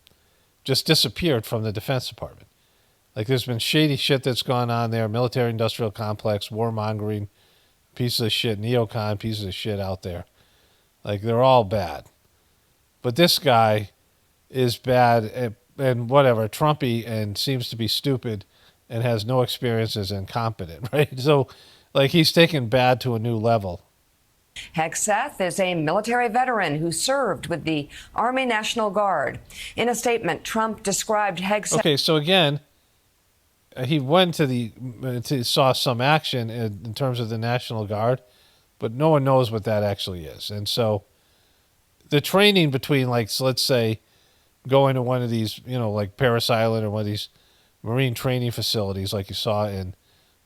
Just disappeared from the Defense Department. Like, there's been shady shit that's gone on there, military-industrial complex, warmongering, pieces of shit, neocon pieces of shit out there. Like, they're all bad. But this guy is bad and whatever, Trumpy, and seems to be stupid and has no experience, is incompetent, right? So, like, he's taken bad to a new level. Hegseth is a military veteran who served with the Army National Guard. In a statement, Trump described Hegseth... Okay, so again, he went saw some action in terms of the National Guard, but no one knows what that actually is. And so the training between, like, so let's say going to one of these, like Parris Island or one of these Marine training facilities like you saw in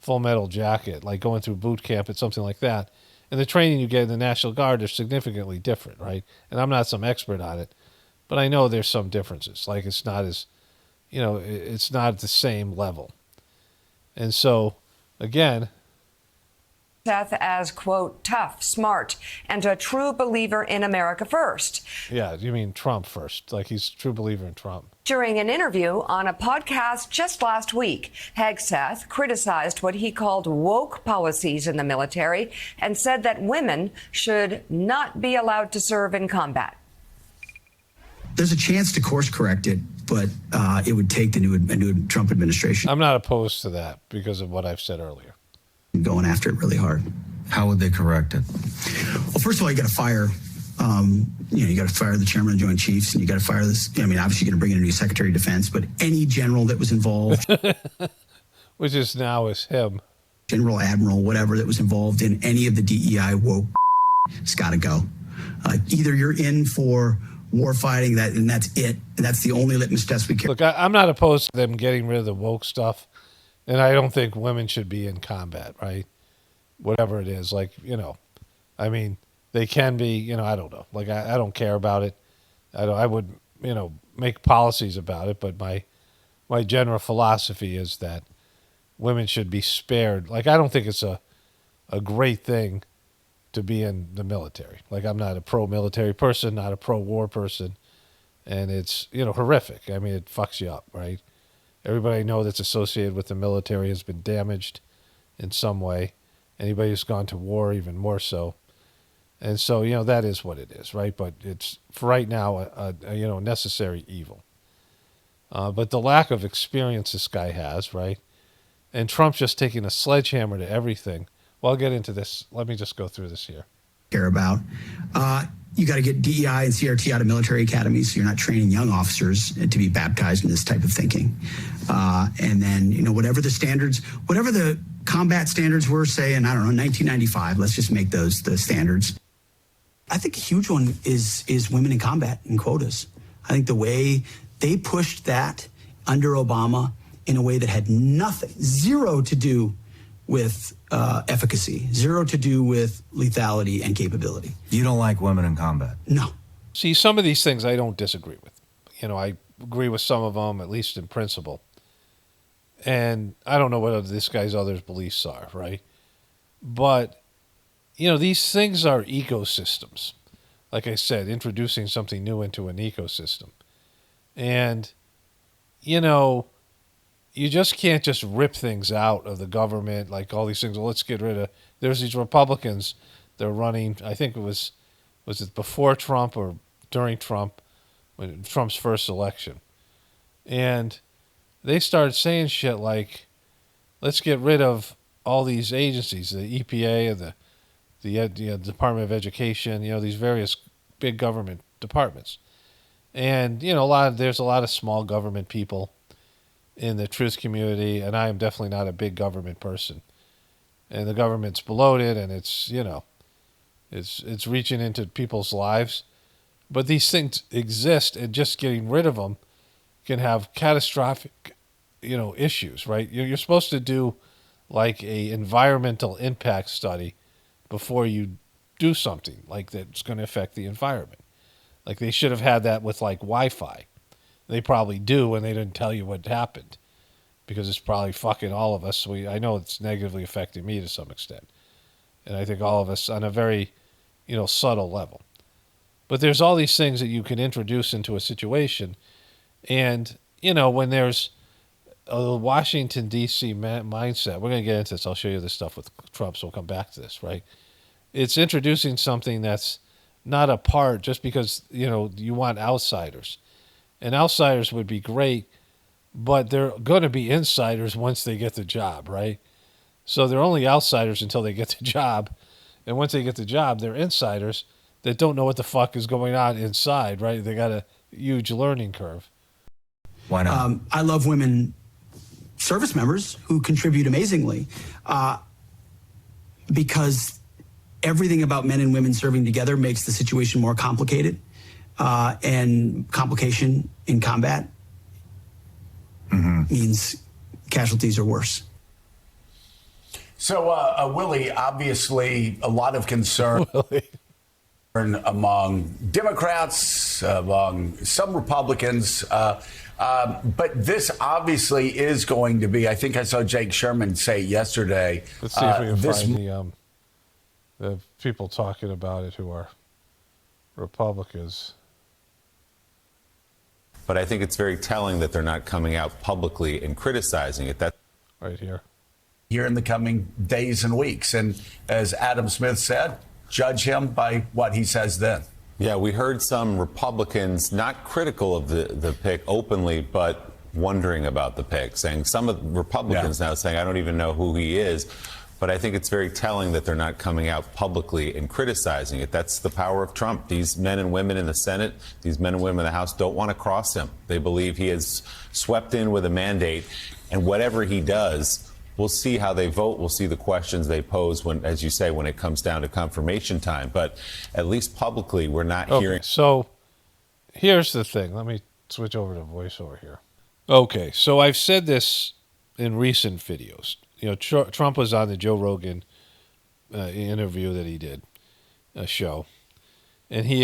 Full Metal Jacket, like going through boot camp and something like that, and the training you get in the National Guard are significantly different, right? And I'm not some expert on it, but I know there's some differences. Like, it's not as, it's not at the same level. And so, again, Seth as, quote, tough, smart, and a true believer in America first. Yeah, you mean Trump first. Like, he's a true believer in Trump. During an interview on a podcast just last week, Hegseth criticized what he called woke policies in the military and said that women should not be allowed to serve in combat. There's a chance to course correct it, but it would take the new Trump administration. I'm not opposed to that because of what I've said earlier. Going after it really hard. How would they correct it? Well, first of all, you got to fire. You got to fire the chairman of the Joint Chiefs, and you got to fire this. I mean, obviously, you're going to bring in a new Secretary of Defense, but any general that was involved, which is now is him, General Admiral, whatever that was involved in any of the DEI woke, it's got to go. Either you're in for war fighting, and that's it. And that's the only litmus test we care. Look, I'm not opposed to them getting rid of the woke stuff. And I don't think women should be in combat, right? Whatever it is. Like, I mean, they can be, I don't know. Like, I don't care about it. I would, make policies about it. But my general philosophy is that women should be spared. Like, I don't think it's a great thing to be in the military. Like, I'm not a pro-military person, not a pro-war person. And it's, horrific. I mean, it fucks you up, right? Everybody I know that's associated with the military has been damaged in some way. Anybody who's gone to war, even more so. And so, that is what it is, right? But it's, for right now, a necessary evil. But the lack of experience this guy has, right? And Trump's just taking a sledgehammer to everything. Well, I'll get into this. Let me just go through this here. Care about. You got to get DEI and CRT out of military academies, so you're not training young officers to be baptized in this type of thinking. And then, whatever the standards, whatever the combat standards were, say, in, I don't know, 1995, let's just make those the standards. I think a huge one is women in combat and quotas. I think the way they pushed that under Obama in a way that had zero to do with efficacy, zero to do with lethality and capability. You don't like women in combat? No. See, some of these things I don't disagree with. I agree with some of them, at least in principle. And I don't know what this guy's other beliefs are, right? But, these things are ecosystems. Like I said, introducing something new into an ecosystem. And, you just can't just rip things out of the government, like all these things. Well, let's get rid of. There's these Republicans. They're running. I think was it before Trump or during Trump, when Trump's first election, and they started saying shit like, "Let's get rid of all these agencies, the EPA and the Department of Education. These various big government departments, and there's a lot of small government people in the truth community, and I am definitely not a big government person. And the government's bloated, and it's it's reaching into people's lives. But these things exist, and just getting rid of them can have catastrophic, issues, right? You're supposed to do like a environmental impact study before you do something like that's going to affect the environment. Like, they should have had that with like Wi-Fi. They probably do, and they didn't tell you what happened because it's probably fucking all of us. I know it's negatively affecting me to some extent. And I think all of us on a very, subtle level. But there's all these things that you can introduce into a situation. And, when there's a Washington, D.C. mindset, we're going to get into this. I'll show you this stuff with Trump, so we'll come back to this, right? It's introducing something that's not a part just because, you want outsiders. And outsiders would be great, but they're going to be insiders once they get the job, right? So they're only outsiders until they get the job. And once they get the job, they're insiders that don't know what the fuck is going on inside, right? They got a huge learning curve. Why not? I love women service members who contribute amazingly, because everything about men and women serving together makes the situation more complicated, and complication in combat means casualties are worse. So, Willie, obviously a lot of concern among Democrats, among some Republicans. But this obviously is going to be, I think I saw Jake Sherman say yesterday. Let's see if we can find the people talking about it who are Republicans. But I think it's very telling that they're not coming out publicly and criticizing it. That's right here. Here in the coming days and weeks. And as Adam Smith said, judge him by what he says then. Yeah, we heard some Republicans not critical of the pick openly, but wondering about the pick, saying some of the Republicans now saying, I don't even know who he is. But I think it's very telling that they're not coming out publicly and criticizing it. That's the power of Trump. These men and women in the Senate, these men and women in the House don't want to cross him. They believe he is swept in with a mandate. And whatever he does, we'll see how they vote. We'll see the questions they pose when, as you say, when it comes down to confirmation time. But at least publicly, we're not hearing. So here's the thing. Let me switch over to voiceover here. Okay, so I've said this in recent videos. You know, Trump was on the Joe Rogan interview that he did, a show, and he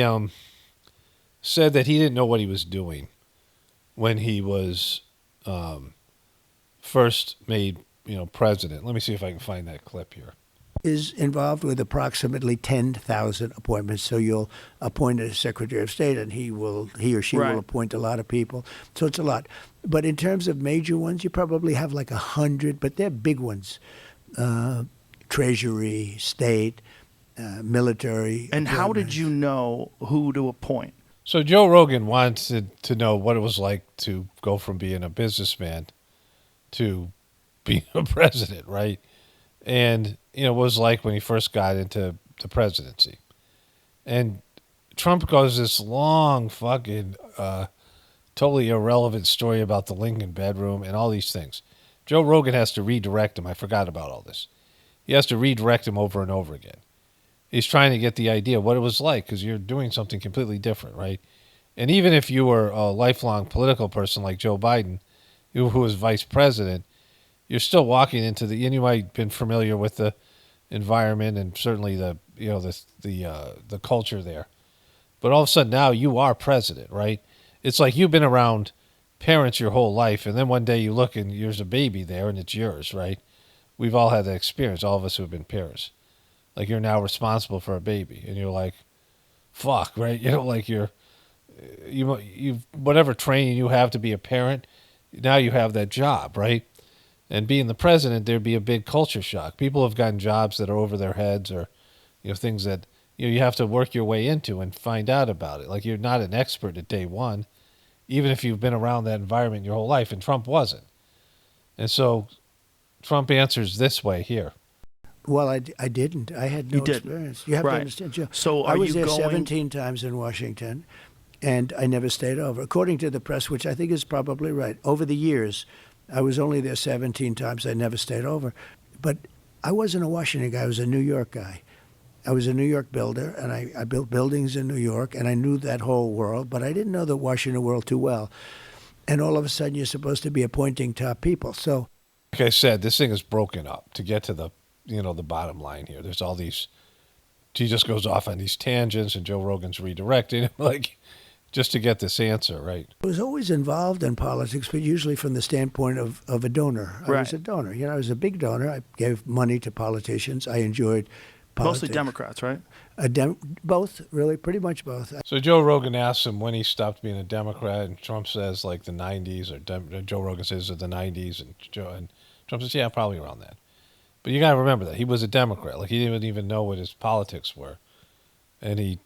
said that he didn't know what he was doing when he was first made, president. Let me see if I can find that clip here. Is involved with approximately 10,000 appointments. So you'll appoint a Secretary of State, and he or she will appoint a lot of people. So it's a lot. But in terms of major ones, you probably have like 100, but they're big ones. Treasury, state, military. And how did you know who to appoint? So Joe Rogan wanted to know what it was like to go from being a businessman to being a president, right? And it was like when he first got into the presidency. And Trump goes this long fucking totally irrelevant story about the Lincoln bedroom and all these things. Joe Rogan has to redirect him. I forgot about all this. He has to redirect him over and over again. He's trying to get the idea of what it was like, because you're doing something completely different, right? And even if you were a lifelong political person like Joe Biden, who was vice president, you're still walking into and you might have been familiar with the environment and certainly the culture there. But all of a sudden now you are president, right? It's like you've been around parents your whole life, and then one day you look and there's a baby there and it's yours, right? We've all had that experience, all of us who have been parents. Like you're now responsible for a baby, and you're like, fuck, right? Like you whatever training you have to be a parent, now you have that job, right? And being the president, there'd be a big culture shock. People have gotten jobs that are over their heads, or things that you have to work your way into and find out about it. Like you're not an expert at day one, even if you've been around that environment your whole life, and Trump wasn't. And so Trump answers this way here. Well, I didn't. I had no experience. You have to understand, Joe. So I was there 17 times in Washington, and I never stayed over. According to the press, which I think is probably right, over the years, I was only there 17 times. I never stayed over. But I wasn't a Washington guy. I was a New York guy. I was a New York builder, and I built buildings in New York, and I knew that whole world, but I didn't know the Washington world too well. And all of a sudden, you're supposed to be appointing top people. So, like I said, this thing is broken up to get to the bottom line here. There's all these, he just goes off on these tangents, and Joe Rogan's redirecting, just to get this answer, right? I was always involved in politics, but usually from the standpoint of a donor. I was a donor. I was a big donor. I gave money to politicians. I enjoyed politics. Mostly Democrats, right? Both, really, pretty much both. So Joe Rogan asks him when he stopped being a Democrat, and Trump says the 90s, or Joe Rogan says the 90s, and Trump says, yeah, probably around that. But you got to remember that he was a Democrat. He didn't even know what his politics were. And he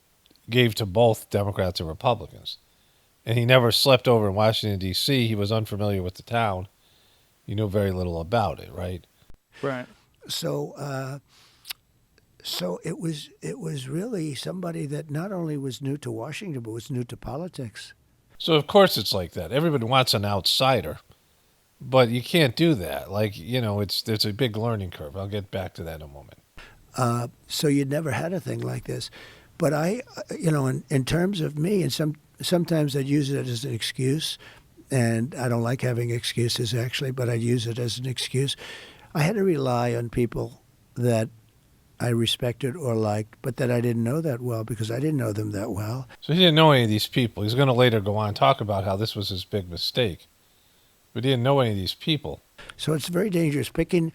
gave to both Democrats and Republicans. And he never slept over in Washington, D.C. He was unfamiliar with the town. He knew very little about it, right? Right. So it was really somebody that not only was new to Washington, but was new to politics. So, of course, it's like that. Everybody wants an outsider. But you can't do that. Like, there's a big learning curve. I'll get back to that in a moment. So you'd never had a thing like this. But in terms of me, and sometimes I'd use it as an excuse, and I don't like having excuses actually, but I'd use it as an excuse. I had to rely on people that I respected or liked, but that I didn't know that well because I didn't know them that well. So he didn't know any of these people. He's going to later go on and talk about how this was his big mistake. But he didn't know any of these people. So it's very dangerous. Picking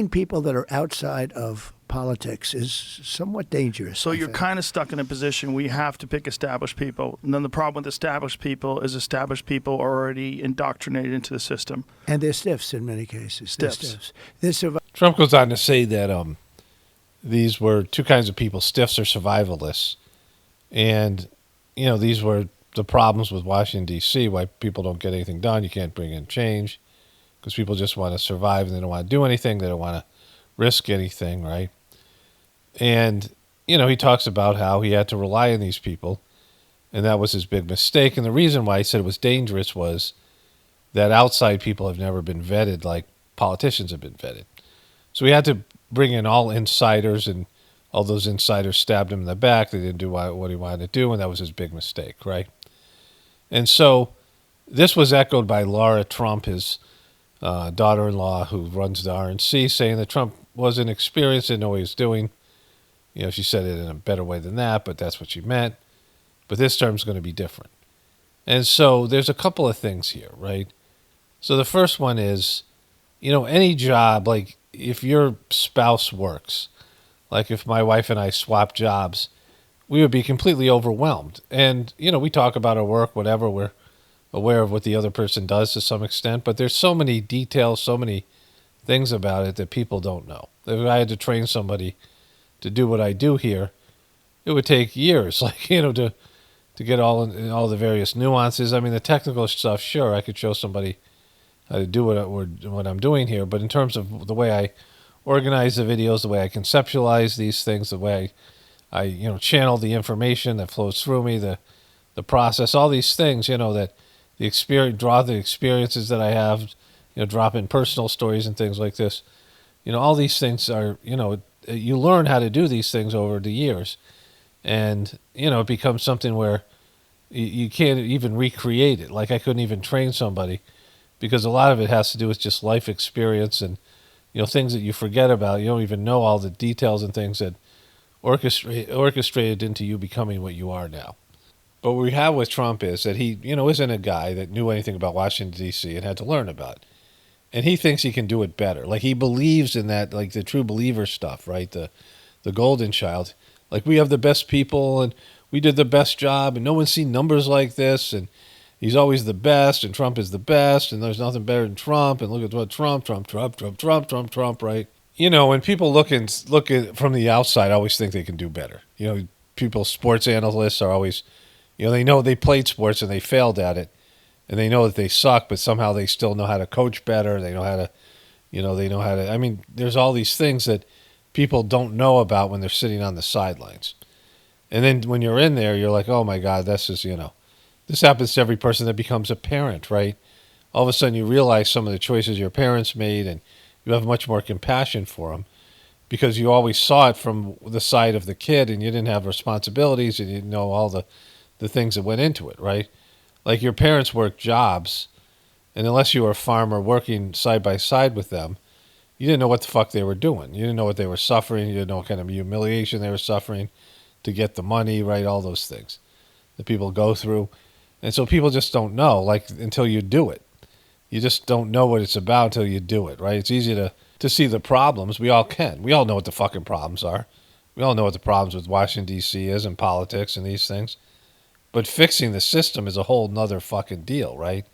people that are outside of politics is somewhat dangerous. So you're kind of stuck in a position where you have to pick established people. And then the problem with established people is established people are already indoctrinated into the system. And they're stiffs in many cases. They're stiffs. Trump goes on to say that these were two kinds of people, stiffs or survivalists. And, these were the problems with Washington, D.C., why people don't get anything done. You can't bring in change because people just want to survive and they don't want to do anything. They don't want to risk anything, right? And, he talks about how he had to rely on these people, and that was his big mistake. And the reason why he said it was dangerous was that outside people have never been vetted like politicians have been vetted. So he had to bring in all insiders, and all those insiders stabbed him in the back. They didn't do what he wanted to do, and that was his big mistake, right? And so this was echoed by Laura Trump, his daughter-in-law, who runs the RNC, saying that Trump wasn't experienced, didn't know what he was doing. She said it in a better way than that, but that's what she meant. But this term's going to be different. And so there's a couple of things here, right? So the first one is, any job, like if your spouse works, like if my wife and I swap jobs, we would be completely overwhelmed. And, we talk about our work, whatever, we're aware of what the other person does to some extent, but there's so many details, so many things about it that people don't know. If I had to train somebody to do what I do here, it would take years, to get all the various nuances. I mean, the technical stuff, sure, I could show somebody how to do what I'm doing here, but in terms of the way I organize the videos, the way I conceptualize these things, the way I channel the information that flows through me, the process, all these things, that the experience, draw the experiences that I have, drop in personal stories and things like this. All these things are, you learn how to do these things over the years. And, it becomes something where you can't even recreate it. Like I couldn't even train somebody because a lot of it has to do with just life experience and, things that you forget about. You don't even know all the details and things that orchestrated into you becoming what you are now. But what we have with Trump is that he, isn't a guy that knew anything about Washington, D.C. and had to learn about it. And he thinks he can do it better. Like he believes in that, like the true believer stuff, right? The golden child. Like we have the best people and we did the best job and no one's seen numbers like this and he's always the best and Trump is the best and there's nothing better than Trump and look at what Trump, right? When people look at from the outside, I always think they can do better. People, sports analysts are always, they know they played sports and they failed at it. And they know that they suck, but somehow they still know how to coach better. They know how to, I mean, there's all these things that people don't know about when they're sitting on the sidelines. And then when you're in there, you're like, oh my God, this is, this happens to every person that becomes a parent, right? All of a sudden you realize some of the choices your parents made and you have much more compassion for them because you always saw it from the side of the kid and you didn't have responsibilities and you didn't know all the things that went into it, right? Like your parents worked jobs, and unless you were a farmer working side by side with them, you didn't know what the fuck they were doing. You didn't know what they were suffering. You didn't know what kind of humiliation they were suffering to get the money, right? All those things that people go through. And so people just don't know, like, until you do it. You just don't know what it's about until you do it, right? It's easy to see the problems. We all can. We all know what the fucking problems are. We all know what the problems with Washington, D.C. is and politics and these things. But fixing the system is a whole nother fucking deal, right?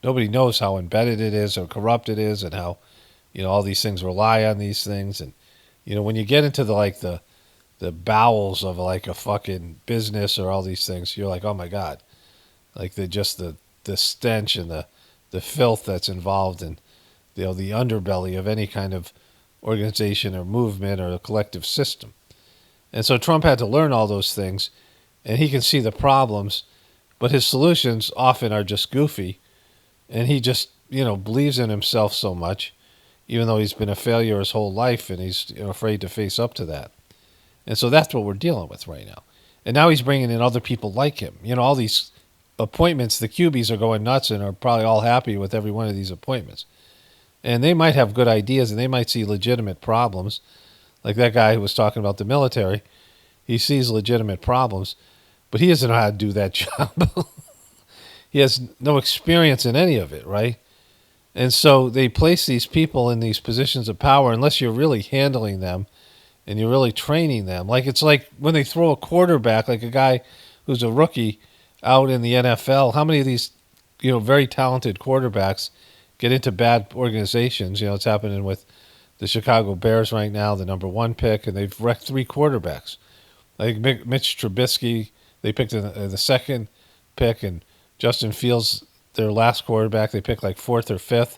Nobody knows how embedded it is or corrupt it is and how, all these things rely on these things. And, when you get into the bowels of like a fucking business or all these things, you're like, oh my God. Like the stench and the filth that's involved in, the underbelly of any kind of organization or movement or a collective system. And so Trump had to learn all those things. And he can see the problems, but his solutions often are just goofy. And he just, believes in himself so much, even though he's been a failure his whole life, and he's afraid to face up to that. And so that's what we're dealing with right now. And now he's bringing in other people like him. All these appointments, the QBs are going nuts and are probably all happy with every one of these appointments. And they might have good ideas, and they might see legitimate problems. Like that guy who was talking about the military, he sees legitimate problems, but he doesn't know how to do that job. He has no experience in any of it, right? And so they place these people in these positions of power unless you're really handling them and you're really training them. It's like when they throw a quarterback, like a guy who's a rookie out in the NFL, how many of these, very talented quarterbacks get into bad organizations? It's happening with the Chicago Bears right now, the number 1 pick, and they've wrecked 3 quarterbacks. I think Mitch Trubisky, they picked the second pick, and Justin Fields, their last quarterback, they picked like 4th or 5th,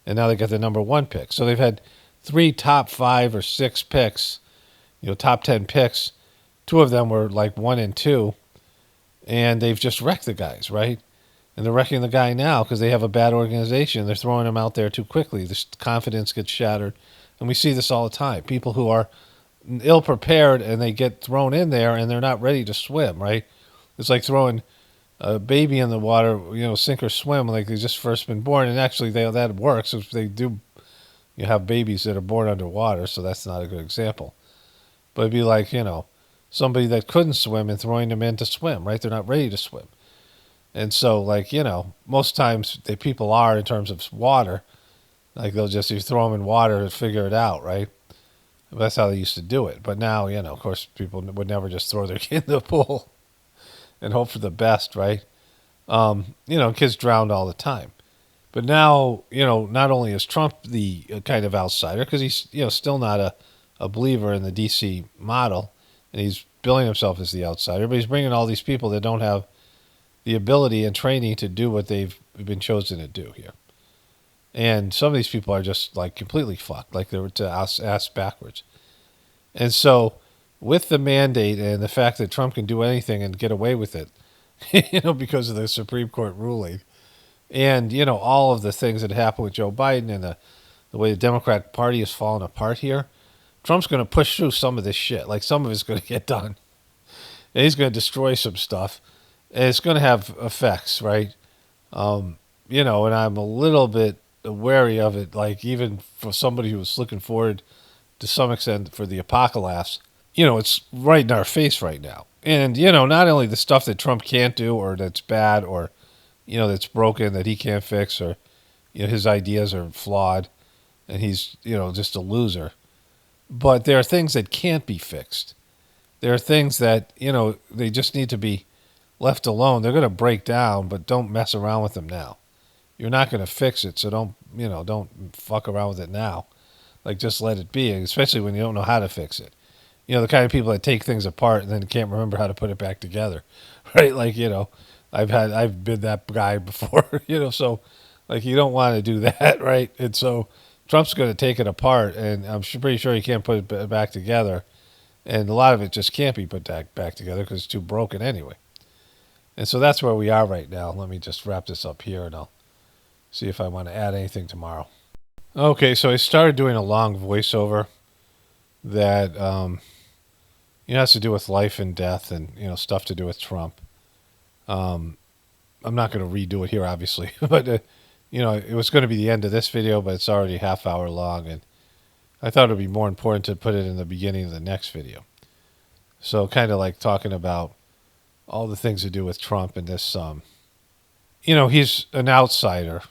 and now they got the number 1 pick. So they've had 3 top 5 or 6 picks, top 10 picks. 2 of them were like 1 and 2, and they've just wrecked the guys, right? And they're wrecking the guy now because they have a bad organization. They're throwing him out there too quickly. The confidence gets shattered, and we see this all the time. People who are ill-prepared, and they get thrown in there, and they're not ready to swim, right? It's like throwing a baby in the water, sink or swim, like they've just first been born. And actually, that works. If they do, have babies that are born underwater, so that's not a good example. But it'd be like, somebody that couldn't swim and throwing them in to swim, right? They're not ready to swim. And so, most times people are in terms of water. Like they'll just throw them in water and figure it out, right? That's how they used to do it. But now, of course, people would never just throw their kid in the pool and hope for the best, right? Kids drowned all the time. But now, not only is Trump the kind of outsider, because he's, still not a believer in the D.C. model, and he's billing himself as the outsider, but he's bringing all these people that don't have the ability and training to do what they've been chosen to do here. And some of these people are just completely fucked, like they're to ass backwards. And so with the mandate and the fact that Trump can do anything and get away with it, because of the Supreme Court ruling, and, all of the things that happened with Joe Biden and the way the Democratic Party has fallen apart here, Trump's going to push through some of this shit. Like some of it's going to get done. And he's going to destroy some stuff. And it's going to have effects, right? And I'm a little bit wary of it, even for somebody who's looking forward to some extent for the apocalypse. It's right in our face right now. And, not only the stuff that Trump can't do or that's bad or, that's broken that he can't fix or, his ideas are flawed and he's, just a loser. But there are things that can't be fixed. There are things that, they just need to be left alone. They're going to break down, but don't mess around with them now. You're not going to fix it, so don't fuck around with it now. Just let it be, especially when you don't know how to fix it. The kind of people that take things apart and then can't remember how to put it back together, right? I've been that guy before, so you don't want to do that, right? And so Trump's going to take it apart, and I'm pretty sure he can't put it back together. And a lot of it just can't be put back together because it's too broken anyway. And so that's where we are right now. Let me just wrap this up here, and I'll see if I want to add anything tomorrow. Okay, so I started doing a long voiceover that has to do with life and death and stuff to do with Trump. I'm not going to redo it here, obviously, but it was going to be the end of this video, but it's already a half hour long, and I thought it would be more important to put it in the beginning of the next video. So kind of talking about all the things to do with Trump and this, he's an outsider,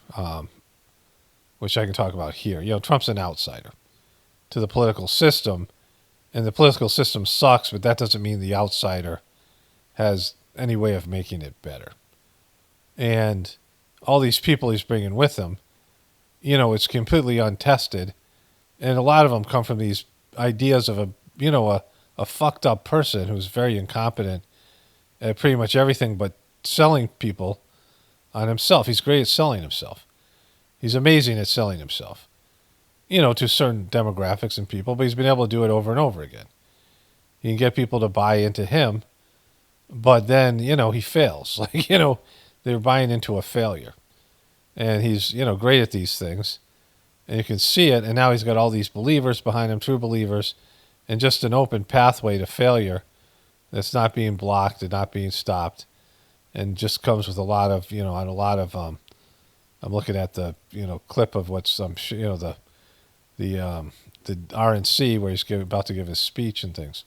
which I can talk about here. Trump's an outsider to the political system, and the political system sucks, but that doesn't mean the outsider has any way of making it better. And all these people he's bringing with him, it's completely untested, and a lot of them come from these ideas of a fucked up person who's very incompetent at pretty much everything but selling people on himself. He's great at selling himself. He's amazing at selling himself, to certain demographics and people, but he's been able to do it over and over again. He can get people to buy into him, but then, he fails. They're buying into a failure. and he's, great at these things, and you can see it. And now he's got all these believers behind him, true believers, and just an open pathway to failure that's not being blocked and not being stopped, and just comes with a lot of, I'm looking at the, clip of what's, the RNC where he's about to give his speech and things.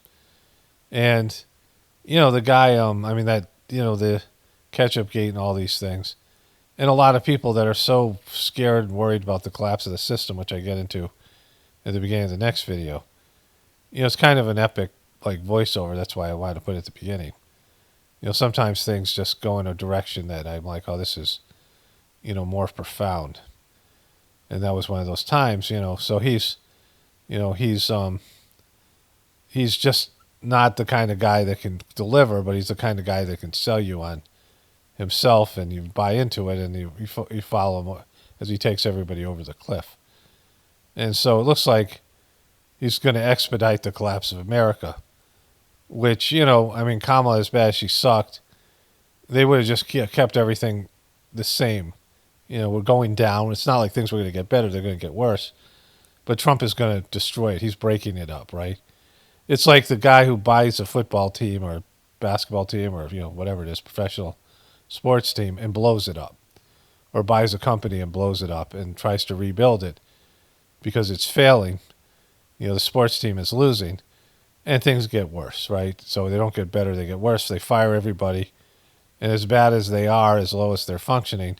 And, the guy, the ketchup gate and all these things. And a lot of people that are so scared and worried about the collapse of the system, which I get into at the beginning of the next video. It's kind of an epic, voiceover. That's why I wanted to put it at the beginning. Sometimes things just go in a direction that I'm like, oh, this is, more profound. And that was one of those times, so he's just not the kind of guy that can deliver, but he's the kind of guy that can sell you on himself, and you buy into it, and you follow him as he takes everybody over the cliff. And so it looks like he's going to expedite the collapse of America, which, Kamala, as bad as she sucked, they would have just kept everything the same. We're going down. It's not like things were going to get better. They're going to get worse. But Trump is going to destroy it. He's breaking it up, right? It's like the guy who buys a football team or basketball team or, whatever it is, professional sports team, and blows it up. Or buys a company and blows it up and tries to rebuild it because it's failing. The sports team is losing. And things get worse, right? So they don't get better, they get worse. They fire everybody. And as bad as they are, as low as they're functioning,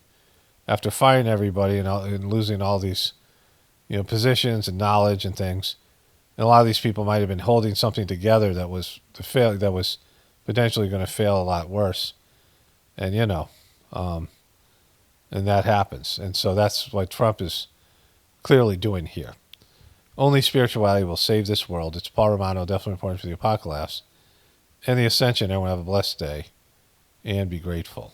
after firing everybody and losing all these, positions and knowledge and things, and a lot of these people might have been holding something together that was potentially going to fail a lot worse. And, and that happens. And so that's what Trump is clearly doing here. Only spirituality will save this world. It's Paul Romano, definitely important for the apocalypse and the ascension. Everyone have a blessed day and be grateful.